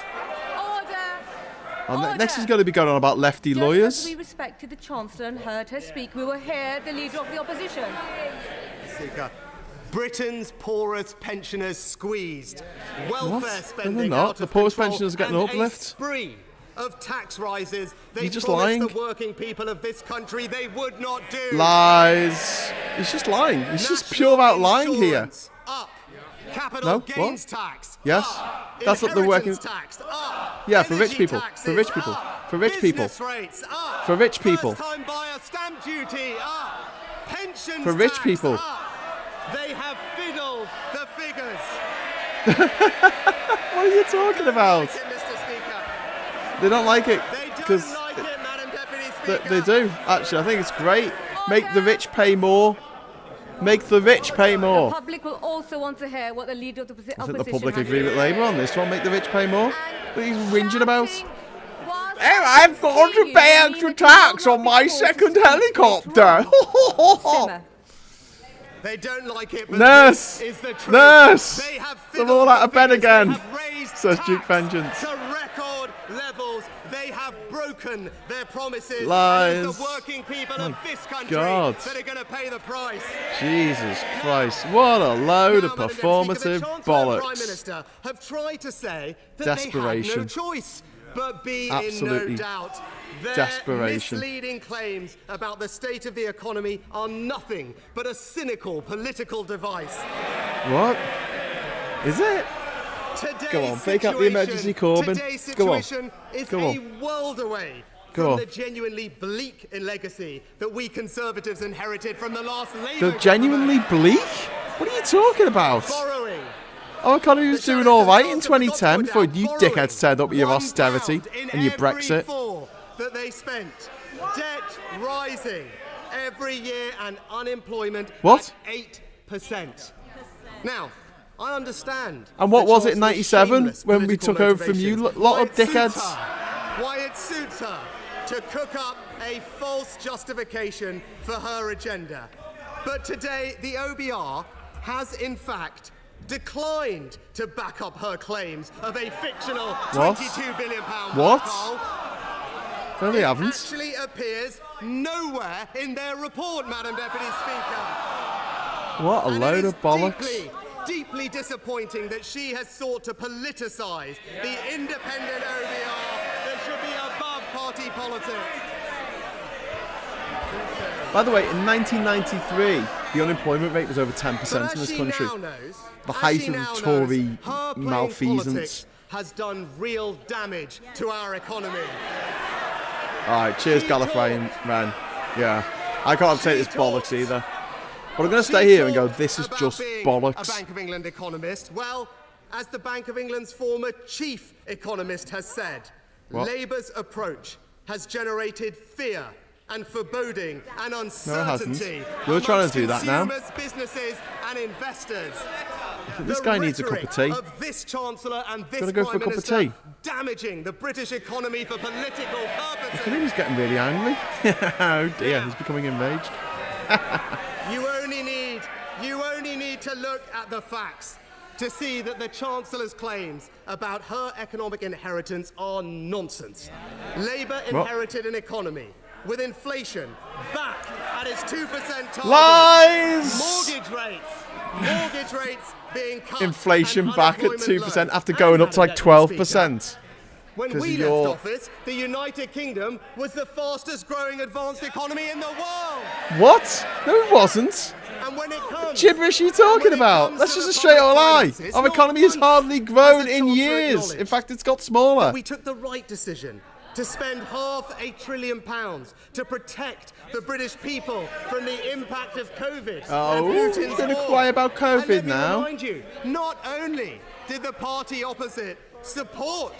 Speaker 1: And next is going to be going on about lefty lawyers.
Speaker 19: As we respected the Chancellor and heard her speak, we will hear the Leader of the Opposition.
Speaker 5: Speaker. Britain's poorest pensioners squeezed. Welfare spending
Speaker 1: they're not.
Speaker 5: out
Speaker 1: The
Speaker 5: of
Speaker 1: poorest
Speaker 5: control,
Speaker 1: pensioners are getting
Speaker 5: and
Speaker 1: uplift.
Speaker 5: a spree of tax rises they
Speaker 1: You're just
Speaker 5: promised
Speaker 1: lying.
Speaker 5: the working people of this country they would not do.
Speaker 1: Lies. He's just lying. He's just pure about lying here.
Speaker 5: Up. Capital gains
Speaker 1: What?
Speaker 5: tax.
Speaker 1: Yes. That's what they're working.
Speaker 5: Tax. Up.
Speaker 1: Yeah, for rich
Speaker 5: Energy
Speaker 1: people.
Speaker 5: taxes.
Speaker 1: For rich people.
Speaker 5: Up.
Speaker 1: For rich people.
Speaker 5: Business rates. Up.
Speaker 1: For rich people.
Speaker 5: First-time buyer stamp duty. Up. Pensions
Speaker 1: For rich
Speaker 5: tax.
Speaker 1: people.
Speaker 5: Up. They have fiddled the figures.
Speaker 1: What are you talking about? They don't like it because they do. Actually, I think it's great. Make the rich pay more. Make the rich pay
Speaker 19: The
Speaker 1: more.
Speaker 19: public will also want to hear what the Leader of the Opposition
Speaker 1: I think the public
Speaker 19: has
Speaker 1: agree
Speaker 19: to
Speaker 1: with
Speaker 19: say.
Speaker 1: Labour on this one. Make the rich pay more. What are you whinging about? I've got to pay extra tax on my second helicopter.
Speaker 5: They don't like it, but
Speaker 1: Nurse!
Speaker 5: this is the truth.
Speaker 1: Nurse!
Speaker 5: They have
Speaker 1: They're all out of bed again,
Speaker 5: raised
Speaker 1: says
Speaker 5: tax
Speaker 1: Duke Vengeance.
Speaker 5: to record levels. They have broken their promises.
Speaker 1: Lies.
Speaker 5: And it's the working people of this country
Speaker 1: God.
Speaker 5: that are going to pay the price.
Speaker 1: Jesus Christ. What a load of
Speaker 5: Madam Deputy Speaker,
Speaker 1: performative
Speaker 5: the Chancellor and
Speaker 1: bollocks.
Speaker 5: Prime Minister have tried to say that
Speaker 1: Desperation.
Speaker 5: they had no choice. But be
Speaker 1: Absolutely.
Speaker 5: in no doubt, their
Speaker 1: Desperation.
Speaker 5: misleading claims about the state of the economy are nothing but a cynical political device.
Speaker 1: What? Is it? Go on, fake out the emergency, Corbyn.
Speaker 5: Today's
Speaker 1: Go on.
Speaker 5: situation is
Speaker 1: Go
Speaker 5: a
Speaker 1: on.
Speaker 5: world away
Speaker 1: Go
Speaker 5: from
Speaker 1: on.
Speaker 5: the genuinely bleak legacy that we Conservatives inherited from the last Labour
Speaker 1: They're genuinely bleak? What are you talking about?
Speaker 5: borrowing.
Speaker 1: Our economy was doing all right in 2010 before you dickheads turned up with your austerity and your Brexit.
Speaker 5: That they spent. Debt rising every year and unemployment
Speaker 1: What?
Speaker 5: at 8%. Now, I understand.
Speaker 1: And what
Speaker 5: the
Speaker 1: was it in
Speaker 5: Chancellor's
Speaker 1: 97
Speaker 5: shameless
Speaker 1: when we
Speaker 5: political
Speaker 1: took over from you?
Speaker 5: motivations.
Speaker 1: Lot of
Speaker 5: Why it suits
Speaker 1: dickheads.
Speaker 5: her- Why it suits her to cook up a false justification for her agenda. But today, the OBR has in fact declined to back up her claims of a fictional
Speaker 1: What?
Speaker 5: £22 billion
Speaker 1: What?
Speaker 5: hole.
Speaker 1: No, they haven't.
Speaker 5: Actually appears nowhere in their report, Madam Deputy Speaker.
Speaker 1: What a load of bollocks.
Speaker 5: Deeply disappointing that she has sought to politicise the independent OBR that should be above party politics.
Speaker 1: By the way, in 1993, the unemployment rate was over 10% in this country. The height of the Tory malfeasance.
Speaker 5: Has done real damage to our economy.
Speaker 1: Alright, cheers, Gallifrey Ran. Yeah, I can't take this bollocks either. But I'm going to stay here and go, this is just
Speaker 5: A
Speaker 1: bollocks.
Speaker 5: Bank of England economist. Well, as the Bank of England's former chief economist has said,
Speaker 1: What?
Speaker 5: Labour's approach has generated fear and foreboding and
Speaker 1: No, it
Speaker 5: uncertainty.
Speaker 1: hasn't. You're trying to do that now.
Speaker 5: Consumers, businesses and investors.
Speaker 1: This guy needs a cup of tea.
Speaker 5: Of this Chancellor and this
Speaker 1: Gotta go for a
Speaker 5: Prime
Speaker 1: cup of
Speaker 5: Minister
Speaker 1: tea.
Speaker 5: damaging the British economy for political purposes.
Speaker 1: I think he's getting really angry. Oh dear, he's becoming enraged.
Speaker 5: You only need You only need to look at the facts to see that the Chancellor's claims about her economic inheritance are nonsense. Labour inherited an economy with inflation back at its 2% target.
Speaker 1: Lies!
Speaker 5: Mortgage rates being cut.
Speaker 1: Inflation
Speaker 5: and
Speaker 1: back at
Speaker 5: unemployment
Speaker 1: 2%
Speaker 5: low.
Speaker 1: after going up to like 12%.
Speaker 5: When we left office, the United Kingdom was the fastest growing advanced economy in the world.
Speaker 1: What? No, it wasn't.
Speaker 5: And when it comes,
Speaker 1: Gibberish are you talking about? That's just a straight up lie. Our economy has hardly grown in years. In fact, it's got smaller.
Speaker 5: we took the right decision to spend £500 billion to protect the British people from the impact of COVID.
Speaker 1: Oh,
Speaker 5: and Putin's
Speaker 1: we're going to
Speaker 5: war.
Speaker 1: cry about
Speaker 5: And
Speaker 1: COVID
Speaker 5: let me
Speaker 1: now.
Speaker 5: remind you, not only did the party opposite support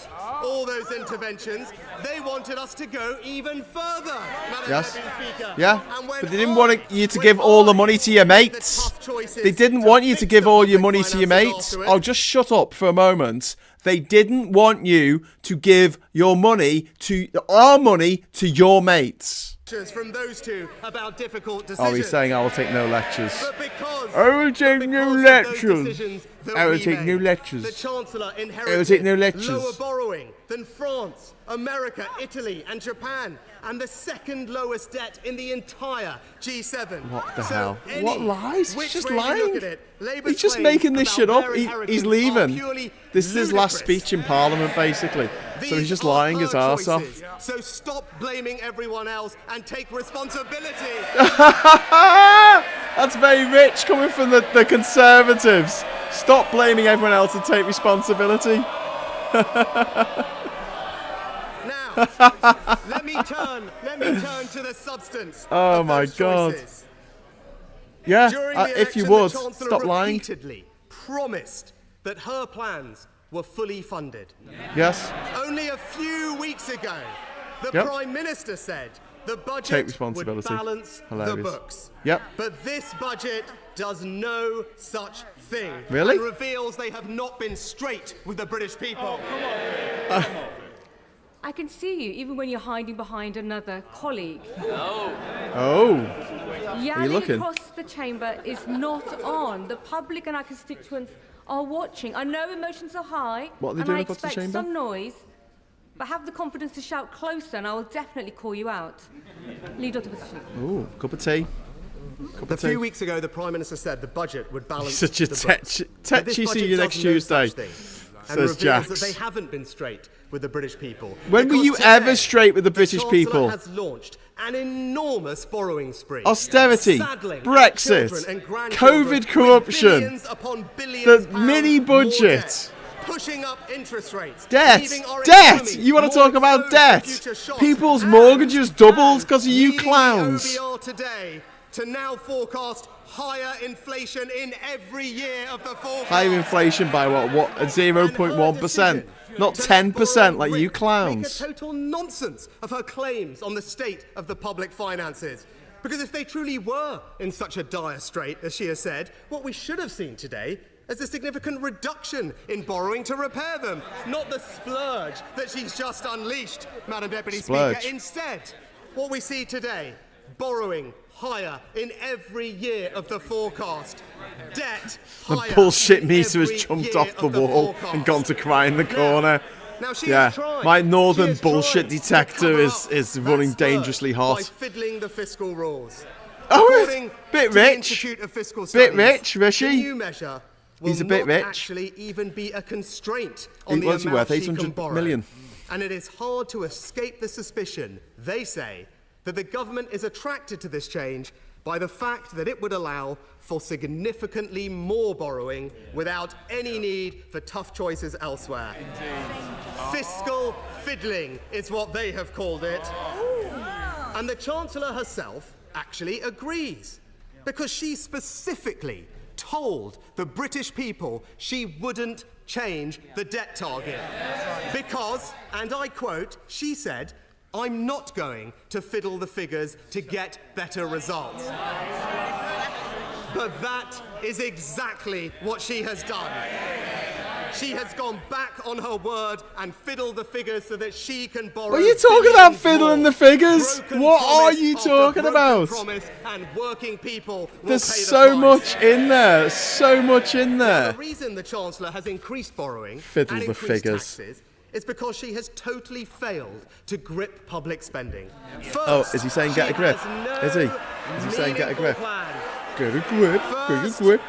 Speaker 5: all those interventions, they wanted us to go even further, Madam
Speaker 1: Yes.
Speaker 5: Deputy Speaker.
Speaker 1: Yeah,
Speaker 5: And when
Speaker 1: but they didn't want you to give all the money to your mates. They didn't want you to give all your money to your mates. Oh, just shut up for a moment. They didn't want you to give your money to our money to your mates.
Speaker 5: from those two about difficult decisions.
Speaker 1: Oh, he's saying I will take no lectures.
Speaker 5: But because
Speaker 1: I will take no lectures. I will take no
Speaker 5: the
Speaker 1: lectures.
Speaker 5: Chancellor
Speaker 1: I will
Speaker 5: inherited
Speaker 1: take no lectures.
Speaker 5: lower borrowing than France, America, Italy and Japan, and the second lowest debt in the entire G7.
Speaker 1: What the
Speaker 5: So
Speaker 1: hell?
Speaker 5: any
Speaker 1: What lies?
Speaker 5: which
Speaker 1: He's just
Speaker 5: way you
Speaker 1: lying.
Speaker 5: look at it, Labour's
Speaker 1: He's just
Speaker 5: claims
Speaker 1: making this
Speaker 5: about
Speaker 1: shit up.
Speaker 5: their
Speaker 1: He's
Speaker 5: inheritance are
Speaker 1: leaving.
Speaker 5: purely
Speaker 1: This is his last
Speaker 5: ludicrous.
Speaker 1: speech in Parliament, basically. So he's just
Speaker 5: These are
Speaker 1: lying his
Speaker 5: her
Speaker 1: arse off.
Speaker 5: choices. So stop blaming everyone else and take responsibility.
Speaker 1: That's very rich coming from the Conservatives. Stop blaming everyone else and take responsibility.
Speaker 5: Now, let me turn to the substance.
Speaker 1: Oh
Speaker 5: of
Speaker 1: my
Speaker 5: those
Speaker 1: God.
Speaker 5: choices.
Speaker 1: Yeah,
Speaker 5: During the
Speaker 1: if you
Speaker 5: election,
Speaker 1: would,
Speaker 5: the Chancellor
Speaker 1: stop lying.
Speaker 5: repeatedly promised that her plans were fully funded.
Speaker 1: Yes.
Speaker 5: Only a few weeks ago, the
Speaker 1: Yep.
Speaker 5: Prime Minister said the
Speaker 1: Take
Speaker 5: budget would
Speaker 1: responsibility.
Speaker 5: balance
Speaker 1: Hilarious.
Speaker 5: the books.
Speaker 1: Yep.
Speaker 5: But this budget does no such thing.
Speaker 1: Really?
Speaker 5: And reveals they have not been straight with the British people.
Speaker 19: I can see you even when you're hiding behind another colleague.
Speaker 1: Oh. Are you
Speaker 19: Yelling
Speaker 1: looking?
Speaker 19: across the chamber is not on. The public and our constituents are watching. I know emotions are high,
Speaker 1: What are they
Speaker 19: and
Speaker 1: doing
Speaker 19: I
Speaker 1: across the
Speaker 19: expect
Speaker 1: chamber?
Speaker 19: some noise, but have the confidence to shout closer, and I will definitely call you out. Lead on to position.
Speaker 1: Ooh, cup of tea.
Speaker 5: A few weeks ago, the Prime Minister said the budget would balance
Speaker 1: Such a
Speaker 5: the books. But this
Speaker 1: tetchy. See
Speaker 5: budget
Speaker 1: you
Speaker 5: does
Speaker 1: next
Speaker 5: no
Speaker 1: Tuesday.
Speaker 5: such thing, and
Speaker 1: Says
Speaker 5: reveals
Speaker 1: Jax.
Speaker 5: that they haven't been straight with the British people.
Speaker 1: When were
Speaker 5: Because
Speaker 1: you
Speaker 5: today,
Speaker 1: ever straight with the British
Speaker 5: Chancellor
Speaker 1: people?
Speaker 5: has launched an enormous borrowing spree.
Speaker 1: Austerity,
Speaker 5: saddling
Speaker 1: Brexit,
Speaker 5: children and grandchildren
Speaker 1: COVID
Speaker 5: with
Speaker 1: corruption,
Speaker 5: billions upon billions
Speaker 1: the
Speaker 5: pounds
Speaker 1: mini
Speaker 5: more
Speaker 1: budget.
Speaker 5: debt, pushing up interest rates,
Speaker 1: Debt!
Speaker 5: leaving our
Speaker 1: Debt!
Speaker 5: economy
Speaker 1: You want to
Speaker 5: more
Speaker 1: talk about
Speaker 5: exposed to
Speaker 1: debt?
Speaker 5: future shocks,
Speaker 1: People's
Speaker 5: and
Speaker 1: mortgages doubled because of you
Speaker 5: leading the
Speaker 1: clowns.
Speaker 5: OBR today to now forecast higher inflation in every year of the forecast.
Speaker 1: Higher inflation by what? 0.1%, not 10% like you
Speaker 5: Make a
Speaker 1: clowns.
Speaker 5: total nonsense of her claims on the state of the public finances. Because if they truly were in such a dire strait, as she has said, what we should have seen today is a significant reduction in borrowing to repair them, not the splurge that she's just unleashed, Madam Deputy
Speaker 1: Splurge.
Speaker 5: Speaker. Instead, what we see today, borrowing higher in every year of the forecast, debt
Speaker 1: The
Speaker 5: higher
Speaker 1: bullshit
Speaker 5: in
Speaker 1: meter has
Speaker 5: every
Speaker 1: jumped
Speaker 5: year
Speaker 1: off the
Speaker 5: of
Speaker 1: wall
Speaker 5: forecast.
Speaker 1: and gone to cry in the corner.
Speaker 5: Now she
Speaker 1: Yeah,
Speaker 5: has tried.
Speaker 1: my
Speaker 5: She
Speaker 1: northern
Speaker 5: has
Speaker 1: bullshit
Speaker 5: tried to
Speaker 1: detector
Speaker 5: cover
Speaker 1: is
Speaker 5: up
Speaker 1: running
Speaker 5: that splurge
Speaker 1: dangerously
Speaker 5: by
Speaker 1: hot.
Speaker 5: fiddling the fiscal rules.
Speaker 1: Oh,
Speaker 5: According
Speaker 1: bit
Speaker 5: to the
Speaker 1: rich.
Speaker 5: Institute of Fiscal
Speaker 1: Bit
Speaker 5: Studies,
Speaker 1: rich, Rishi.
Speaker 5: The new measure will
Speaker 1: He's a bit
Speaker 5: not
Speaker 1: rich.
Speaker 5: actually even be a constraint on the
Speaker 1: What's he
Speaker 5: amount
Speaker 1: worth?
Speaker 5: she can
Speaker 1: 800
Speaker 5: borrow.
Speaker 1: million.
Speaker 5: And it is hard to escape the suspicion, they say, that the government is attracted to this change by the fact that it would allow for significantly more borrowing without any need for tough choices elsewhere. Fiscal fiddling is what they have called it. And the Chancellor herself actually agrees, because she specifically told the British people she wouldn't change the debt target. Because, and I quote, she said, "I'm not going to fiddle the figures to get better results." But that is exactly what she has done. She has gone back on her word and fiddled the figures so that she can borrow.
Speaker 1: What are you talking about, fiddling the figures? What are you talking about?
Speaker 5: And working people
Speaker 1: There's so much in there. So much in there.
Speaker 5: The reason the Chancellor has increased borrowing
Speaker 1: Fiddle
Speaker 5: and
Speaker 1: the
Speaker 5: increased
Speaker 1: figures.
Speaker 5: taxes is because she has totally failed to grip public spending.
Speaker 1: Oh, is he saying get a grip? Is he? Is he saying get a grip? Get a grip. Get a grip.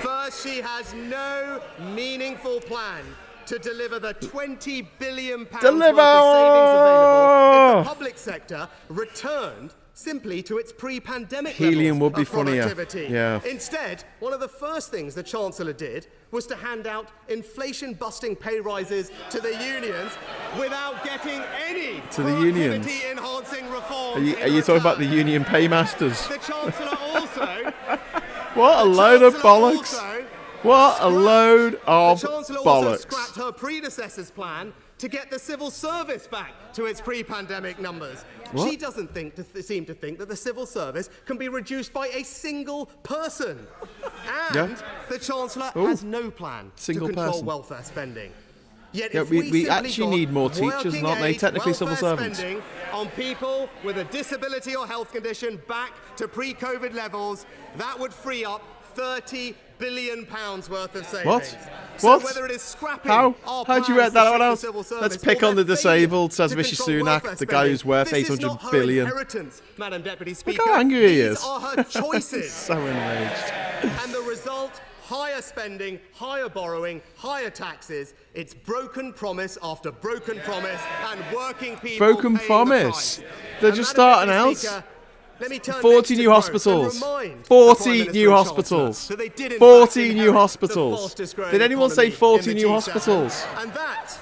Speaker 5: First, she has no meaningful plan to deliver the £20 billion worth of savings available if the public sector returned simply to its pre-pandemic
Speaker 1: Helium
Speaker 5: levels
Speaker 1: would be
Speaker 5: of
Speaker 1: funnier.
Speaker 5: productivity.
Speaker 1: Yeah.
Speaker 5: Instead, one of the first things the Chancellor did was to hand out inflation-busting pay rises to the unions without getting any
Speaker 1: To the unions.
Speaker 5: productivity-enhancing reforms.
Speaker 1: Are you talking about the union paymasters?
Speaker 5: The Chancellor also...
Speaker 1: What a load of bollocks. What a load of
Speaker 5: The Chancellor also
Speaker 1: bollocks.
Speaker 5: scrapped her predecessor's plan to get the civil service back to its pre-pandemic numbers.
Speaker 1: What?
Speaker 5: She doesn't seem to think that the civil service can be reduced by a single person. And the Chancellor has no plan
Speaker 1: Single
Speaker 5: to control
Speaker 1: person.
Speaker 5: welfare spending. Yet
Speaker 1: Yeah,
Speaker 5: if
Speaker 1: we
Speaker 5: simply
Speaker 1: actually
Speaker 5: got
Speaker 1: need more teachers,
Speaker 5: working
Speaker 1: aren't they?
Speaker 5: age
Speaker 1: Technically civil
Speaker 5: welfare
Speaker 1: servants.
Speaker 5: spending on people with a disability or health condition back to pre-COVID levels, that would free up £30 billion worth of savings.
Speaker 1: What?
Speaker 5: So
Speaker 1: What?
Speaker 5: whether it is scrapping
Speaker 1: How?
Speaker 5: our
Speaker 1: How'd you
Speaker 5: plans
Speaker 1: work
Speaker 5: to
Speaker 1: that
Speaker 5: shrink
Speaker 1: one
Speaker 5: the
Speaker 1: out?
Speaker 5: civil service
Speaker 1: Let's pick
Speaker 5: or
Speaker 1: on the
Speaker 5: their
Speaker 1: disabled,
Speaker 5: failure
Speaker 1: says
Speaker 5: to
Speaker 1: Rishi
Speaker 5: control
Speaker 1: Sunak,
Speaker 5: welfare
Speaker 1: the guy who's worth
Speaker 5: spending. This is
Speaker 1: 800
Speaker 5: not her
Speaker 1: billion.
Speaker 5: inheritance, Madam Deputy
Speaker 1: Look
Speaker 5: Speaker.
Speaker 1: how angry he
Speaker 5: These
Speaker 1: is.
Speaker 5: are her choices.
Speaker 1: So enraged.
Speaker 5: And the result, higher spending, higher borrowing, higher taxes. It's broken promise after broken promise and working people
Speaker 1: Broken
Speaker 5: paying
Speaker 1: promise.
Speaker 5: the price.
Speaker 1: They're
Speaker 5: And
Speaker 1: just
Speaker 5: Madam
Speaker 1: starting
Speaker 5: Deputy
Speaker 1: out.
Speaker 5: Speaker, let me turn
Speaker 1: 40
Speaker 5: next to
Speaker 1: new
Speaker 5: growth
Speaker 1: hospitals.
Speaker 5: and remind the
Speaker 1: 40
Speaker 5: Prime Minister
Speaker 1: new
Speaker 5: and
Speaker 1: hospitals.
Speaker 5: Chancellor that they did in
Speaker 1: 40
Speaker 5: fact
Speaker 1: new
Speaker 5: inherit the
Speaker 1: hospitals.
Speaker 5: fastest growing
Speaker 1: Did anyone say
Speaker 5: economy
Speaker 1: 40
Speaker 5: in the
Speaker 1: new
Speaker 5: G7.
Speaker 1: hospitals?
Speaker 5: And that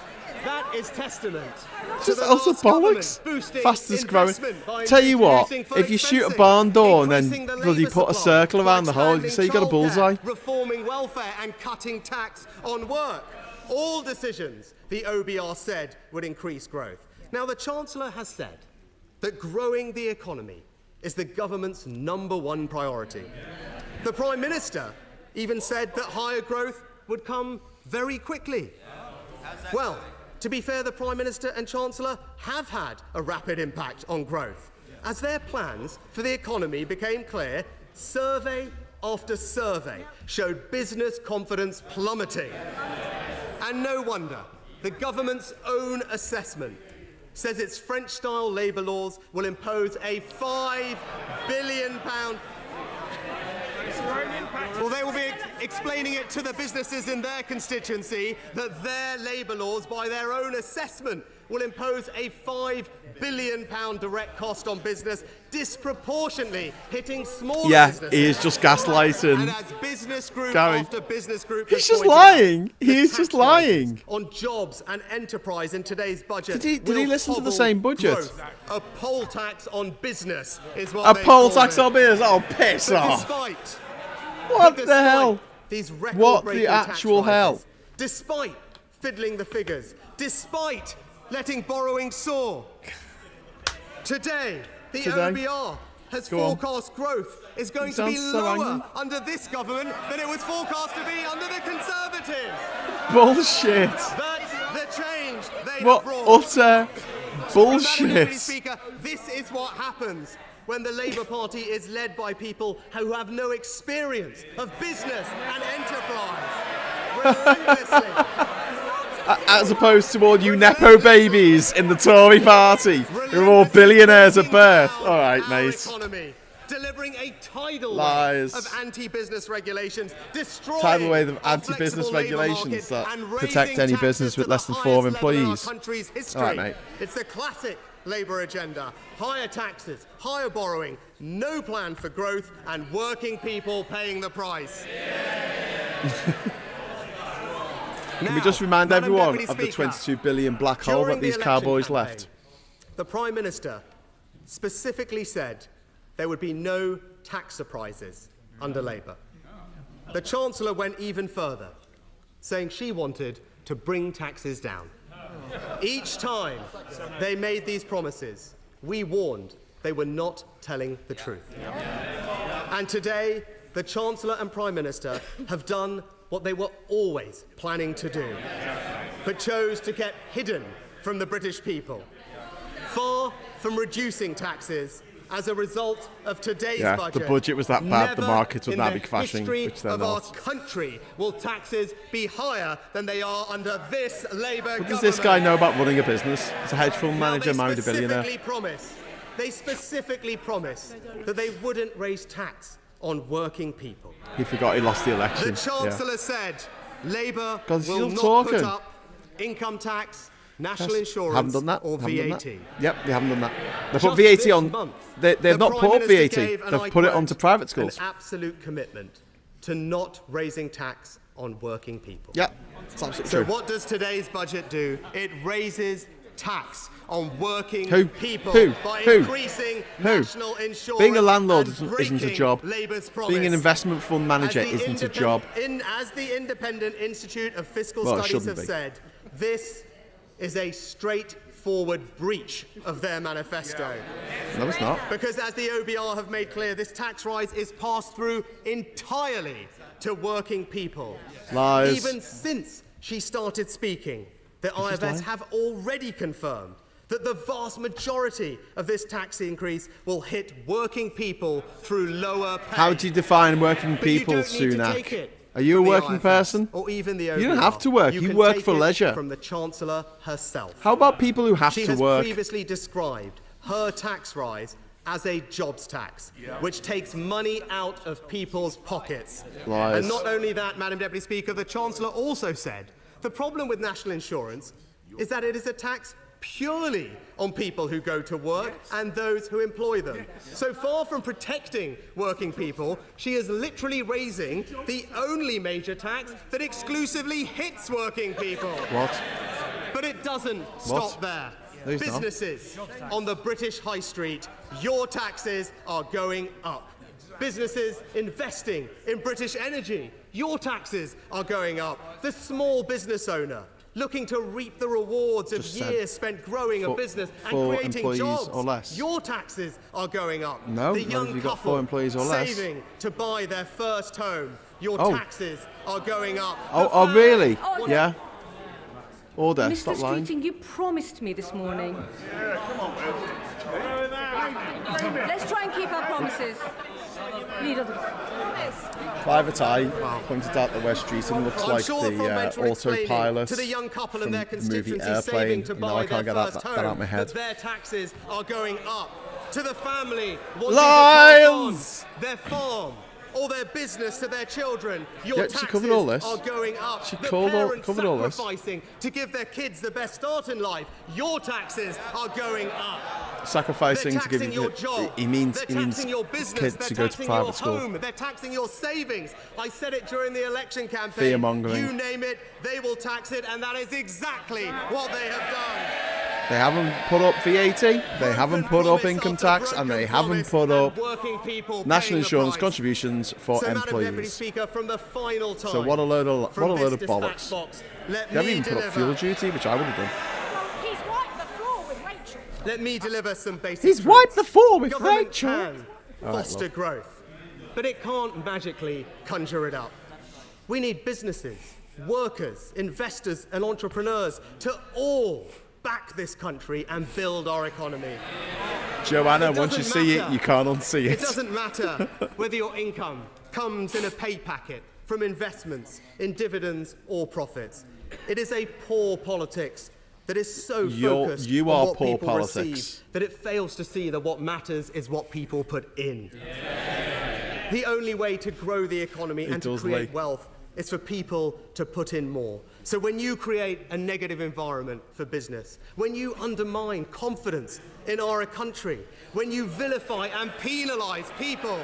Speaker 5: is testament to
Speaker 1: Just
Speaker 5: the
Speaker 1: utter
Speaker 5: last government
Speaker 1: bollocks.
Speaker 5: boosting
Speaker 1: Fastest growing.
Speaker 5: investment by
Speaker 1: Tell you what,
Speaker 5: introducing
Speaker 1: if you shoot a
Speaker 5: fencing,
Speaker 1: barn door and then
Speaker 5: increasing the
Speaker 1: bloody
Speaker 5: labour
Speaker 1: put a
Speaker 5: supply,
Speaker 1: circle around the hole, you
Speaker 5: expanding
Speaker 1: say you got a
Speaker 5: childcare,
Speaker 1: bullseye.
Speaker 5: reforming welfare and cutting tax on work. All decisions the OBR said would increase growth. Now, the Chancellor has said that growing the economy is the government's #1 priority. The Prime Minister even said that higher growth would come very quickly. Well, to be fair, the Prime Minister and Chancellor have had a rapid impact on growth. As their plans for the economy became clear, survey after survey showed business confidence plummeting. And no wonder. The government's own assessment says its French-style labour laws will impose a £5 billion... Well, they will be explaining it to the businesses in their constituency that their labour laws, by their own assessment, will impose a £5 billion direct cost on business, disproportionately hitting smaller businesses.
Speaker 1: He is just gaslighting.
Speaker 5: And as business group
Speaker 1: Gary,
Speaker 5: after business group
Speaker 1: he's
Speaker 5: has
Speaker 1: just
Speaker 5: pointed
Speaker 1: lying.
Speaker 5: out,
Speaker 1: He is just lying.
Speaker 5: on jobs and enterprise in today's budget.
Speaker 1: Did he
Speaker 5: will
Speaker 1: listen to the
Speaker 5: hobble
Speaker 1: same budget?
Speaker 5: growth. A poll tax on business is what
Speaker 1: A
Speaker 5: they
Speaker 1: poll
Speaker 5: call
Speaker 1: tax
Speaker 5: it.
Speaker 1: on beers? Oh, piss
Speaker 5: But
Speaker 1: off.
Speaker 5: despite
Speaker 1: What the hell?
Speaker 5: These
Speaker 1: What the
Speaker 5: record-breaking tax
Speaker 1: actual hell?
Speaker 5: rises, despite fiddling the figures, despite letting borrowing soar, today the OBR has
Speaker 1: Go on.
Speaker 5: forecast growth is going to be
Speaker 1: sounds so
Speaker 5: lower
Speaker 1: angry.
Speaker 5: under this government than it was forecast to be under the Conservatives.
Speaker 1: Bullshit.
Speaker 5: That's the change they
Speaker 1: What
Speaker 5: have brought.
Speaker 1: utter
Speaker 5: Madam Deputy
Speaker 1: bullshit.
Speaker 5: Speaker, this is what happens when the Labour Party is led by people who have no experience of business and enterprise. Relentlessly.
Speaker 1: As opposed to all you Nepo babies in the Tory party who are all billionaires at birth. All right, mate.
Speaker 5: Economy, delivering a tidal
Speaker 1: Lies.
Speaker 5: wave of anti-business regulations, destroying
Speaker 1: Tidal wave of
Speaker 5: our
Speaker 1: anti-business
Speaker 5: flexible labour
Speaker 1: regulations
Speaker 5: market,
Speaker 1: that
Speaker 5: and
Speaker 1: protect
Speaker 5: raising
Speaker 1: any
Speaker 5: taxes
Speaker 1: business
Speaker 5: to
Speaker 1: with
Speaker 5: the
Speaker 1: less than
Speaker 5: highest
Speaker 1: 4
Speaker 5: level in our
Speaker 1: employees.
Speaker 5: country's history.
Speaker 1: All right, mate.
Speaker 5: It's the classic Labour agenda: higher taxes, higher borrowing, no plan for growth, and working people paying the price.
Speaker 1: Can we just remind
Speaker 5: Madam
Speaker 1: everyone
Speaker 5: Deputy
Speaker 1: of the
Speaker 5: Speaker,
Speaker 1: 22 billion black hole
Speaker 5: during
Speaker 1: that
Speaker 5: the
Speaker 1: these
Speaker 5: election
Speaker 1: cowboys
Speaker 5: campaign,
Speaker 1: left?
Speaker 5: The Prime Minister specifically said there would be no tax surprises under Labour. The Chancellor went even further, saying she wanted to bring taxes down. Each time they made these promises, we warned they were not telling the truth. And today, the Chancellor and Prime Minister have done what they were always planning to do, but chose to get hidden from the British people. Far from reducing taxes as a result of today's budget.
Speaker 1: The budget was that bad, the
Speaker 5: never
Speaker 1: markets would
Speaker 5: in
Speaker 1: now
Speaker 5: the
Speaker 1: be crashing,
Speaker 5: history
Speaker 1: which they're
Speaker 5: of our
Speaker 1: not.
Speaker 5: country will taxes be higher than they are under this Labour government.
Speaker 1: What does this guy know about running a business? He's a hedge fund manager, married a billionaire.
Speaker 5: They specifically promised that they wouldn't raise tax on working people.
Speaker 1: He forgot he lost the election.
Speaker 5: The Chancellor said Labour
Speaker 1: God, he's
Speaker 5: will
Speaker 1: still
Speaker 5: not put
Speaker 1: talking.
Speaker 5: up income tax, national
Speaker 1: Yes.
Speaker 5: insurance
Speaker 1: Haven't done that.
Speaker 5: or
Speaker 1: Haven't done
Speaker 5: VAT.
Speaker 1: that. Yep, they haven't done that. They
Speaker 5: Just
Speaker 1: put VAT
Speaker 5: this
Speaker 1: on.
Speaker 5: month,
Speaker 1: They've
Speaker 5: the
Speaker 1: not
Speaker 5: Prime
Speaker 1: put up
Speaker 5: Minister
Speaker 1: VAT.
Speaker 5: gave, and
Speaker 1: They've
Speaker 5: I
Speaker 1: put it
Speaker 5: quote,
Speaker 1: onto private schools.
Speaker 5: An absolute commitment to not raising tax on working people.
Speaker 1: Yeah, it's absolutely
Speaker 5: So
Speaker 1: true.
Speaker 5: what does today's budget do? It raises tax on working people by
Speaker 1: Who?
Speaker 5: increasing national insurance.
Speaker 1: Being a landlord
Speaker 5: and
Speaker 1: isn't a
Speaker 5: breaking
Speaker 1: job.
Speaker 5: Labour's promise.
Speaker 1: Being an investment fund manager
Speaker 5: As the
Speaker 1: isn't a job.
Speaker 5: As the Independent Institute of Fiscal
Speaker 1: Well, it
Speaker 5: Studies
Speaker 1: shouldn't
Speaker 5: have
Speaker 1: be.
Speaker 5: said, this is a straightforward breach of their manifesto.
Speaker 1: No, it's not.
Speaker 5: Because as the OBR have made clear, this tax rise is passed through entirely to working people.
Speaker 1: Lies.
Speaker 5: Even since she started speaking, the
Speaker 1: She's
Speaker 5: IFS
Speaker 1: lying.
Speaker 5: have already confirmed that the vast majority of this tax increase will hit working people through lower pay.
Speaker 1: How do you define working
Speaker 5: But you
Speaker 1: people,
Speaker 5: don't need to
Speaker 1: Sunak?
Speaker 5: take it
Speaker 1: Are you a
Speaker 5: from the
Speaker 1: working
Speaker 5: IFS
Speaker 1: person?
Speaker 5: Or even the OBR.
Speaker 1: You don't have to work. You
Speaker 5: can
Speaker 1: work
Speaker 5: take
Speaker 1: for
Speaker 5: it
Speaker 1: leisure.
Speaker 5: From the Chancellor herself.
Speaker 1: How about people who have
Speaker 5: She
Speaker 1: to
Speaker 5: has
Speaker 1: work?
Speaker 5: previously described her tax rise as a jobs tax, which takes money out of people's pockets.
Speaker 1: Lies.
Speaker 5: And not only that, Madam Deputy Speaker, the Chancellor also said the problem with national insurance is that it is a tax purely on people who go to work and those who employ them. So far from protecting working people, she is literally raising the only major tax that exclusively hits working people.
Speaker 1: What?
Speaker 5: But it doesn't stop there.
Speaker 1: No, it's not.
Speaker 5: Businesses on the British high street, your taxes are going up. Businesses investing in British energy, your taxes are going up. The small business owner looking to reap the rewards of
Speaker 1: Just said
Speaker 5: years spent growing a business and
Speaker 1: 4
Speaker 5: creating
Speaker 1: employees
Speaker 5: jobs,
Speaker 1: or less.
Speaker 5: your taxes are going up.
Speaker 1: No,
Speaker 5: the
Speaker 1: not
Speaker 5: young
Speaker 1: if you've got
Speaker 5: couple
Speaker 1: 4 employees or less.
Speaker 5: saving to buy their first home, your
Speaker 1: Oh.
Speaker 5: taxes are going up.
Speaker 1: Oh, really? Yeah. Order.
Speaker 19: Mr.
Speaker 1: Stop lying.
Speaker 19: Keating, you promised me this morning. Let's try and keep our promises. Leader.
Speaker 1: Private Eye pointed out that West Streeting looks
Speaker 5: I'm
Speaker 1: like
Speaker 5: sure from
Speaker 1: the
Speaker 5: venture explaining
Speaker 1: autopilot
Speaker 5: to the young couple
Speaker 1: from
Speaker 5: and their
Speaker 1: the movie
Speaker 5: constituency
Speaker 1: Airplane.
Speaker 5: saving to
Speaker 1: No,
Speaker 5: buy
Speaker 1: I can't
Speaker 5: their
Speaker 1: get
Speaker 5: first
Speaker 1: that out of my
Speaker 5: home,
Speaker 1: head.
Speaker 5: that their taxes are going up. To the family wanting
Speaker 1: Lies!
Speaker 5: to pass on their farm or their business to their children, your
Speaker 1: Yeah, she
Speaker 5: taxes
Speaker 1: covered all this.
Speaker 5: are going up.
Speaker 1: She
Speaker 5: the
Speaker 1: covered
Speaker 5: parents
Speaker 1: all this.
Speaker 5: sacrificing to give their kids the best start in life, your taxes are going up.
Speaker 1: Sacrificing
Speaker 5: They're
Speaker 1: to give
Speaker 5: taxing
Speaker 1: you
Speaker 5: your job.
Speaker 1: he means
Speaker 5: They're taxing your business.
Speaker 1: kids
Speaker 5: They're
Speaker 1: to go to
Speaker 5: taxing
Speaker 1: private
Speaker 5: your
Speaker 1: school.
Speaker 5: home. They're taxing your savings. I said it during the election campaign.
Speaker 1: Fear-mongering.
Speaker 5: You name it, they will tax it, and that is exactly what they have done.
Speaker 1: They haven't put up VAT, they haven't put up income tax, and they haven't put up national insurance contributions for
Speaker 5: So, Madam Deputy
Speaker 1: employees.
Speaker 5: Speaker, from the final time,
Speaker 1: So what a load of
Speaker 5: from this dispatch
Speaker 1: bollocks.
Speaker 5: box,
Speaker 1: They haven't even put up fuel duty, which I would have done.
Speaker 13: He's wiped the floor with Rachel.
Speaker 5: Let me deliver some basic
Speaker 1: He's
Speaker 5: truths.
Speaker 1: wiped the floor with
Speaker 5: Government
Speaker 1: Rachel.
Speaker 5: can
Speaker 1: All right,
Speaker 5: foster
Speaker 1: love.
Speaker 5: growth, but it can't magically conjure it up. We need businesses, workers, investors and entrepreneurs to all back this country and build our economy.
Speaker 1: Joanna,
Speaker 5: It
Speaker 1: once you
Speaker 5: doesn't
Speaker 1: see it,
Speaker 5: matter.
Speaker 1: you can't unsee it.
Speaker 5: It doesn't matter whether your income comes in a pay packet from investments, in dividends or profits. It is a poor politics that is so focused
Speaker 1: you
Speaker 5: on
Speaker 1: are
Speaker 5: what
Speaker 1: poor
Speaker 5: people
Speaker 1: politics.
Speaker 5: receive that it fails to see that what matters is what people put in. The only way to grow the economy and to
Speaker 1: does,
Speaker 5: create
Speaker 1: Lee.
Speaker 5: wealth is for people to put in more. So when you create a negative environment for business, when you undermine confidence in our country, when you vilify and penalise people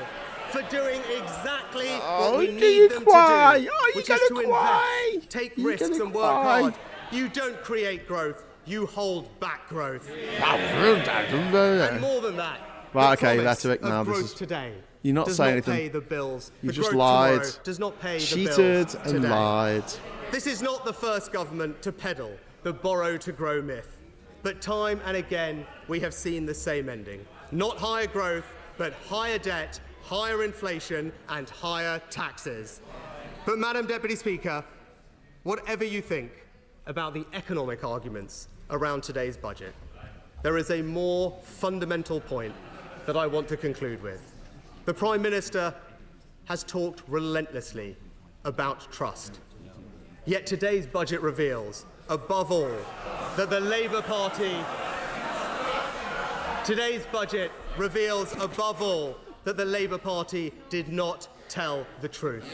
Speaker 5: for doing exactly what we need them to do, which is to invest, take risks and work hard, you don't create growth, you hold back growth. And more than that,
Speaker 1: Right,
Speaker 5: the
Speaker 1: okay,
Speaker 5: promise
Speaker 1: that's it
Speaker 5: of
Speaker 1: now.
Speaker 5: growth today
Speaker 1: You're not
Speaker 5: does
Speaker 1: saying
Speaker 5: not
Speaker 1: anything.
Speaker 5: pay the bills.
Speaker 1: You
Speaker 5: The
Speaker 1: just
Speaker 5: growth
Speaker 1: lied,
Speaker 5: tomorrow does not pay the
Speaker 1: cheated,
Speaker 5: bills
Speaker 1: and
Speaker 5: today.
Speaker 1: lied.
Speaker 5: This is not the first government to peddle the borrow to grow myth. But time and again, we have seen the same ending. Not higher growth, but higher debt, higher inflation, and higher taxes. But, Madam Deputy Speaker, whatever you think about the economic arguments around today's budget, there is a more fundamental point that I want to conclude with. The Prime Minister has talked relentlessly about trust. Yet today's budget reveals, above all, that the Labour Party... Today's budget reveals, above all, that the Labour Party did not tell the truth.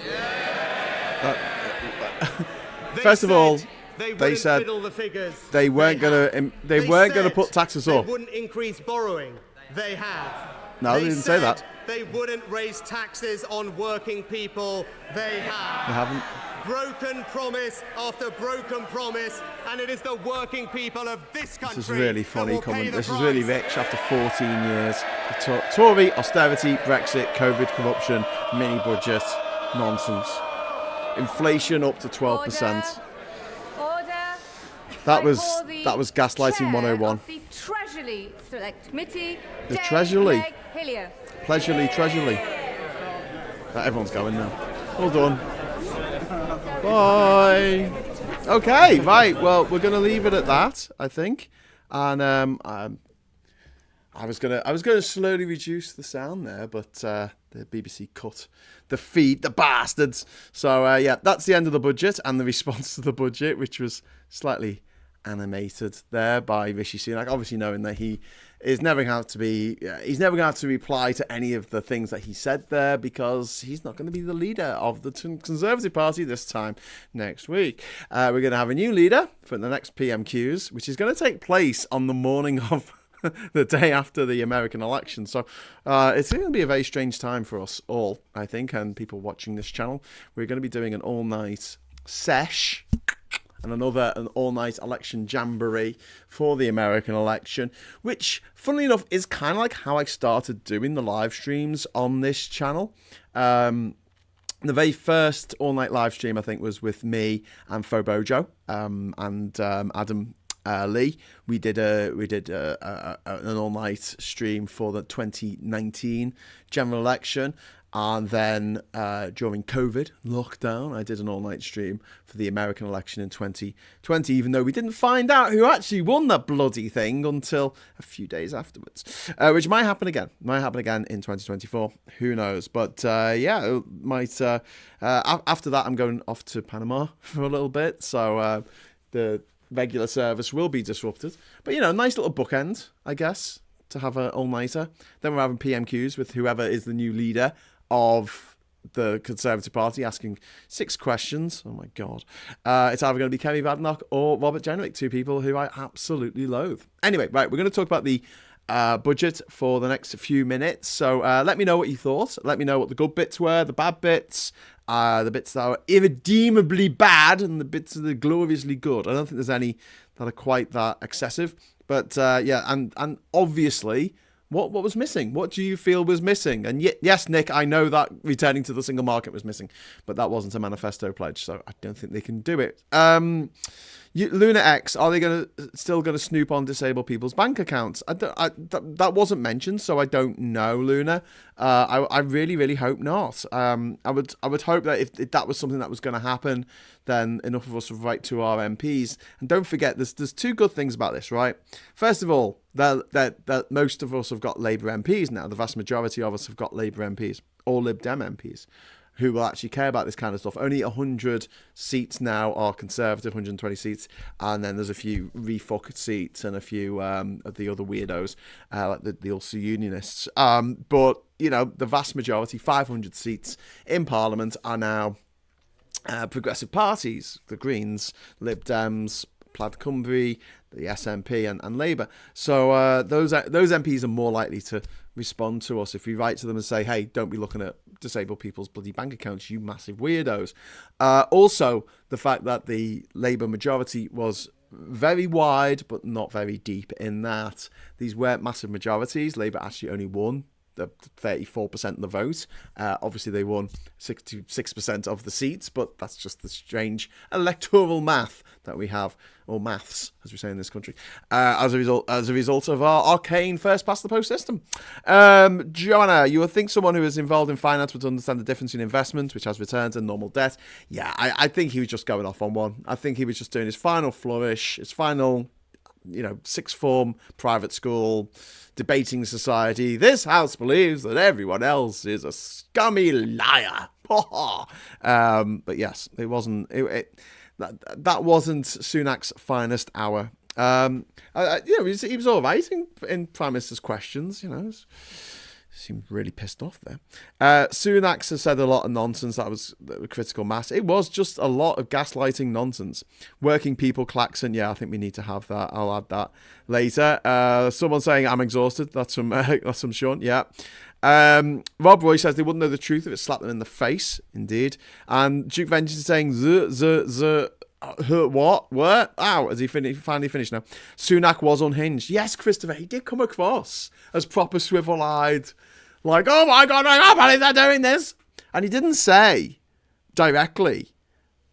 Speaker 1: First of all, they said
Speaker 5: the figures
Speaker 1: they weren't going to put taxes up.
Speaker 5: They wouldn't increase borrowing. They have.
Speaker 1: No, they didn't say that.
Speaker 5: They wouldn't raise taxes on working people. They have.
Speaker 1: They haven't.
Speaker 5: Broken promise after broken promise, and it is the working people of this country.
Speaker 1: This is really funny coming. This is really rich after 14 years. Tory, austerity, Brexit, COVID, corruption, mini budget, nonsense. Inflation up to 12%.
Speaker 19: Order.
Speaker 1: That was gaslighting 101.
Speaker 19: The Treasury Select Committee.
Speaker 1: The Treasury.
Speaker 19: Hillier.
Speaker 1: Treasury. Everyone's going now. All done. Bye. Okay, right. Well, we're going to leave it at that, I think. And I was gonna slowly reduce the sound there, but the BBC cut the feed, the bastards. So yeah, that's the end of the budget and the response to the budget, which was slightly animated there by Rishi Sunak, obviously knowing that he is never going to have to be, he's never going to have to reply to any of the things that he said there, because he's not going to be the leader of the Conservative Party this time next week. We're going to have a new leader for the next PMQs, which is going to take place on the morning of the day after the American election. So it's going to be a very strange time for us all, I think, and people watching this channel. We're going to be doing an all-night sesh and an all-night election jamboree for the American election, which, funnily enough, is kind of like how I started doing the live streams on this channel. The very first all-night live stream, I think, was with me and Fobojo and Adam Lee. We did an all-night stream for the 2019 general election. And then during COVID lockdown, I did an all-night stream for the American election in 2020, even though we didn't find out who actually won that bloody thing until a few days afterwards, which might happen again. Might happen again in 2024. Who knows? But yeah, it might. After that, I'm going off to Panama for a little bit, so the regular service will be disrupted. But, you know, nice little bookend, I guess, to have an all-nighter. Then we're having PMQs with whoever is the new leader of the Conservative Party, asking 6 questions. Oh my God. It's either going to be Kemi Badenoch or Robert Jenrick, 2 people who I absolutely loathe. Anyway, right, we're going to talk about the budget for the next few minutes. So let me know what you thought. Let me know what the good bits were, the bad bits, the bits that are irredeemably bad, and the bits that are gloriously good. I don't think there's any that are quite that excessive. But yeah, and obviously, what was missing? What do you feel was missing? And yes, Nick, I know that returning to the single market was missing, but that wasn't a manifesto pledge, so I don't think they can do it. Luna X, are they still going to snoop on disabled people's bank accounts? That wasn't mentioned, so I don't know, Luna. I really, really hope not. I would hope that if that was something that was going to happen, then enough of us would write to our MPs. And don't forget, there's 2 good things about this, right? First of all, that most of us have got Labour MPs now. The vast majority of us have got Labour MPs, or Lib Dem MPs, who will actually care about this kind of stuff. Only 100 seats now are Conservative, 120 seats, and then there's a few refuck seats and a few of the other weirdos, like the Ulster Unionists. But, you know, the vast majority, 500 seats in Parliament, are now progressive parties, the Greens, Lib Dems, Plaid Cymru, the SNP and Labour. So those MPs are more likely to respond to us if we write to them and say, hey, don't be looking at disabled people's bloody bank accounts, you massive weirdos. Also, the fact that the Labour majority was very wide but not very deep, in that these weren't massive majorities. Labour actually only won 34% of the vote. Obviously, they won 66% of the seats, but that's just the strange electoral math that we have, or maths, as we say in this country, as a result of our arcane first-past-the-post system. Joanna, you would think someone who is involved in finance would understand the difference in investment, which has returns and normal debt. Yeah, I think he was just going off on one. I think he was just doing his final flourish, his final, sixth form private school debating society. This house believes that everyone else is a scummy liar. But yes, it wasn't. That wasn't Sunak's finest hour. He was all right in Prime Minister's questions. Seemed really pissed off there. Sunak has said a lot of nonsense that was critical mass. It was just a lot of gaslighting nonsense. Working people klaxon. Yeah, I think we need to have that. I'll add that later. Someone saying I'm exhausted. That's from Sean. Yeah. Rob Roy says they wouldn't know the truth if it slapped them in the face. Indeed. And Duke Vengeance is saying what? Ow, as he finally finished now. Sunak was unhinged. Yes, Christopher, he did come across as proper swivel-eyed, like, oh my God, I can't believe they're doing this. And he didn't say directly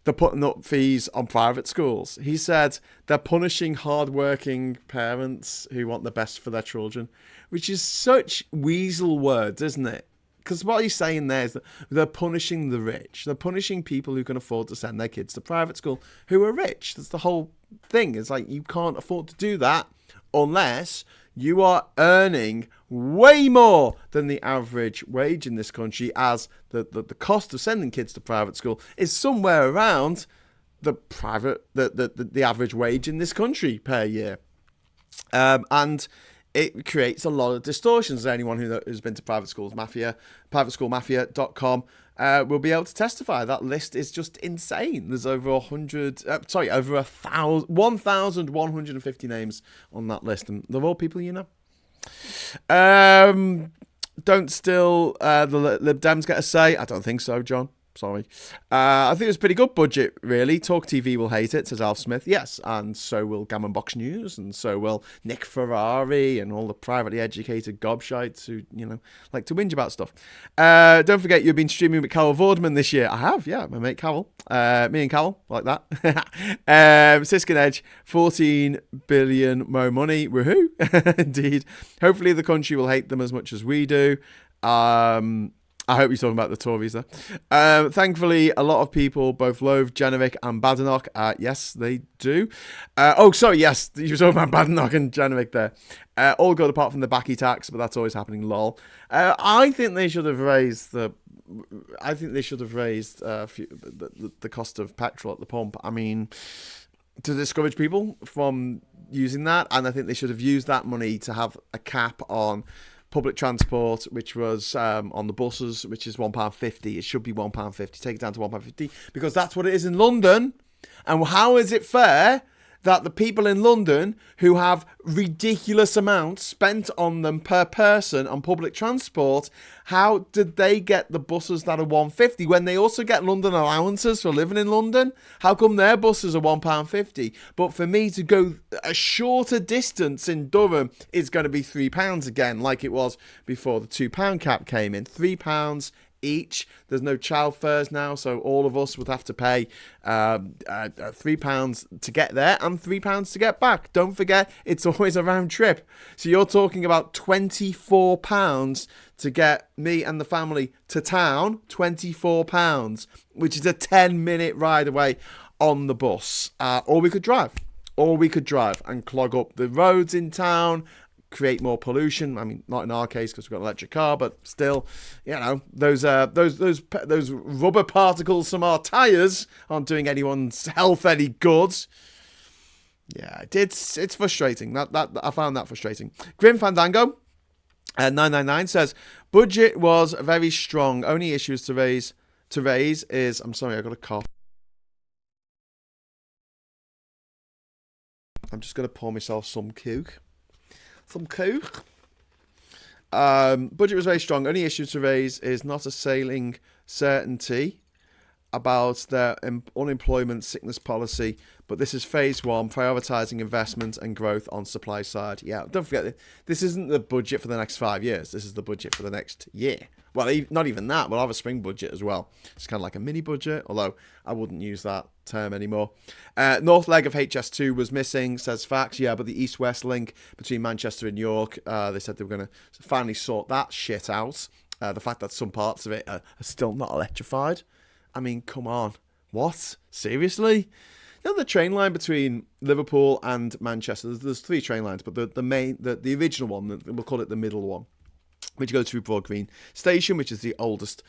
Speaker 1: they're putting up fees on private schools. He said they're punishing hard-working parents who want the best for their children, which is such weasel words, isn't it? Because what he's saying there is that they're punishing the rich. They're punishing people who can afford to send their kids to private school who are rich. That's the whole thing. It's like you can't afford to do that unless you are earning way more than the average wage in this country, as the cost of sending kids to private school is somewhere around the average wage in this country per year. And it creates a lot of distortions. Anyone who's been to Private Schools Mafia, privateschoolmafia.com, will be able to testify. That list is just insane. There's over 1,150 names on that list, and they're all people you know. Don't still the Lib Dems get a say? I don't think so, John. Sorry. I think it was a pretty good budget, really. Talk TV will hate it, says Alf Smith. Yes, and so will Gammon Box News, and so will Nick Ferrari and all the privately educated gobshites who, like to whinge about stuff. Don't forget, you've been streaming with Carol Vorderman this year. I have, yeah, my mate Carol. Me and Carol, like that. Siskin Edge, 14 billion more money. Woohoo! Indeed. Hopefully the country will hate them as much as we do. I hope you're talking about the Tories there. Thankfully, a lot of people both loathe Jenrick and Badenoch. Yes, they do. Yes, you were talking about Badenoch and Jenrick there. All good apart from the backy tax, but that's always happening, lol. I think they should have raised the cost of petrol at the pump. I mean, to discourage people from using that, and I think they should have used that money to have a cap on public transport, which was on the buses, which is £1.50. It should be £1.50. Take it down to £1.50 because that's what it is in London. And how is it fair that the people in London who have ridiculous amounts spent on them per person on public transport, how did they get the buses that are £1.50 when they also get London allowances for living in London? How come their buses are £1.50? But for me to go a shorter distance in Durham is going to be £3 again, like it was before the £2 cap came in. £3 each. There's no child fares now, so all of us would have to pay £3 to get there and £3 to get back. Don't forget, it's always a round trip. So you're talking about £24 to get me and the family to town. £24, which is a 10-minute ride away on the bus. Or we could drive. And clog up the roads in town, create more pollution. I mean, not in our case because we've got an electric car, but still, those rubber particles from our tyres aren't doing anyone's health any good. Yeah, it's frustrating. That I found that frustrating. Grim Fandango 999 says budget was very strong. Only issues to raise is, I'm sorry, I got a cough. I'm just going to pour myself some coke. Budget was very strong. Only issue to raise is not a sailing certainty about their unemployment sickness policy But this is phase one, prioritising investment and growth on supply side. Yeah, don't forget, this isn't the budget for the next 5 years. This is the budget for the next year. Well, not even that. We'll have a spring budget as well. It's kind of like a mini budget, although I wouldn't use that term anymore. North leg of HS2 was missing, says Facts. Yeah, but the east-west link between Manchester and York, they said they were going to finally sort that shit out. The fact that some parts of it are still not electrified. I mean, come on. What? Seriously? You know, the train line between Liverpool and Manchester, there's 3 train lines, but the original one, we'll call it the middle one, which goes through Broad Green Station, which is the oldest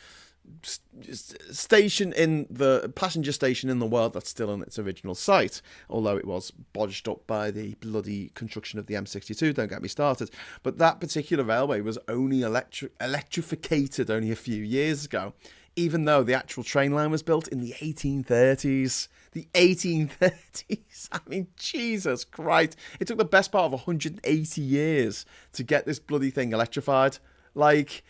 Speaker 1: station in the passenger station in the world that's still in its original site, although it was bodged up by the bloody construction of the M62, don't get me started. But that particular railway was only electrificated only a few years ago, even though the actual train line was built in the 1830s. The 1830s. I mean, Jesus Christ. It took the best part of 180 years to get this bloody thing electrified. Like,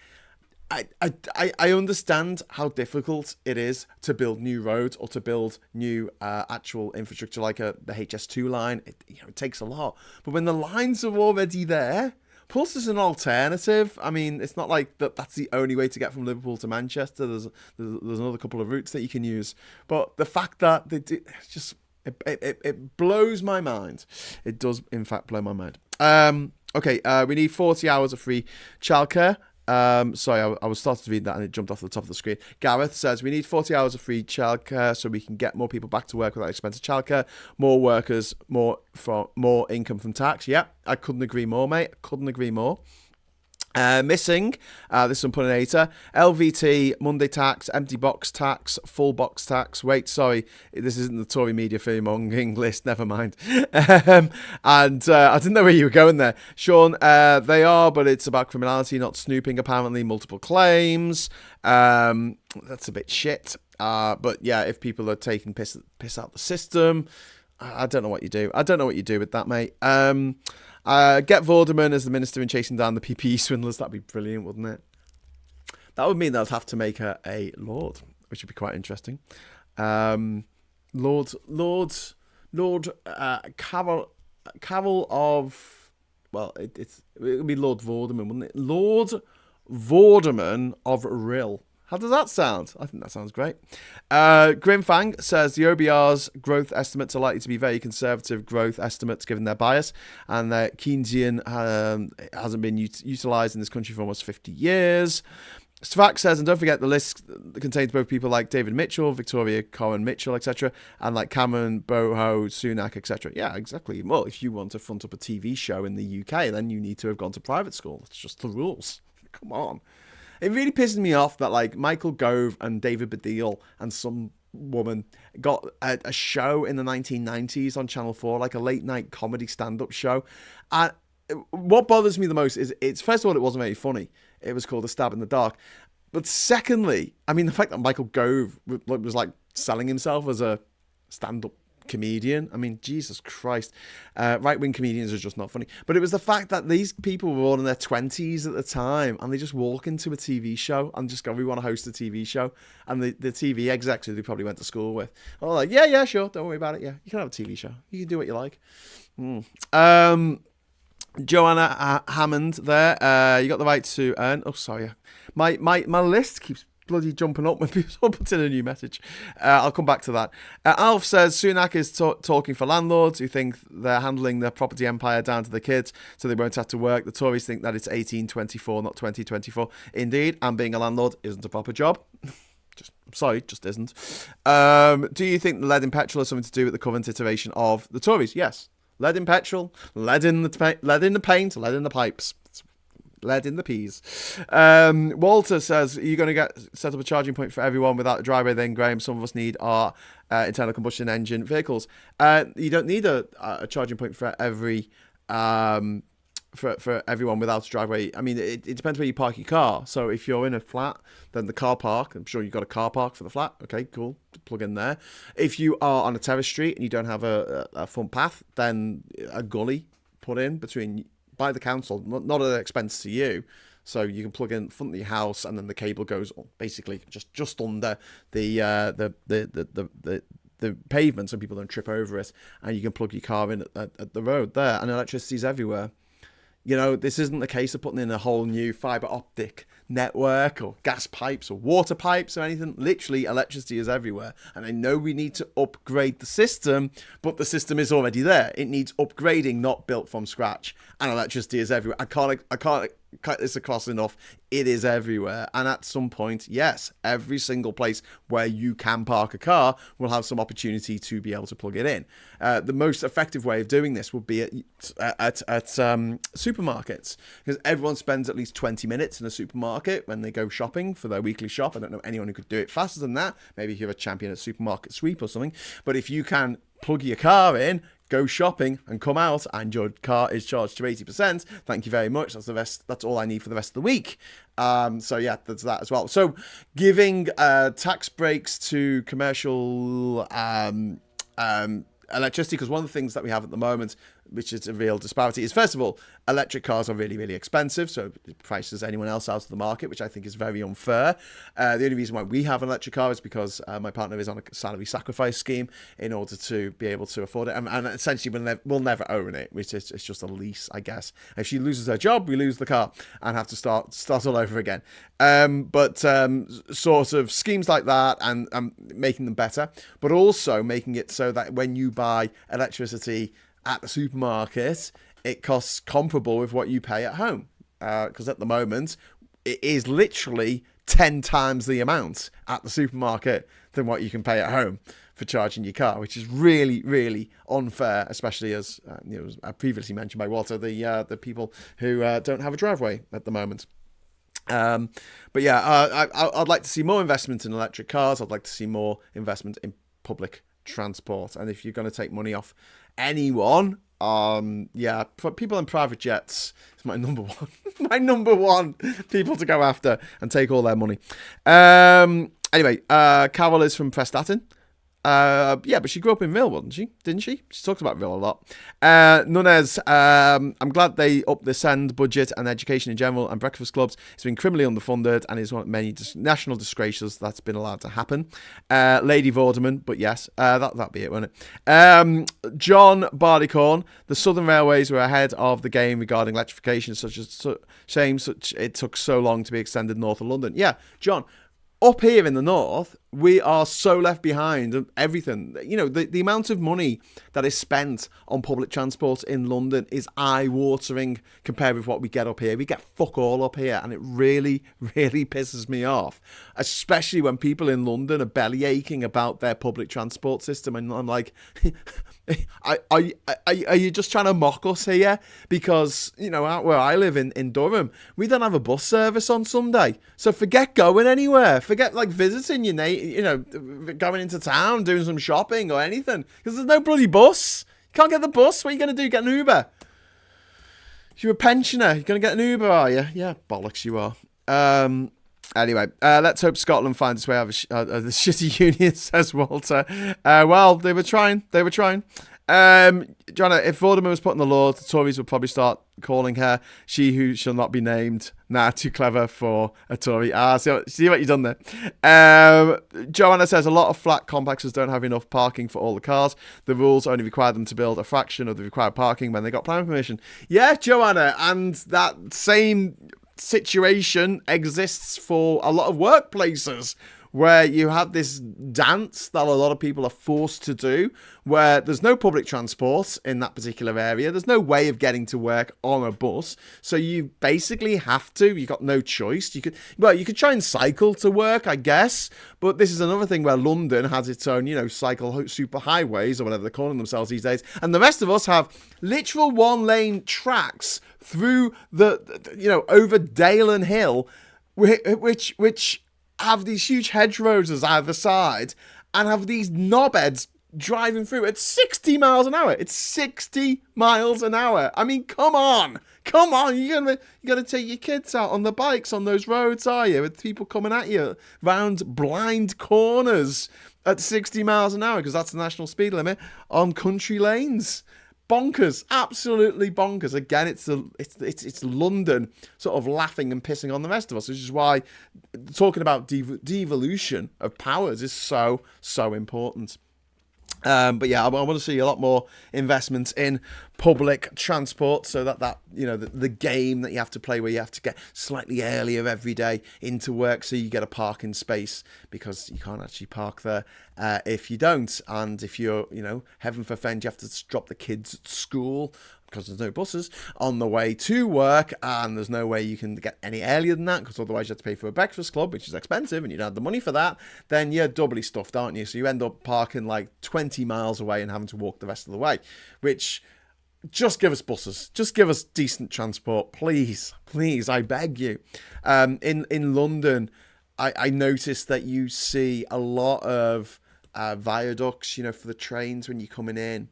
Speaker 1: I understand how difficult it is to build new roads or to build new actual infrastructure like the HS2 line. It takes a lot. But when the lines are already there, plus there's an alternative. I mean, it's not like that's the only way to get from Liverpool to Manchester. There's another couple of routes that you can use. But the fact that they do, it blows my mind. It does, in fact, blow my mind. Okay, we need 40 hours of free childcare. Sorry, I was starting to read that and it jumped off the top of the screen. Gareth says, we need 40 hours of free childcare so we can get more people back to work without expensive childcare, more workers, more income from tax. Yeah, I couldn't agree more, mate. I couldn't agree more. Missing, this one put an 8er, LVT, Monday tax, empty box tax, full box tax. Wait, sorry, this isn't the Tory media fearmongering list, never mind. And I didn't know where you were going there. Sean, they are, but it's about criminality, not snooping, apparently, multiple claims. That's a bit shit. But yeah, if people are taking piss out the system, I don't know what you do. I don't know what you do with that, mate. Get Vorderman as the minister in chasing down the PPE swindlers. That'd be brilliant, wouldn't it? That would mean they'd have to make her a lord, which would be quite interesting. Lord Carol of, well, it would be Lord Vorderman, wouldn't it? Lord Vorderman of Rill. How does that sound? I think that sounds great. Grimfang says the OBR's growth estimates are likely to be very conservative growth estimates given their bias, and that Keynesian hasn't been utilised in this country for almost 50 years. Svak says, and don't forget the list contains both people like David Mitchell, Victoria Cohen Mitchell, etc., and like Cameron, Boho, Sunak, etc. Yeah, exactly. Well, if you want to front up a TV show in the UK, then you need to have gone to private school. It's just the rules. Come on. It really pisses me off that like Michael Gove and David Baddiel and some woman got a show in the 1990s on Channel 4, like a late night comedy stand-up show. And what bothers me the most is it's, first of all, it wasn't very funny. It was called A Stab in the Dark. But secondly, I mean, the fact that Michael Gove was like selling himself as a stand-up comedian. I mean, Jesus Christ. Right-wing comedians are just not funny. But it was the fact that these people were all in their 20s at the time and they just walk into a TV show and just go, we want to host a TV show. And the TV execs who they probably went to school with are like, yeah, sure. Don't worry about it. Yeah, you can have a TV show. You can do what you like. Joanna Hammond there. You got the right to earn. Oh, sorry. My list keeps bloody jumping up when people put in a new message. I'll come back to that. Alf says Sunak is talking for landlords who think they're handling their property empire down to the kids so they won't have to work. The Tories think that it's 1824, not 2024. Indeed, and being a landlord isn't a proper job. Just isn't. Do you think the lead in petrol has something to do with the current iteration of the Tories? Yes. Lead in petrol, lead in the paint, lead in the pipes. Lead in the peas. Walter says, are you going to set up a charging point for everyone without a driveway then, Graham? Some of us need our internal combustion engine vehicles. You don't need a charging point for every for everyone without a driveway. I mean, it depends where you park your car. So if you're in a flat, then the car park, I'm sure you've got a car park for the flat. Okay, cool. Plug in there. If you are on a terrace street and you don't have a front path, then a gully put in by the council, not at an expense to you. So you can plug in front of your house, and then the cable goes basically just under the the pavement so people don't trip over it, and you can plug your car in at the road there, and electricity's everywhere. You know, this isn't the case of putting in a whole new fibre optic network or gas pipes or water pipes or anything. Literally, electricity is everywhere. And I know we need to upgrade the system, but the system is already there. It needs upgrading, not built from scratch. And electricity is everywhere. I can't cut this across enough. It is everywhere. And at some point, yes, every single place where you can park a car will have some opportunity to be able to plug it in. The most effective way of doing this would be at supermarkets, because everyone spends at least 20 minutes in a supermarket when they go shopping for their weekly shop. I don't know anyone who could do it faster than that. Maybe if you're a champion at supermarket sweep or something. But if you can plug your car in, go shopping and come out, and your car is charged to 80%. Thank you very much. That's the rest. That's all I need for the rest of the week. So yeah, there's that as well. So giving tax breaks to commercial electricity, because one of the things that we have at the moment, which is a real disparity, is first of all, electric cars are really, really expensive. So it prices anyone else out of the market, which I think is very unfair. The only reason why we have an electric car is because my partner is on a salary sacrifice scheme in order to be able to afford it. And essentially, we'll never own it, which is it's just a lease, I guess. If she loses her job, we lose the car and have to start all over again. But sort of schemes like that, and making them better, but also making it so that when you buy electricity at the supermarket, it costs comparable with what you pay at home. Because at the moment, it is literally 10 times the amount at the supermarket than what you can pay at home for charging your car, which is really, really unfair, especially as I previously mentioned by Walter, the people who don't have a driveway at the moment. But yeah, I'd like to see more investment in electric cars. I'd like to see more investment in public transport. And if you're going to take money off anyone, yeah, people in private jets is my number one. My number one people to go after and take all their money. Anyway, Carol is from Prestatyn. Yeah, but she grew up in Rill, wasn't she? Didn't she? She talks about Rill a lot. Nunez, I'm glad they upped the SEND budget and education in general, and breakfast clubs. It's been criminally underfunded and is one of many national disgraces that's been allowed to happen. Lady Vorderman, but yes, that'd be it, won't it? John Barleycorn, the Southern Railways were ahead of the game regarding electrification, shame it took so long to be extended north of London. Yeah, John, up here in the north, we are so left behind and everything. You know, the amount of money that is spent on public transport in London is eye-watering compared with what we get up here. We get fuck all up here, and it really, really pisses me off, especially when people in London are belly aching about their public transport system. And I'm like, are you just trying to mock us here? Because, you know, out where I live in Durham, we don't have a bus service on Sunday. So forget going anywhere. Forget like visiting your going into town, doing some shopping or anything. Because there's no bloody bus. You can't get the bus. What are you going to do? Get an Uber? If you're a pensioner, you're going to get an Uber, are you? Yeah, bollocks you are. Anyway, let's hope Scotland finds its way out of the shitty union, says Walter. Well, they were trying. Joanna, if Vorderman was put in the law, the Tories would probably start calling her she who shall not be named. Nah, too clever for a Tory. See what you've done there. Joanna says a lot of flat complexes don't have enough parking for all the cars. The rules only require them to build a fraction of the required parking when they got planning permission. Yeah, Joanna, and that same situation exists for a lot of workplaces, where you have this dance that a lot of people are forced to do, where there's no public transport in that particular area. There's no way of getting to work on a bus. So you basically have to. You've got no choice. You could try and cycle to work, I guess. But this is another thing where London has its own, cycle super highways or whatever they're calling themselves these days. And the rest of us have literal one-lane tracks through over Dale and Hill, which have these huge hedgerows as either side and have these knobheads driving through at 60 miles an hour. It's 60 miles an hour. I mean, come on. You're gonna take your kids out on the bikes on those roads, are you? With people coming at you round blind corners at 60 miles an hour, because that's the national speed limit on country lanes. Bonkers, absolutely bonkers. Again, it's London sort of laughing and pissing on the rest of us, which is why talking about devolution of powers is so important. But yeah, I want to see a lot more investments in public transport, so that the game that you have to play where you have to get slightly earlier every day into work so you get a parking space, because you can't actually park there if you don't. And if you're, heaven forfend, you have to drop the kids at school because there's no buses on the way to work, and there's no way you can get any earlier than that, because otherwise you have to pay for a breakfast club, which is expensive, and you don't have the money for that. Then you're doubly stuffed, aren't you? So you end up parking like 20 miles away and having to walk the rest of the way, which... Just give us buses. Just give us decent transport, please. Please, I beg you. In London, I noticed that you see a lot of viaducts, for the trains when you're coming in.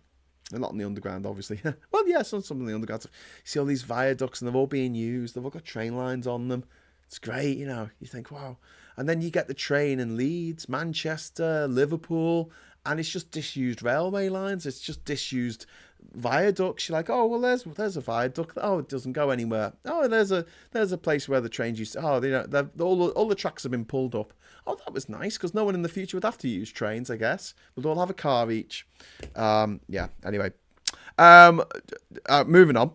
Speaker 1: They're not on the underground, obviously. Well, yeah, some on the underground. You see all these viaducts, and they're all being used. They've all got train lines on them. It's great, You think, wow. And then you get the train in Leeds, Manchester, Liverpool, and it's just disused railway lines. It's just disused viaducts. You're like, oh, well, there's a viaduct. Oh, it doesn't go anywhere. Oh, there's a place where the trains used to. Oh, all the tracks have been pulled up. Oh, that was nice, because no one in the future would have to use trains, I guess. We'll all have a car each. Yeah. Anyway. Moving on.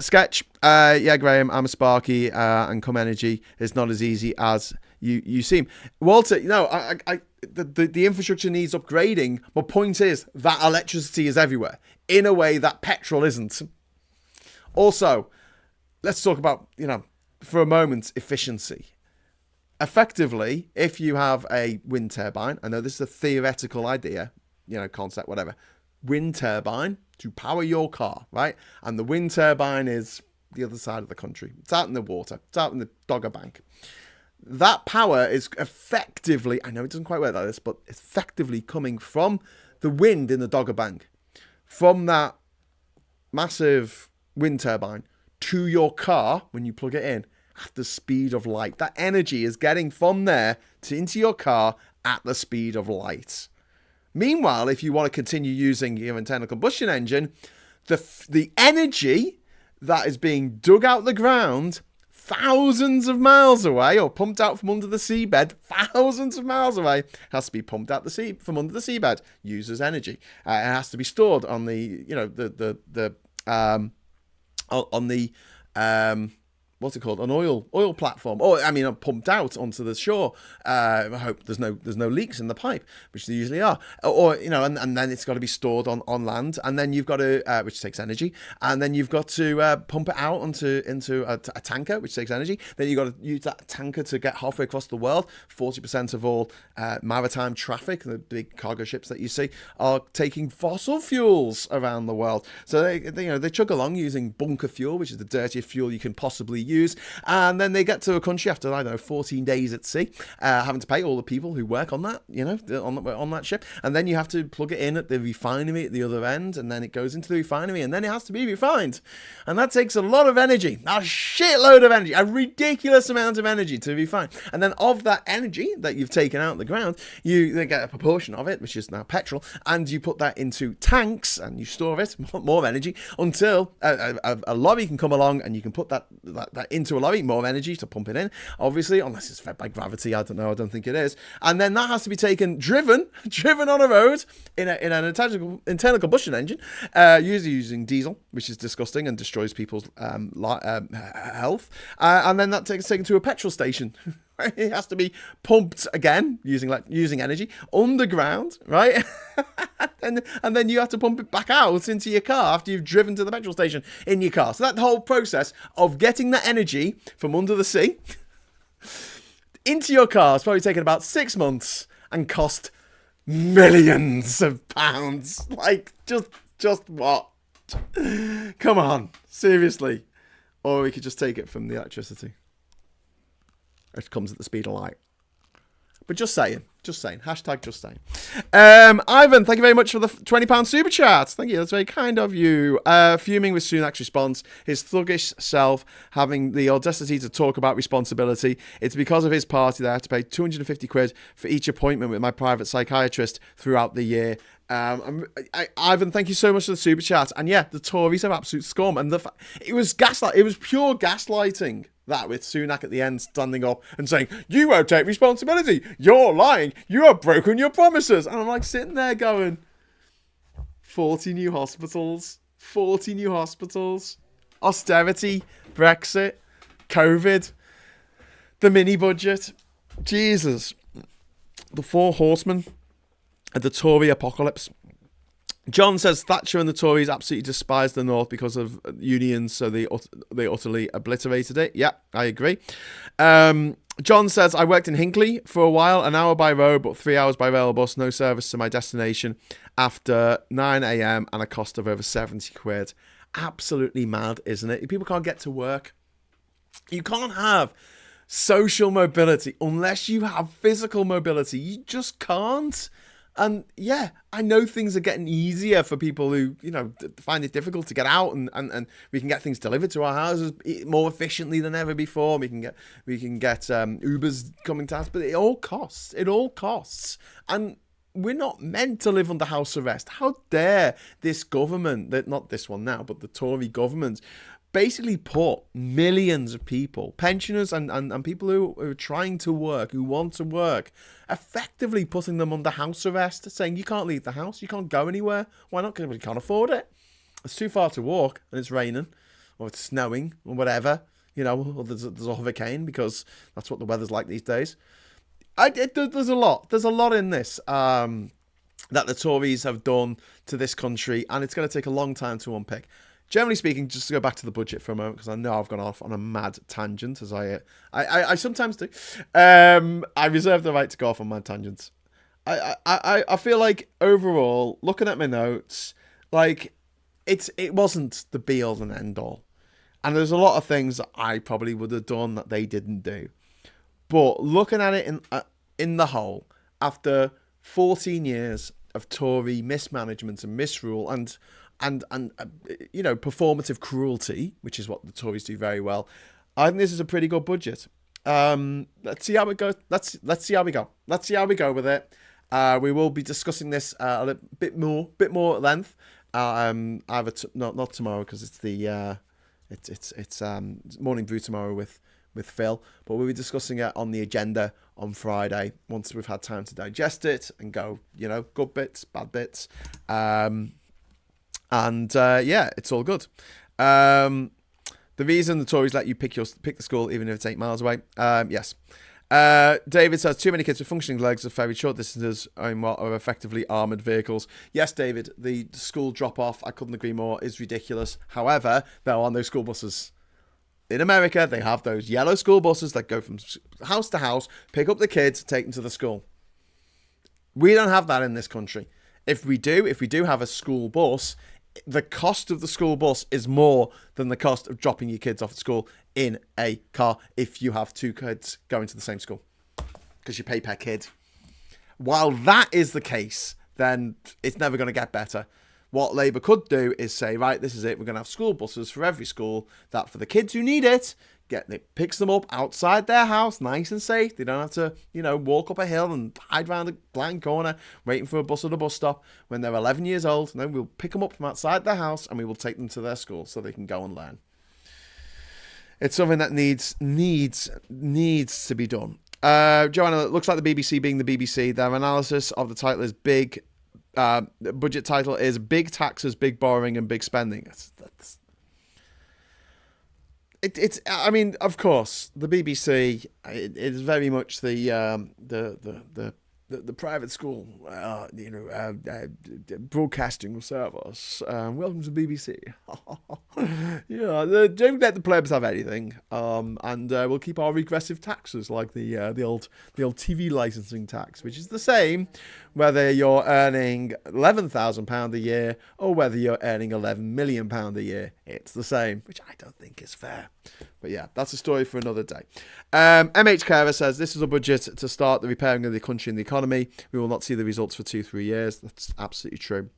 Speaker 1: Sketch. Yeah, Graham, I'm a Sparky, and Come Energy is not as easy as you seem. Walter, the infrastructure needs upgrading. My point is that electricity is everywhere in a way that petrol isn't. Also, let's talk about, for a moment, efficiency. Effectively, if you have a wind turbine, I know this is a theoretical idea, concept, whatever. Wind turbine to power your car, right? And the wind turbine is the other side of the country. It's out in the water. It's out in the Dogger Bank. That power is effectively, I know it doesn't quite work like this, but effectively coming from the wind in the Dogger Bank, from that massive wind turbine to your car when you plug it in at the speed of light. That energy is getting from there into your car at the speed of light. Meanwhile, if you want to continue using your internal combustion engine, the energy that is being dug out the ground thousands of miles away, or pumped out from under the seabed thousands of miles away, has to be pumped out from under the seabed, uses energy. It has to be stored on the what's it called? An oil platform. Or, pumped out onto the shore. I hope there's no leaks in the pipe, which there usually are. Or, and then it's got to be stored on land. And then you've got to, which takes energy. And then you've got to pump it out into a tanker, which takes energy. Then you've got to use that tanker to get halfway across the world. 40% of all maritime traffic, the big cargo ships that you see, are taking fossil fuels around the world. So they chug along using bunker fuel, which is the dirtiest fuel you can possibly use, and then they get to a country after 14 days at sea, having to pay all the people who work on that, on that ship, and then you have to plug it in at the refinery at the other end, and then it goes into the refinery, and then it has to be refined, and that takes a lot of energy, a shitload of energy, a ridiculous amount of energy to refine, and then of that energy that you've taken out of the ground, they get a proportion of it, which is now petrol, and you put that into tanks and you store it, more energy, until a lorry can come along and you can put that into a lorry, more energy to pump it in, obviously, unless it's fed by gravity. I don't know. I don't think it is. And then that has to be driven on a road in an internal combustion engine, usually using diesel, which is disgusting and destroys people's health. And then that gets taken to a petrol station. It has to be pumped again using energy underground, right? and then you have to pump it back out into your car after you've driven to the petrol station in your car. So that whole process of getting that energy from under the sea into your car has probably taken about 6 months and cost millions of pounds. Like, just what? Come on, seriously. Or we could just take it from the electricity. It comes at the speed of light. But just saying. Hashtag just saying. Ivan, thank you very much for the £20 super chat. Thank you. That's very kind of you. Fuming with Sunak's response. His thuggish self having the audacity to talk about responsibility. It's because of his party that I have to pay 250 quid for each appointment with my private psychiatrist throughout the year. Ivan, thank you so much for the super chat. And yeah, the Tories are absolute scum. And it was gaslight. It was pure gaslighting. That with Sunak at the end standing up and saying, you won't take responsibility. You're lying. You have broken your promises. And I'm like sitting there going, 40 new hospitals. 40 new hospitals. Austerity, Brexit, COVID, the mini budget. Jesus. The four horsemen of the Tory apocalypse. John says Thatcher and the Tories absolutely despised the North because of unions, so they utterly obliterated it. Yeah, I agree. John says, I worked in Hinckley for a while, an hour by road, but 3 hours by rail or bus, no service to my destination after 9 a.m. and a cost of over 70 quid. Absolutely mad, isn't it? People can't get to work. You can't have social mobility unless you have physical mobility. You just can't. And yeah, I know things are getting easier for people who, find it difficult to get out, and we can get things delivered to our houses more efficiently than ever before. We can get Ubers coming to us, but it all costs. It all costs. And we're not meant to live under house arrest. How dare this government, not this one now, but the Tory government, basically put millions of people, pensioners and people who are trying to work, who want to work, effectively putting them under house arrest, saying you can't leave the house, you can't go anywhere. Why not? Because we can't afford it. It's too far to walk, and it's raining, or it's snowing, or whatever, or there's a hurricane, because that's what the weather's like these days. There's a lot in this that the Tories have done to this country, and it's going to take a long time to unpick. Generally speaking, just to go back to the budget for a moment, because I know I've gone off on a mad tangent, as I sometimes do. I reserve the right to go off on mad tangents. I feel like overall, looking at my notes, like it wasn't the be all and end all, and there's a lot of things that I probably would have done that they didn't do. But looking at it in the whole, after 14 years of Tory mismanagement and misrule and performative cruelty, which is what the Tories do very well, I think this is a pretty good budget. Let's see how it goes. Let's see how we go. Let's see how we go with it. We will be discussing this a bit more at length. Either not tomorrow, because it's the it's morning brew tomorrow with Phil, but we'll be discussing it on the agenda on Friday once we've had time to digest it and go, good bits, bad bits. It's all good. The reason the Tories let you pick the school even if it's 8 miles away. Yes. David says too many kids with functioning legs of very short distances in what are effectively armoured vehicles. Yes, David, the school drop-off, I couldn't agree more, is ridiculous. However, there are no school buses. In America, they have those yellow school buses that go from house to house, pick up the kids, take them to the school. We don't have that in this country. If we do have a school bus, the cost of the school bus is more than the cost of dropping your kids off at school in a car if you have two kids going to the same school, because you pay per kid. While that is the case, then it's never going to get better. What Labour could do is say, right, this is it. We're going to have school buses for every school that for the kids who need it, it picks them up outside their house, nice and safe. They don't have to, walk up a hill and hide around a blind corner waiting for a bus at a bus stop when they're 11 years old. And then we'll pick them up from outside their house and we will take them to their school so they can go and learn. It's something that needs to be done. Joanna, it looks like the BBC being the BBC. Their analysis of the title is big. Budget title is Big Taxes, Big Borrowing and Big Spending. It's I mean, of course, the BBC is very much the private school, broadcasting service. Welcome to the BBC. Don't let the plebs have anything. And we'll keep our regressive taxes like the old TV licensing tax, which is the same whether you're earning £11,000 a year or whether you're earning £11 million a year. It's the same, which I don't think is fair. But yeah, that's a story for another day. MH Carer says, this is a budget to start the repairing of the country and the economy. We will not see the results for 2-3 years. That's absolutely true.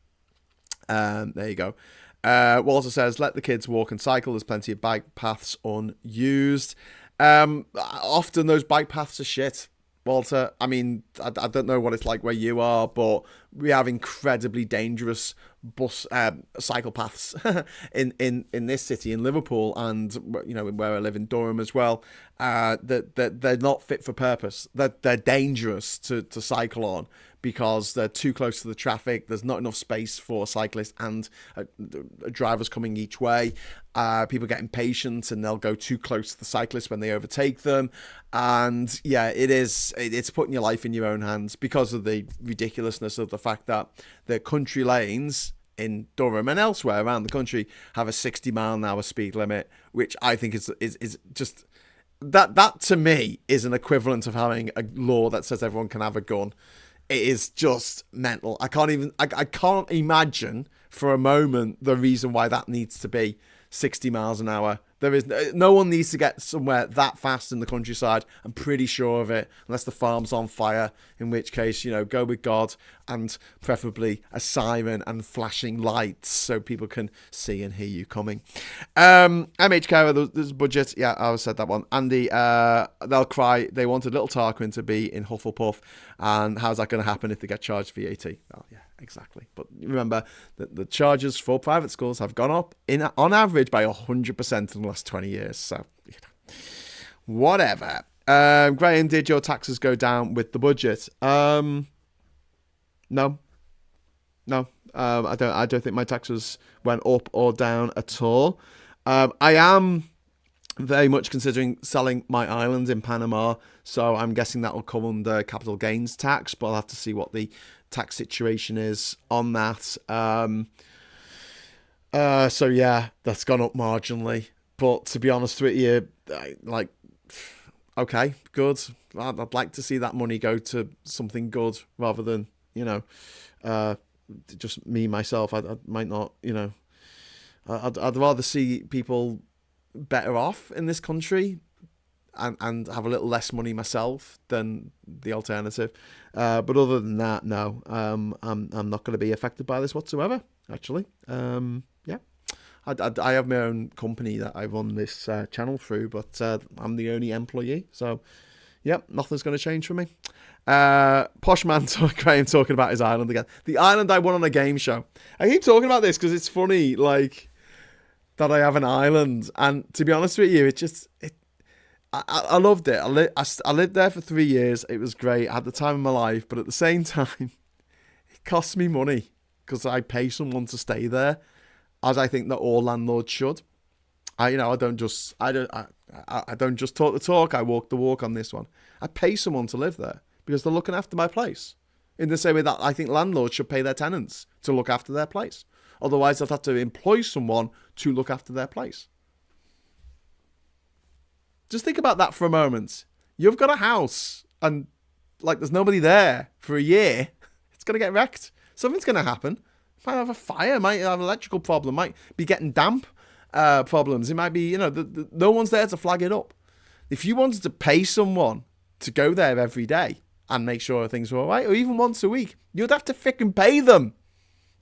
Speaker 1: There you go. Walter says, let the kids walk and cycle. There's plenty of bike paths unused. Often those bike paths are shit, Walter. I mean, I don't know what it's like where you are, but we have incredibly dangerous cycle paths in this city, in Liverpool, and where I live in Durham as well. That they're not fit for purpose. They're dangerous to cycle on because they're too close to the traffic. There's not enough space for cyclists and drivers coming each way. People get impatient and they'll go too close to the cyclists when they overtake them. And yeah, it's putting your life in your own hands because of the ridiculousness of the fact that the country lanes in Durham and elsewhere around the country have a 60-mile-an-hour speed limit, which I think is just that to me is an equivalent of having a law that says everyone can have a gun. It is just mental. I can't imagine for a moment the reason why that needs to be 60 miles an hour. There is no one needs to get somewhere that fast in the countryside. I'm pretty sure of it, unless the farm's on fire, in which case, go with God and preferably a siren and flashing lights so people can see and hear you coming. MHK, there's a budget. Yeah, I said that one. Andy, they'll cry. They wanted little Tarquin to be in Hufflepuff, and how's that going to happen if they get charged VAT? Oh, yeah. Exactly. But remember that the charges for private schools have gone up on average by 100% in the last 20 years. So, whatever. Graham, did your taxes go down with the budget? No. I don't think my taxes went up or down at all. I am very much considering selling my island in Panama, so I'm guessing that will come under capital gains tax, but I'll have to see what the tax situation is on that. So yeah, that's gone up marginally, but to be honest with you, okay, good. I'd like to see that money go to something good rather than just me myself. I might not, I'd rather see people better off in this country and have a little less money myself than the alternative. But other than that, no, I'm not going to be affected by this whatsoever, actually. Yeah. I have my own company that I run this channel through, but I'm the only employee. So, yep, nothing's going to change for me. Posh man Graham talking about his island again. The island I won on a game show. I keep talking about this because it's funny, that I have an island. And to be honest with you, I loved it. I lived there for 3 years. It was great. I had the time of my life. But at the same time, it costs me money because I pay someone to stay there, as I think that all landlords should. I don't just talk the talk. I walk the walk on this one. I pay someone to live there because they're looking after my place. In the same way that I think landlords should pay their tenants to look after their place. Otherwise, they'll have to employ someone to look after their place. Just think about that for a moment. You've got a house and there's nobody there for a year. It's going to get wrecked. Something's going to happen. Might have a fire, might have an electrical problem, might be getting damp problems. It might be, no one's there to flag it up. If you wanted to pay someone to go there every day and make sure things were all right, or even once a week, you'd have to frickin' pay them.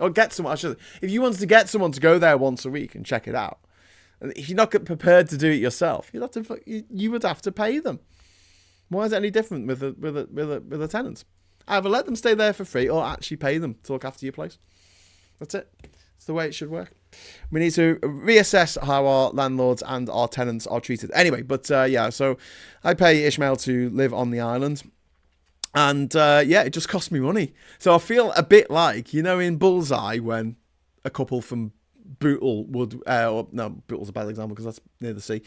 Speaker 1: Or get someone, if you wanted to get someone to go there once a week and check it out, if you're not prepared to do it yourself, you would have to pay them. Why is it any different with a tenant? Either let them stay there for free or actually pay them to look after your place. That's it. It's the way it should work. We need to reassess how our landlords and our tenants are treated. Anyway, but so I pay Ishmael to live on the island. And it just cost me money. So I feel a bit like, in Bullseye when a couple from Bootle would... Bootle's a bad example because that's near the sea.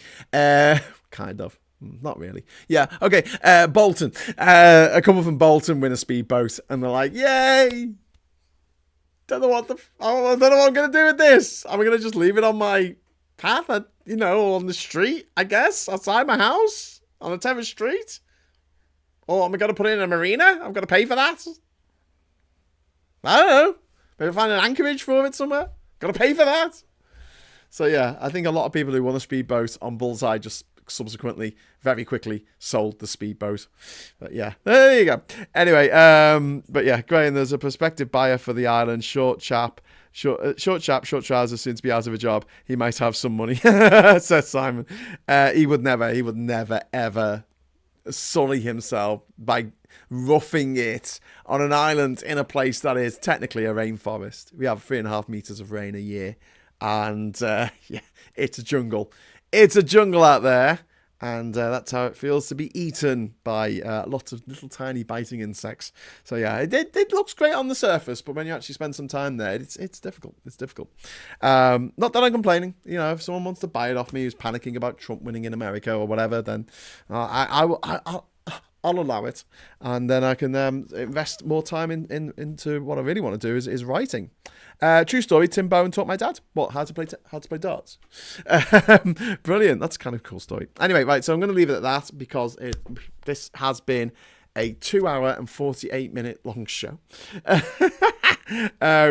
Speaker 1: Kind of. Not really. Yeah, okay. Bolton. A couple from Bolton win a speedboat and they're like, yay! I don't know what I'm going to do with this. Am I going to just leave it on my path, or on the street, I guess, outside my house, on a terrace street? Or am I going to put it in a marina? I'm going to pay for that? I don't know. Maybe find an anchorage for it somewhere. Got to pay for that? So yeah, I think a lot of people who won a speedboat on Bullseye just subsequently, very quickly sold the speedboat. But yeah, there you go. Anyway, but yeah, Graham, there's a prospective buyer for the island. Short chap, short trousers, soon to be out of a job. He might have some money, says Simon. He would never, ever sully himself by roughing it on an island in a place that is technically a rainforest. We have 3.5 meters of rain a year, and it's a jungle. It's a jungle out there, And that's how it feels to be eaten by lots of little tiny biting insects. So yeah, it looks great on the surface, but when you actually spend some time there, it's difficult. It's difficult. Not that I'm complaining. You know, if someone wants to buy it off me who's panicking about Trump winning in America or whatever, then I'll allow it, and then I can invest more time into what I really want to do is writing. True story. Tim Bowen taught my dad how to play darts. Brilliant. That's kind of a cool story. Anyway, right. So I'm going to leave it at that because this has been a 2 hour and 48 minute long show,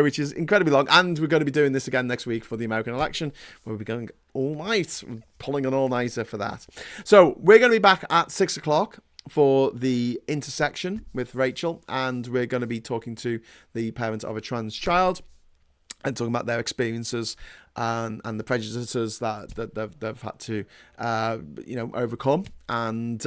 Speaker 1: which is incredibly long. And we're going to be doing this again next week for the American election. We'll be going all night, pulling an all-nighter for that. So we're going to be back at 6 o'clock for the intersection with Rachel, and we're going to be talking to the parent of a trans child and talking about their experiences and the prejudices that they've had to overcome, and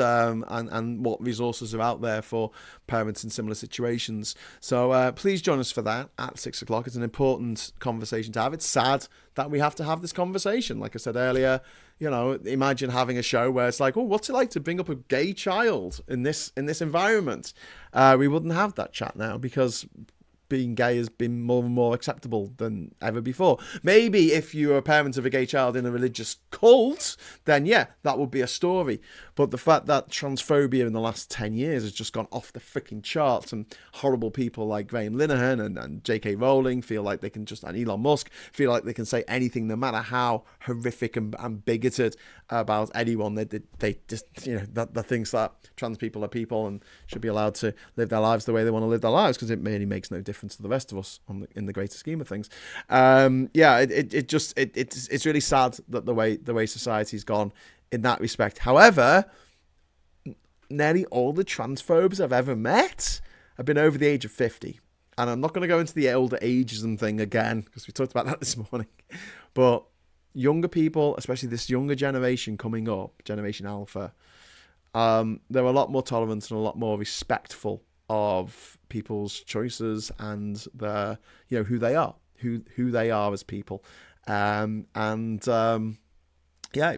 Speaker 1: what resources are out there for parents in similar situations. So please join us for that at 6 o'clock. It's an important conversation to have. It's sad that we have to have this conversation. Like I said earlier, you know, imagine having a show where it's like, oh, what's it like to bring up a gay child in this environment? We wouldn't have that chat now because being gay has been more and more acceptable than ever before. Maybe if you're a parent of a gay child in a religious cult, then yeah, that would be a story. But the fact that transphobia in the last 10 years has just gone off the freaking charts, and horrible people like Graham Linehan and J.K. Rowling feel like they can just, and Elon Musk feel like they can say anything, no matter how horrific and bigoted about anyone. They just, you know, that thinks that trans people are people and should be allowed to live their lives the way they want to live their lives, because it really makes no difference to the rest of us in the greater scheme of things. It's really sad that the way society's gone in that respect. However, nearly all the transphobes I've ever met have been over the age of 50. And I'm not going to go into the older ageism thing again, because we talked about that this morning. But younger people, especially this younger generation coming up, Generation Alpha, they're a lot more tolerant and a lot more respectful of people's choices and the, you know, who they are as people.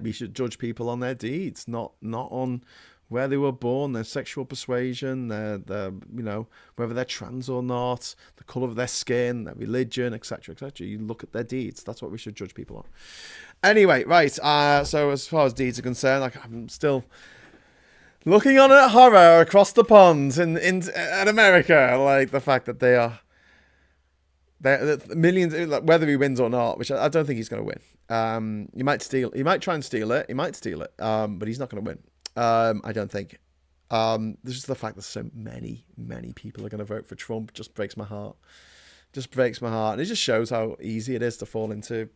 Speaker 1: We should judge people on their deeds, not on where they were born, their sexual persuasion, their you know, whether they're trans or not, the colour of their skin, their religion, etc., etc. You look at their deeds. That's what we should judge people on. Anyway, right. So as far as deeds are concerned, like, I'm still looking on at horror across the pond in America, like the fact that they're millions, whether he wins or not, which I don't think he's going to win. He might try and steal it. He might steal it, but he's not going to win. I don't think. This is the fact that so many people are going to vote for Trump. Just breaks my heart. And it just shows how easy it is to fall into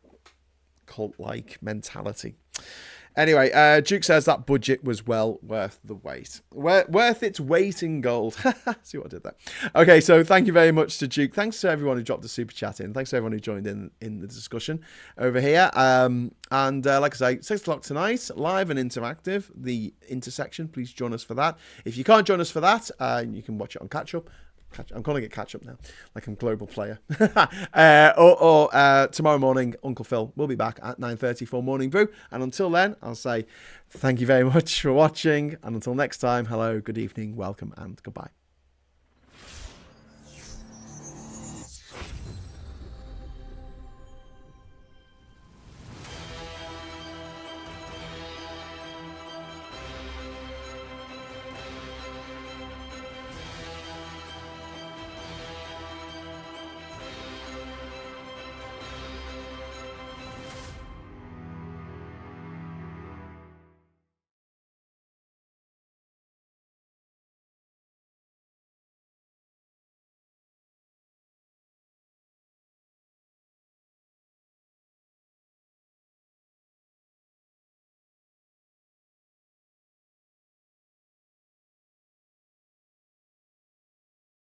Speaker 1: cult-like mentality. Anyway, Duke says that budget was well worth the wait. Worth its weight in gold. See what I did there. Okay, so thank you very much to Duke. Thanks to everyone who dropped a super chat in. Thanks to everyone who joined in the discussion over here. And like I say, 6 o'clock tonight, live and interactive, the intersection. Please join us for that. If you can't join us for that, you can watch it on Catch Up. I'm calling it Catch Up now, like I'm a global player. or tomorrow morning, Uncle Phil will be back at 9:30 for Morning Brew. And until then, I'll say thank you very much for watching. And until next time, hello, good evening, welcome, and goodbye.